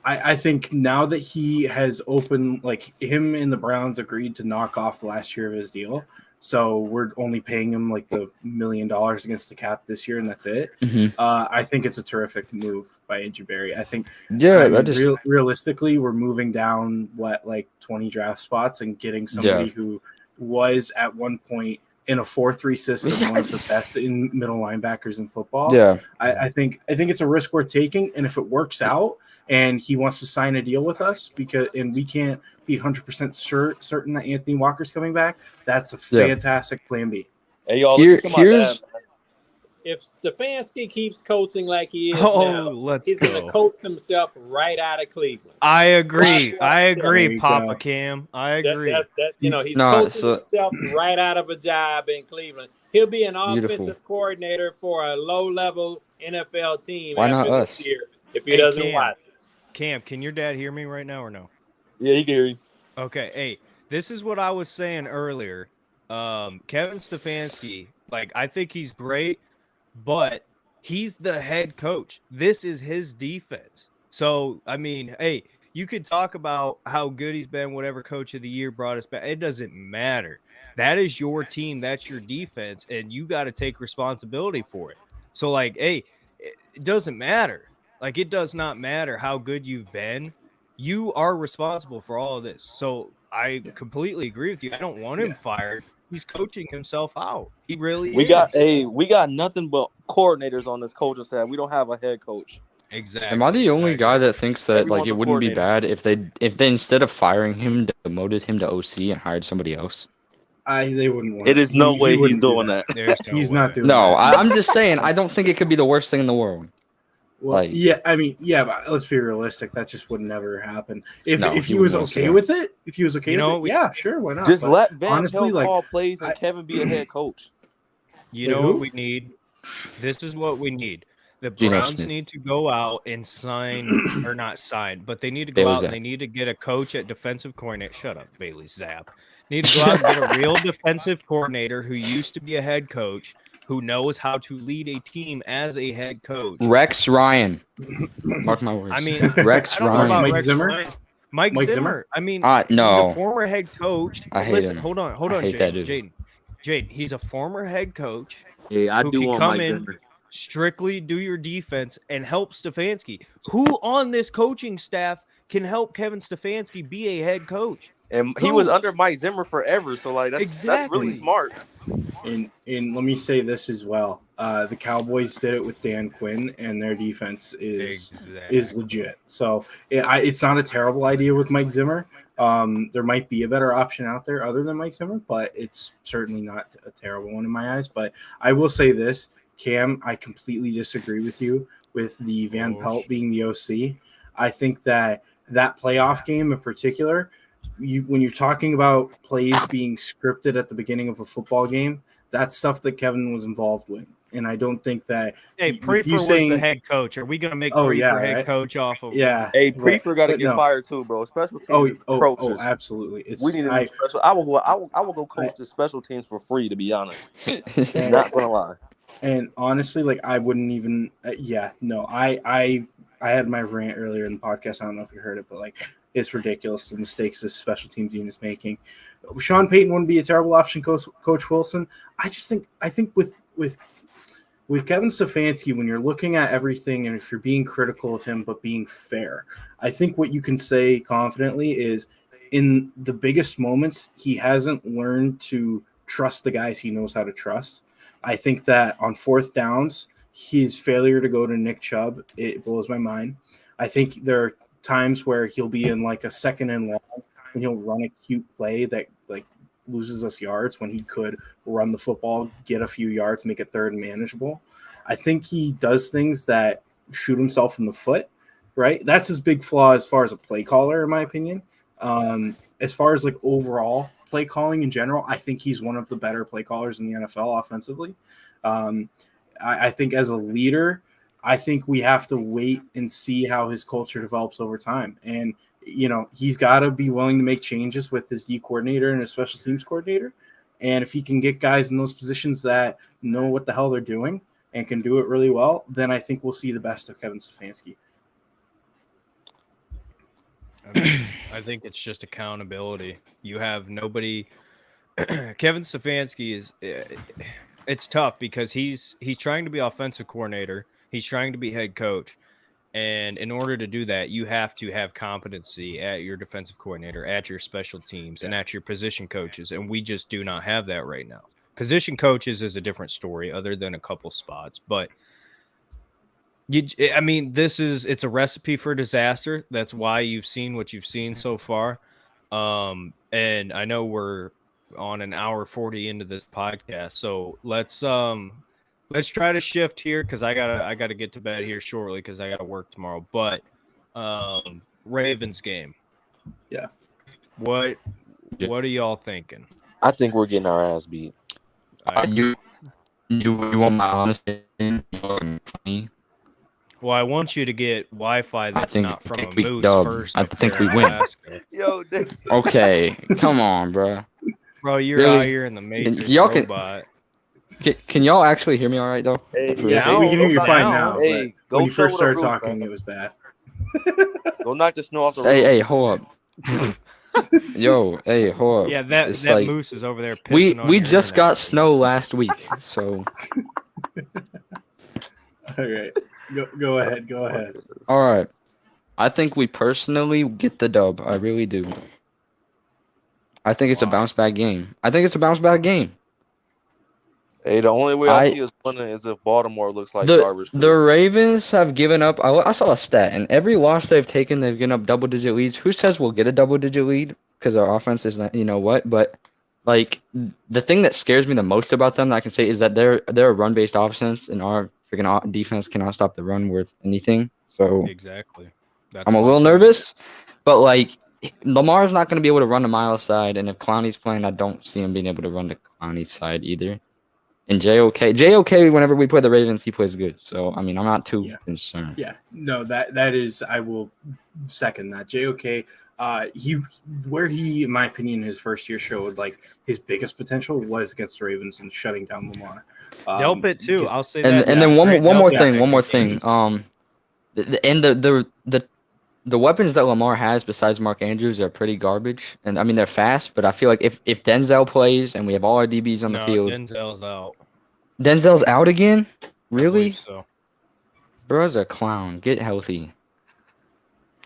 I think now that he has opened, like him and the Browns agreed to knock off the last year of his deal. So we're only paying him like the $1 million against the cap this year, and that's it. Mhm. I think it's a terrific move by Andrew Berry. I think Yeah, I mean, that just realistically, we're moving down like 20 draft spots and getting somebody who was at one point in a 4-3 system, one of the best in middle linebackers in football. yeah. I think it's a risk worth taking, and if it works out and he wants to sign a deal with us and we can't be 100% certain that Anthony Walker's coming back, that's a fantastic plan B. Hey, y'all, Here- listen to my here's- dad, man. If Stefanski keeps coaching like he is Oh, now, let's he's going go. to coach himself right out of Cleveland. I agree. I There agree, you Papa go. Cam. I That, agree. he's No, coaching so- himself right out of a job in Cleveland. He'll be an Beautiful. offensive coordinator for a low-level NFL team Why after not this us? year if he Hey, doesn't Cam. watch it. Cam, can your dad hear me right now or no? Yeah, he can hear you. Okay, hey, this is what I was saying earlier. Kevin Stefanski, like I think he's great, but he's the head coach. This is his defense. So, I mean, hey, you could talk about how good he's been, whatever coach of the year brought us back. It doesn't matter. That is your team, that's your defense, and you got to take responsibility for it. So, like, hey, it doesn't matter. Like, it does not matter how good you've been. You are responsible for all of this. So I completely agree with you. I don't want him fired. He's coaching himself out. He really We is. got nothing but coordinators on this coaching staff. We don't have a head coach. Exactly. Am I the only guy that thinks that Everyone's like it a wouldn't be coordinator. bad if they instead of firing him, demoted him to OC and hired somebody else? They wouldn't want It is no way he's wouldn't do doing that. There's no He's way. not doing No, that. I'm just saying I don't think it could be the worst thing in the world. Well, Like- yeah, I mean, yeah, but let's be realistic. That just would never happen. If No, if he he was wouldn't, okay yeah. with it, if he was okay You know, with it, we- yeah, sure, why not? Just But let Van honestly, Pelt like, call plays and I- Kevin be a head coach. You Wait, know who? what we need? This is what we need. The Geno Browns Smith. need to go out and sign, or not sign, but they need to go Bailey out Zapp. and they need to get a coach at defensive coordinator. Shut up, Bailey Zapp. Need to go out and get a real defensive coordinator who used to be a head coach, who knows how to lead a team as a head coach. Rex Ryan. Mark my words. I mean, Rex I don't know Ryan. about Mike Rex Zimmer? Ryan. Mike Mike Zimmer. Zimmer? I mean, No. he's a former head coach. I hate Listen, him. hold on, I hate that dude. Jaden. He's a former head coach. Yeah, I Who do can want come Mike in, Zimmer. strictly do your defense and help Stefanski. Who on this coaching staff can help Kevin Stefanski be a head coach? And he Who? was under Mike Zimmer forever, so like that's really Exactly. smart. And let me say this as well. The Cowboys did it with Dan Quinn, and their defense is legit. So it's not a terrible idea with Mike Zimmer. There might be a better option out there other than Mike Zimmer, but it's certainly not a terrible one in my eyes. But I will say this, Cam, I completely disagree with you with the Van Pelt being the OC. I think that playoff game in particular, when you're talking about plays being scripted at the beginning of a football game, that's stuff that Kevin was involved with. And I don't think that Prefer was the head coach. Are we going to make Prefer head coach off of? Yeah. Hey, Prefer got to get fired too, bro. Special teams is atrocious. Oh, absolutely. We need to do special. I will go coach the special teams for free, to be honest. Not gonna lie. And honestly, like I wouldn't even. I had my rant earlier in the podcast. I don't know if you heard it, but like it's ridiculous the mistakes this special teams unit is making. Sean Payton wouldn't be a terrible option, Coach Wilson. I think with Kevin Stefanski, when you're looking at everything and if you're being critical of him but being fair, I think what you can say confidently is in the biggest moments, he hasn't learned to trust the guys he knows how to trust. I think that on fourth downs, his failure to go to Nick Chubb, it blows my mind. I think there are times where he'll be in like a second and long and he'll run a cute play that like loses us yards when he could run the football, get a few yards, make it third and manageable. I think he does things that shoot himself in the foot, right? That's his big flaw as far as a play caller, in my opinion. As far as like overall play calling in general, I think he's one of the better play callers in the NFL offensively. I think as a leader, I think we have to wait and see how his culture develops over time. And, he's got to be willing to make changes with his D coordinator and his special teams coordinator. And if he can get guys in those positions that know what the hell they're doing and can do it really well, then I think we'll see the best of Kevin Stefanski. I think it's just accountability. You have nobody. Kevin Stefanski is. It's tough because he's trying to be offensive coordinator. He's trying to be head coach, and in order to do that, you have to have competency at your defensive coordinator, at your special teams, and at your position coaches. And we just do not have that right now. Position coaches is a different story, other than a couple spots, but. It's a recipe for disaster. That's why you've seen what you've seen so far. And I know we're on an hour 40 into this podcast, so let's try to shift here because I gotta get to bed here shortly because I gotta work tomorrow. But Ravens game. Yeah. What are y'all thinking? I think we're getting our ass beat. You want my honest opinion? Well, I want you to get Wi-Fi that's not from a moose first. I think we win. Yo, okay, come on, bro. Bro, you're out here in the Matrix robot. Can y'all actually hear me all right, though? Hey, yeah, we can hear you fine now. Hey, but when you first started talking, it was bad. Go knock the snow off the roof. Hey, hold up. Yo, hey, hold up. Yeah, that moose is over there pissing on we your just internet. got snow last week, so. All right. Go ahead. All right. I think we personally get the dub. I really do. I think it's a bounce back game. Hey, the only way I see us winning is if Baltimore looks like garbage. The Ravens have given up. I saw a stat, and every loss they've taken, they've given up double-digit leads. Who says we'll get a double-digit lead? Because our offense is not, but like the thing that scares me the most about them that I can say is that they're a run-based offense, and our freaking defense cannot stop the run worth anything. So exactly, I'm a little nervous, but like Lamar's not going to be able to run to Miles' side, and if Clowney's playing, I don't see him being able to run to Clowney's side either. And JOK, whenever we play the Ravens, he plays good. So I'm not too concerned. Yeah, no, that is, I will second that. JOK, he, in my opinion, his first year showed like his biggest potential was against the Ravens and shutting down Lamar. Delpit too. I'll say that. And then one more thing. The weapons that Lamar has besides Mark Andrews are pretty garbage. And I mean they're fast, but I feel like if Denzel plays and we have all our DBs on the field. Denzel's out. Denzel's out again? Really? So. Bro's a clown. Get healthy.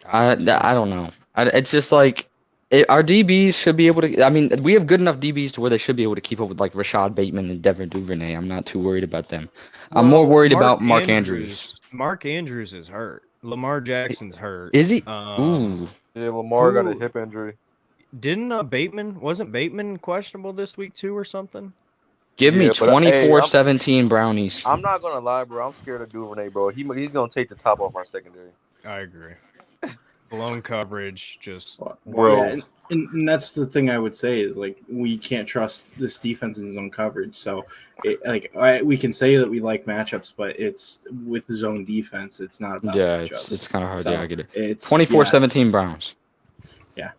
I don't know. It's just like Our DBs should be able to. I mean, we have good enough DBs to where they should be able to keep up with like Rashad Bateman and Devin Duvernay. I'm not too worried about them. I'm more worried about Mark Andrews. Mark Andrews is hurt. Lamar Jackson's hurt. Is he? Um, Yeah, Lamar got a hip injury. Didn't wasn't Bateman questionable this week too or something? Give me 24-17 Brownies. I'm not gonna lie, bro. I'm scared of Duvernay, bro. He's gonna take the top off our secondary. I agree. Blown coverage, just bro. Yeah, and that's the thing I would say is like we can't trust this defense in zone coverage. So we can say that we like matchups, but it's with zone defense. It's not about matchups. It's kind of hard. So yeah, I get it. It's 24-17 Browns. Yeah,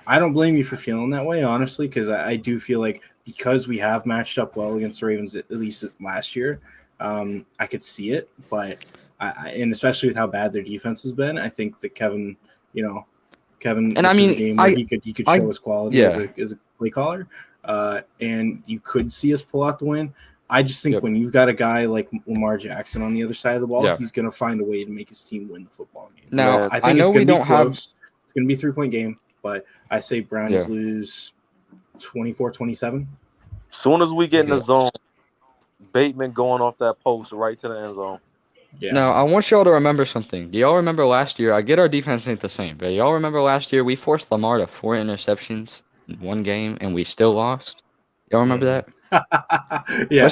I don't blame you for feeling that way, honestly, because I do feel like because we have matched up well against the Ravens at least last year, I could see it, but and especially with how bad their defense has been, I think that Kevin, and I mean, is a game where he could show his quality as a play caller, and you could see us pull out the win. I just think when you've got a guy like Lamar Jackson on the other side of the ball, he's going to find a way to make his team win the football game. Now, I think it's going to be close. It's going to be a 3-point game, but I say Browns lose 24-27. As soon as we get in the zone, Bateman going off that post right to the end zone. Yeah. Now, I want y'all to remember something. Do y'all remember last year? I get our defense ain't the same, but y'all remember last year we forced Lamar to 4 interceptions in one game, and we still lost? Y'all remember that? Yeah.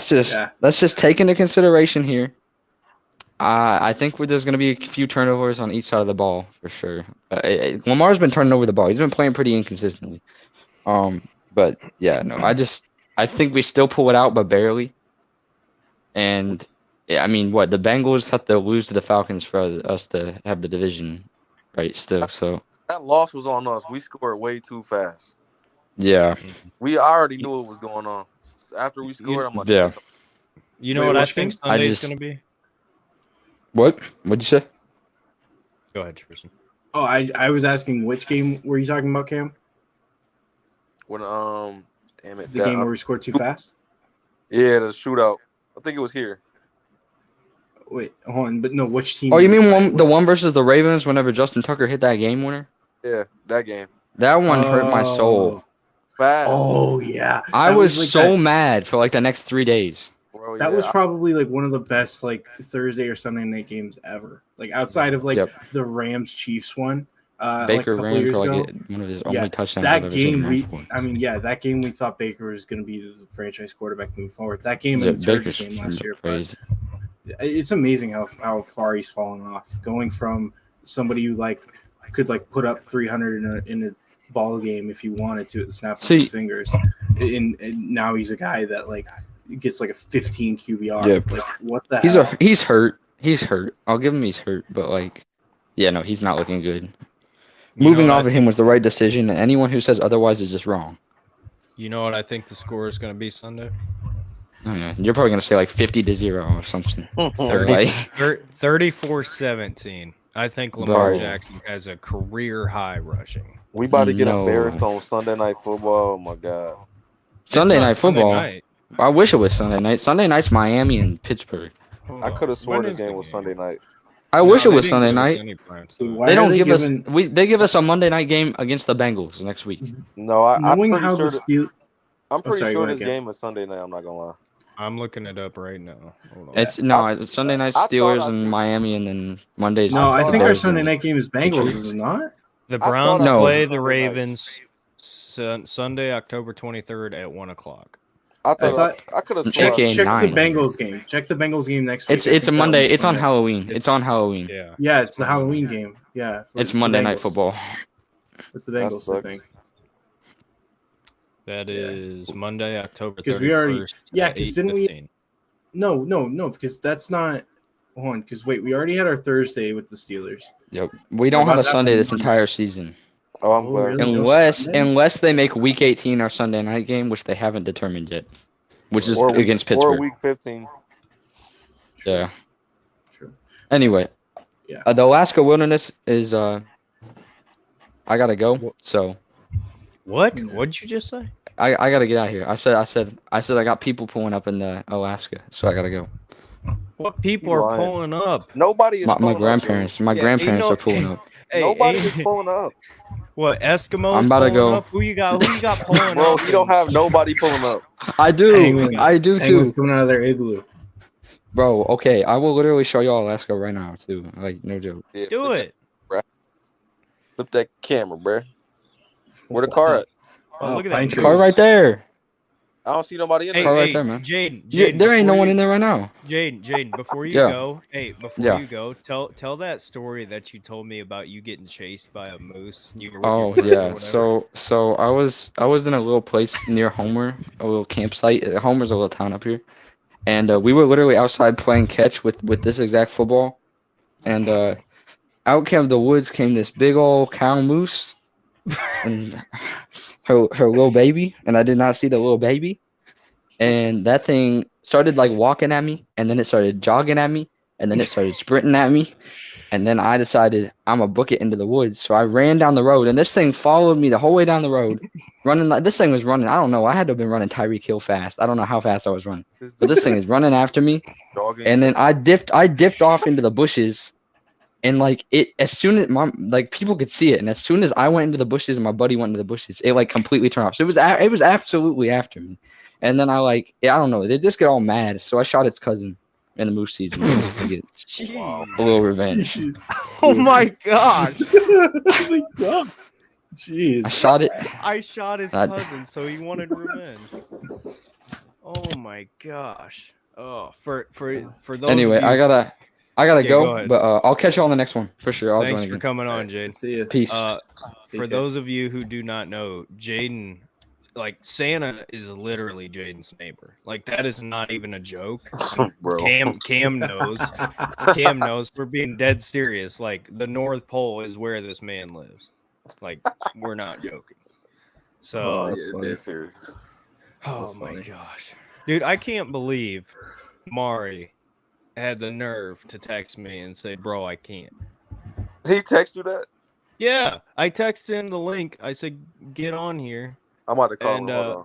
Let's just take into consideration here. I think there's going to be a few turnovers on each side of the ball for sure. Lamar's been turning over the ball. He's been playing pretty inconsistently. But yeah, no, I think we still pull it out, but barely. And I mean, the Bengals have to lose to the Falcons for us to have the division, right? Still, so that loss was on us. We scored way too fast. Yeah, I already knew what was going on. After we scored, I'm like, yeah. You know what I think Sunday's going to be? What'd you say? Go ahead, Tristan. Oh, I was asking which game were you talking about, Cam? When damn it, the game where we scored too fast. Yeah, the shootout. I think it was here. Wait, hold on, but no, which team? Oh, you mean the one versus the Ravens whenever Justin Tucker hit that game winner? Yeah, that game. That one hurt my soul. Fast. Oh yeah, I was so mad for like the next 3 days. Bro, that was probably like one of the best like Thursday or Sunday night games ever. Like outside of like the Rams Chiefs one. Baker like ran for like one of his only touchdowns. That game, that game we thought Baker was going to be the franchise quarterback moving forward. That game and the Chargers game last year, it's amazing how far he's fallen off. Going from somebody who could put up 300 in a ball game if he wanted to at the snap of his fingers, and now he's a guy that gets like a 15 QBR. Yeah. What the hell? He's hurt. He's hurt. I'll give him he's hurt, but he's not looking good. Moving off of him was the right decision, and anyone who says otherwise is just wrong. You know what I think the score is going to be Sunday? Oh, yeah. You're probably going to say 50-0 or something. 34-17. I think Lamar Jackson has a career high rushing. We about to get embarrassed on Sunday Night Football. Oh, my God. Sunday Night Football? Night. I wish it was Sunday night. Sunday night's Miami and Pittsburgh. I could have sworn this game was Sunday night. I wish it was Sunday night. They don't give us. They give us a Monday night game against the Bengals next week. No, I'm pretty sure. I'm pretty sorry, sure this game is Sunday night. I'm not gonna lie. I'm looking it up right now. Hold on. It's Sunday night Steelers and Miami, and then Monday's. No, I think our Sunday night game is Bengals. Is it not? The Browns play the Ravens Sunday, October 23rd at 1:00. I could have check the Bengals game. Check the Bengals game next week. It's a Monday. It's on Halloween. It's on Halloween. Yeah, it's the Halloween game. Yeah, it's Monday Night Football. With the Bengals, I think. That is Monday, October 31st. Because we already, because didn't we? No, because that's not. Hold on, because we already had our Thursday with the Steelers. Yep, we don't have a Sunday this entire season. Oh, I'm glad. Really? Unless they make Week 18 our Sunday night game, which they haven't determined yet, which is against Pittsburgh. Or Week 15. Yeah. True. Anyway, the Alaska Wilderness is. I gotta go. So. What? What'd you just say? I gotta get out of here. I said I got people pulling up in the Alaska, so I gotta go. What people are pulling up? Nobody is. My grandparents. My grandparents are pulling up. Nobody is pulling up. What Eskimos? I'm about to pulling go. Up? Who you got? Who you got pulling Bro, up? you don't have nobody pulling up. I do. Penguins. I do too. Penguins coming out of their igloo. Bro, okay. I will literally show y'all Alaska right now too. Like, no joke. Yeah, Do flip it. That, flip that camera, bro. Where the car at? Oh, look at Pine that trees. Car right there. I don't see nobody in Hey, there. Car right hey, there, man. Jaden, Yeah, there ain't no one in there. there right now. Jaden, before you Yeah. go, you go, tell that story that you told me about you getting chased by a moose. You were with your friend or Yeah. whatever. So I was in a little place near Homer, a little campsite. Homer's a little town up here, and we were literally outside playing catch with this exact football, and out came the woods came this big old cow moose, and her little baby, and I did not see the little baby, and that thing started like walking at me, and then it started jogging at me, and then it started sprinting at me. And then I decided I'm gonna book it into the woods. So I ran down the road, and this thing followed me the whole way down the road, running like this thing was running. I don't know. I had to have been running Tyreek Hill fast. I don't know how fast I was running, but this thing is running after me. Jogging. And then I dipped off into the bushes, and like it as soon as like people could see it, and as soon as I went into the bushes and my buddy went into the bushes, it like completely turned off. So it was absolutely after me. And then I don't know. They just get all mad. So I shot its cousin in the moose season just to get Wow. a little revenge. Oh my god! Oh my god! Jeez. I shot it. I shot his cousin, so he wanted revenge. Oh my gosh! Oh, for those. Anyway, of you, I gotta go go, ahead. but I'll catch y'all on the next one for sure. I'll Thanks join for again. coming on, Jaden. See you. Peace. For Peace, those guys. of you who do not know, Jaden, like Santa is literally Jaden's neighbor. Like that is not even a joke. Bro. Cam knows. Cam knows. We're being dead serious. Like the North Pole is where this man lives. Like we're not joking. So, Oh, that's funny. That's serious. oh That's my funny. gosh, dude, I can't believe Mari had the nerve to text me and say, "Bro, I can't." He text you that? Yeah, I texted him the link. I said, "Get on here." I'm about to call And him. Hold on.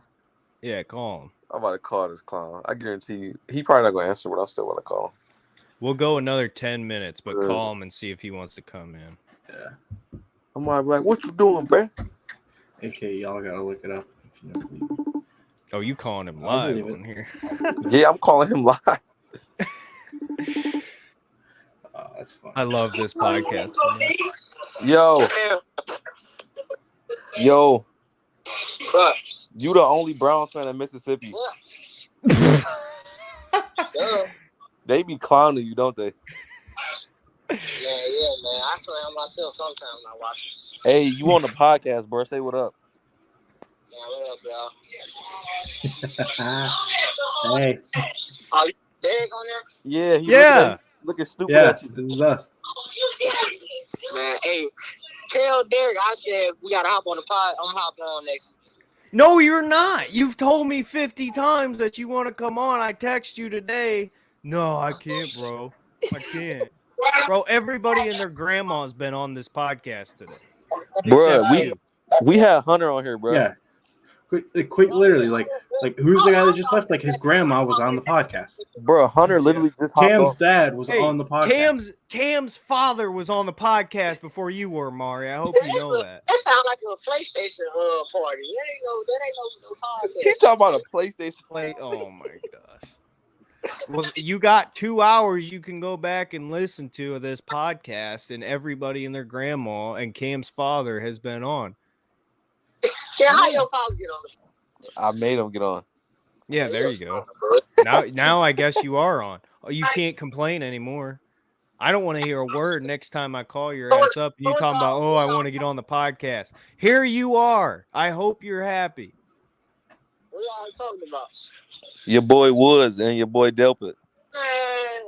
yeah, call him. I'm about to call this clown. I guarantee you, he probably not gonna answer, but I'm still gonna call him. We'll go another 10 minutes, but call him and see if he wants to come in. Yeah. I'm like, what you doing, bro? AK, y'all gotta look it up. If you don't believe it. Oh, you calling him I'll live believe it. on here? Yeah, I'm calling him live. Oh, that's funny. I love this podcast. Yo, you the only Browns fan in Mississippi. They be clowning you, don't they? Yeah, man. I clown myself sometimes when I watch this. Hey, you on the podcast, bro? Say what up. Yeah, what up, y'all? Hey. Oh, you Derek on there? Yeah, he Yeah. looking stupid Yeah, at you. this is us. Man, hey, tell Derek I said we gotta hop on the pod. I'm hopping on next. No, you're not. You've told me 50 times that you want to come on. I text you today. No, I can't, bro. I can't. Bro, everybody and their grandma's been on this podcast today. Bro, Except you. we had Hunter on here, bro. Yeah. Quick, literally, like who's the guy that just left? Like his grandma was on the podcast. Bro, Hunter literally just hopped Cam's on. dad was Hey, on the podcast. Cam's father was on the podcast before you were, Mari. I hope you know that. That sounds like a PlayStation party. That ain't no podcast. He talking about a PlayStation. Like, oh my gosh. Well, you got 2 hours you can go back and listen to of this podcast, and everybody and their grandma and Cam's father has been on. Yeah, how your father get on the I made him get on. Yeah, there you go. Now I guess you are on. Oh, you can't complain anymore. I don't want to hear a word next time I call your ass up and you talking about, oh, I want to get on the podcast. Here you are. I hope you're happy. What y'all talking about? Your boy Woods and your boy Delpit. Man,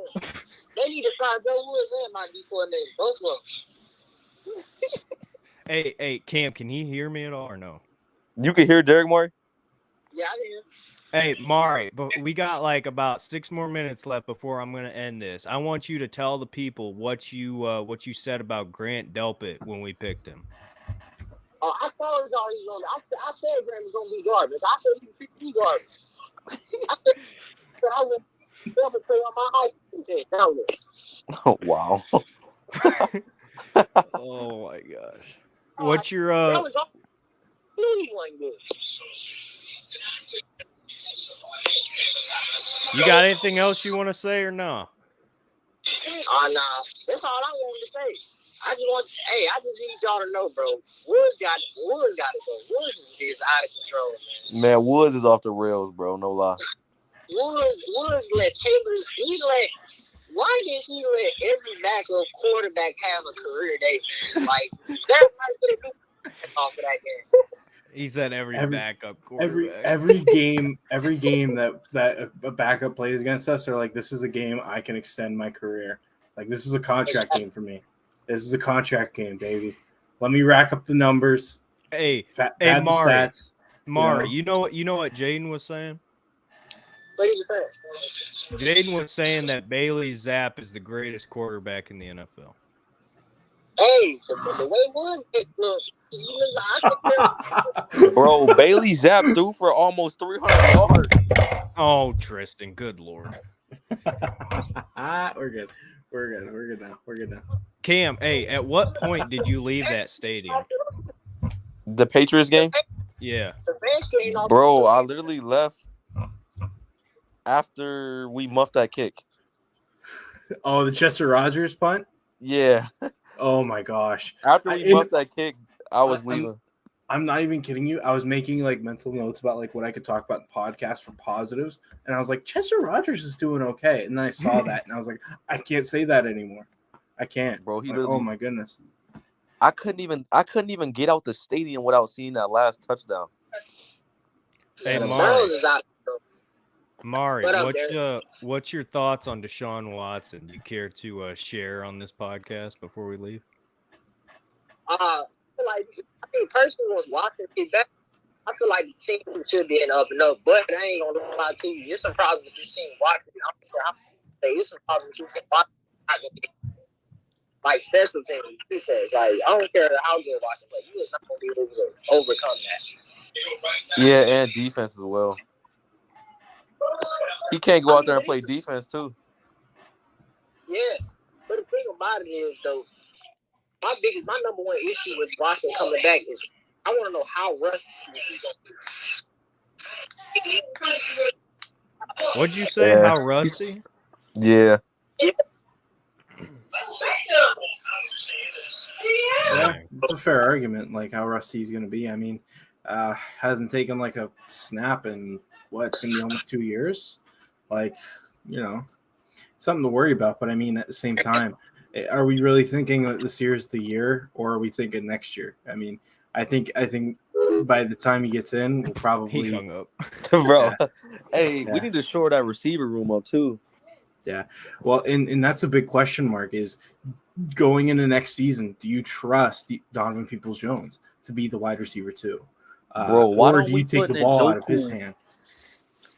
they need to start Joe Woods and my D4 name. Both of them. Hey, Cam, can he hear me at all or no? You can hear Derek Murray? Yeah, I did. Hey, Mari, but we got like about 6 more minutes left before I'm gonna end this. I want you to tell the people what you said about Grant Delpit when we picked him. Oh, I told y'all he was on. I said Grant was gonna be garbage. I said he would be garbage. I said I would never play on my high school team down there. Oh, wow. Oh my gosh. What's your That was all. He wasn't good. You got anything else you want to say or no? Oh, nah. That's all I wanted to say. I just need y'all to know, bro. Woods got to go. Woods is out of control, man. Man, Woods is off the rails, bro. No lie. Woods let Taylor. Why did he let every backup quarterback have a career day, man? Like that's right there off of that game. He said every backup quarterback. Every game that a backup plays against us, they're like, this is a game I can extend my career. Like, this is a contract game for me. This is a contract game, baby. Let me rack up the numbers. Hey, Pad Mari. the stats. Mari, you know what Jaden was saying? What do you think? Jaden was saying that Bailey Zapp is the greatest quarterback in the NFL. Hey, the way Woods look, Bro, Bailey Zapp threw for almost 300 yards. Oh, Tristan, good Lord. We're good. We're good now. Cam, hey, at what point did you leave that stadium? The Patriots game? Yeah. Bro, I literally left after we muffed that kick. Oh, the Chester Rogers punt? Yeah. Oh my gosh. After we muffed that kick, I was leaving. I'm not even kidding you. I was making like mental notes about like what I could talk about in the podcast for positives. And I was like, Chester Rogers is doing okay. And then I saw that and I was like, I can't say that anymore. I can't. Bro, he like, literally, oh my goodness. I couldn't even get out the stadium without seeing that last touchdown. Hey, Mari, what's your thoughts on Deshaun Watson? Do you care to share on this podcast before we leave? I think personally, once Watson get back, I feel like the team should be in up and up. But I ain't gonna lie to you. There's some problems with this team Watson. I'm sure how there's some problems with this team Watson. Like special teams, because like I don't care how good Watson plays, you is not gonna be able to overcome that. Yeah, and defense as well. He can't go out there and play defense too. Yeah, but the thing about it is though, my number one issue with Watson coming back is I want to know how rusty he's gonna be. What'd you say? Yeah. How rusty? Yeah. Yeah, it's a fair argument, like how rusty he's going to be. I mean, hasn't taken like a snap in it's going to be almost 2 years. Like, something to worry about. But I mean, at the same time, are we really thinking that this year is the year, or are we thinking next year? I mean, I think by the time he gets in, we'll probably he hung up, bro. Yeah. Hey, we need to shore that receiver room up too. Yeah, well, and that's a big question mark is going into next season. Do you trust Donovan Peoples-Jones to be the wide receiver too? Bro, why or don't do we you take the put ball Njoku, out of his hand?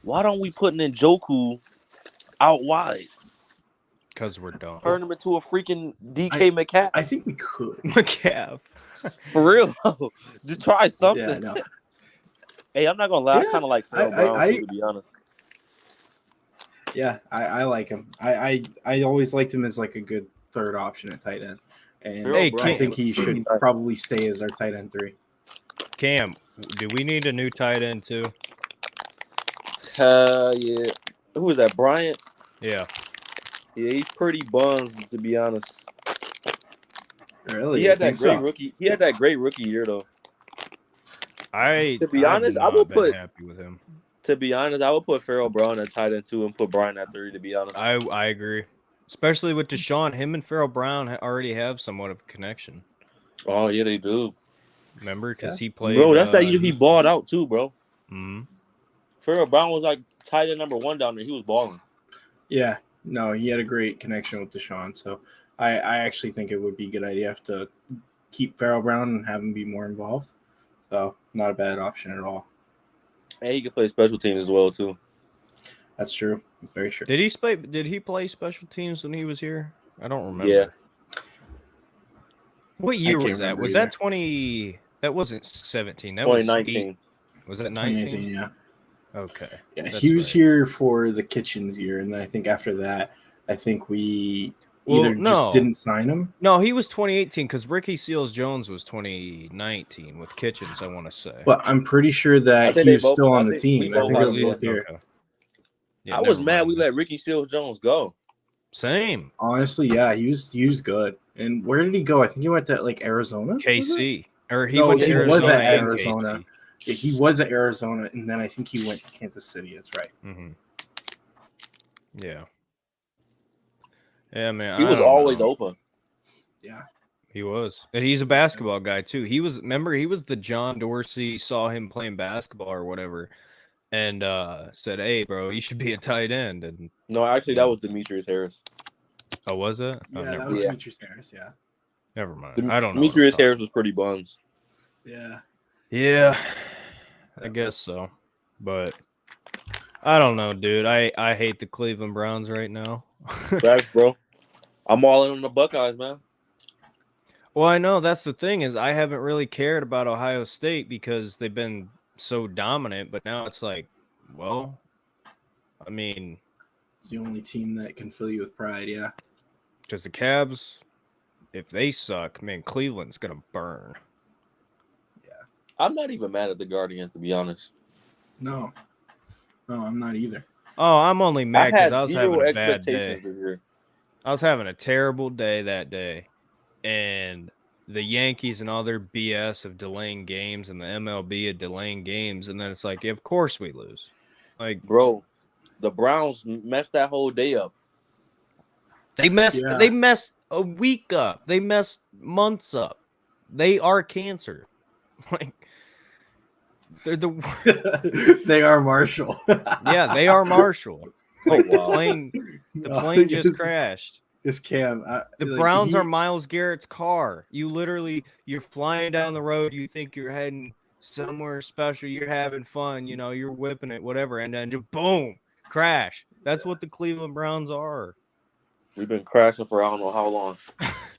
Why don't we put Njoku out wide? Because we're dumb. Turn him into a freaking DK Metcalf. I think we could. Metcalf. For real. Just try something. Yeah, no. Hey, I'm not gonna lie. I kind of like Phil Brown too, to be honest. Yeah, I like him. I always liked him as like a good third option at tight end. And I think he should probably stay as our tight end 3. Cam, do we need a new tight end too? Yeah. Who is that? Bryant? Yeah. Yeah, he's pretty bummed, to be honest. Really? He had that great rookie. He had that great rookie year though. To be honest, I would put happy with him. To be honest, I would put Farrell Brown at tight end 2 and put Bryant at 3. To be honest, I agree. Especially with Deshaun, him and Farrell Brown already have somewhat of a connection. Oh yeah, they do. Remember, because he played. Bro, that's that year he balled out too, bro. Mm-hmm. Farrell Brown was like tight end number 1 down there. He was balling. Yeah, no, he had a great connection with Deshaun. So I actually think it would be a good idea to keep Farrell Brown and have him be more involved. So not a bad option at all. And he could play special teams as well too. That's true. Very true. Did he play special teams when he was here? I don't remember. Yeah. What year was that? Was that 20? That wasn't 17. That 2019. Was that 19? 2019, yeah. Okay. Yeah, he was here for the Kitchens year, and then I think after that, I think we either no. just didn't sign him. No, he was 2018 because Ricky Seals-Jones was 2019 with Kitchens, I want to say. But I'm pretty sure I that think he they was both- still I on the think team. we I both think got they're him. both here. Okay. Yeah, I was never mad mind we then. let Ricky Seals-Jones go. Same. Honestly, yeah, he was good. And where did he go? I think he went to like Arizona. was it? KC. Or he No, went to he Arizona was at and Arizona. KC. Yeah, he was at Arizona, and then I think he went to Kansas City. That's right. Mm-hmm. Yeah. Yeah, man. He was always open. Yeah. He was. And he's a basketball guy, too. He was the John Dorsey, saw him playing basketball or whatever, and said, hey, bro, you should be a tight end. And No, actually, that was Demetrius Harris. oh, was that? Oh, Yeah, never that mind. was Demetrius Harris. Yeah. Never mind. I don't know. Demetrius Harris was pretty buns. Yeah. Yeah, I guess so. But I don't know, dude. I hate the Cleveland Browns right now. Facts, bro. I'm all in on the Buckeyes, man. Well, I know that's the thing is I haven't really cared about Ohio State because they've been so dominant, but now it's like, well, I mean, It's the only team that can fill you with pride. Yeah. because the Cavs, if they suck, man, Cleveland's gonna burn. I'm not even mad at the Guardians, to be honest. No, I'm not either. Oh, I'm only mad I because had I was zero having a bad expectations day. this year. I was having a terrible day that day, and the Yankees and all their BS of delaying games and the MLB of delaying games, and then it's like, of course we lose. Like, Bro, the Browns messed that whole day up. they messed Yeah. they messed a week up. They messed months up. They are cancer. Like they're the They are Marshall. yeah, they are Marshall. Like wow. the plane just crashed. It's Cam. The Browns are Myles Garrett's car. You're flying down the road. You think you're heading somewhere special. You're having fun. You know, you're whipping it, whatever. And then just boom, crash. That's what the Cleveland Browns are. We've been crashing for I don't know how long.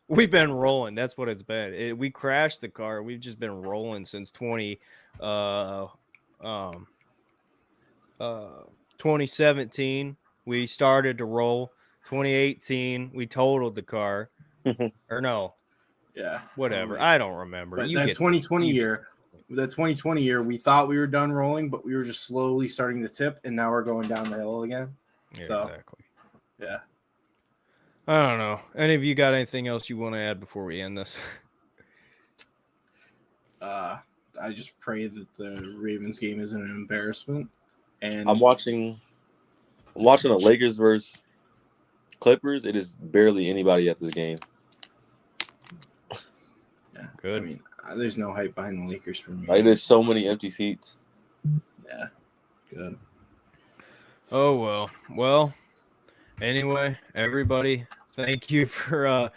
We've been rolling. That's what it's been. We crashed the car. We've just been rolling since 2017. We started to roll. 2018, we totaled the car. Or no, Yeah. whatever. I don't remember. But You that get 2020 year, we thought we were done rolling, but we were just slowly starting to tip, and now we're going down the hill again. Yeah, So, exactly. yeah. I don't know. Any of you got anything else you want to add before we end this? I just pray that the Ravens game isn't an embarrassment. And I'm watching the Lakers versus Clippers. It is barely anybody at this game. yeah, Good. I mean, there's no hype behind the Lakers for me. Like, there's so many empty seats. Yeah, good. Oh well. Anyway, everybody, thank you for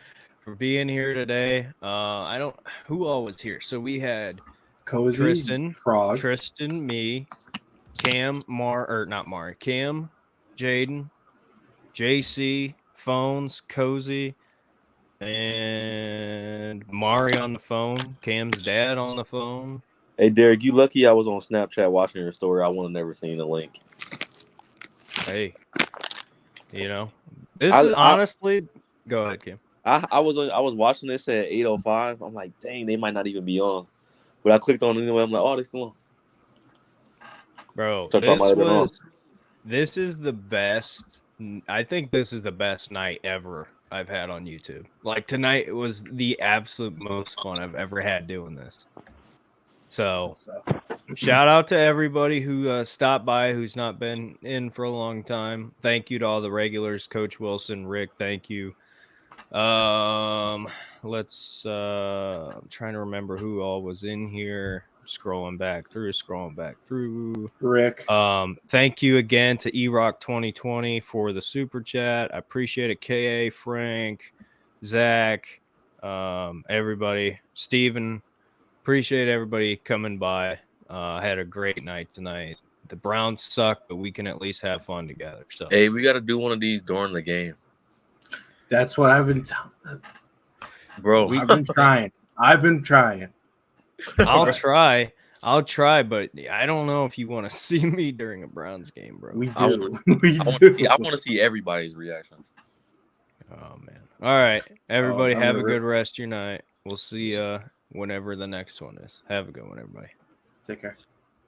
being here today. Who all was here? So we had Cozy, Tristan, Frog, me, Cam, Cam, Jaden, JC, Phones, Cozy, and Mari on the phone. Cam's dad on the phone. Hey, Derek, you lucky I was on Snapchat watching your story. I would have never seen the link. Hey, you know, this is honestly. Go ahead, Cam. I was watching this at 8:05. I'm like, dang, they might not even be on. But I clicked on it anyway. I'm like, oh, they still on. Bro, So this is the best. I think this is the best night ever I've had on YouTube. Like tonight was the absolute most fun I've ever had doing this. So shout out to everybody who stopped by, who's not been in for a long time. Thank you to all the regulars, Coach Wilson, Rick. Thank you. I'm trying to remember who all was in here. Scrolling back through. Rick. Thank you again to eRock 2020 for the super chat. I appreciate it. KA, Frank, Zach, everybody, Steven. Appreciate everybody coming by. I had a great night tonight. The Browns suck, but we can at least have fun together. So hey, we got to do one of these during the game. That's what I've been telling. Bro, I've been trying. I'll try, but I don't know if you want to see me during a Browns game, bro. We I do. want to see everybody's reactions. Oh man. All right, everybody, I'm have a gonna good rest of your night. We'll see whenever the next one is. Have a good one, everybody. Take care.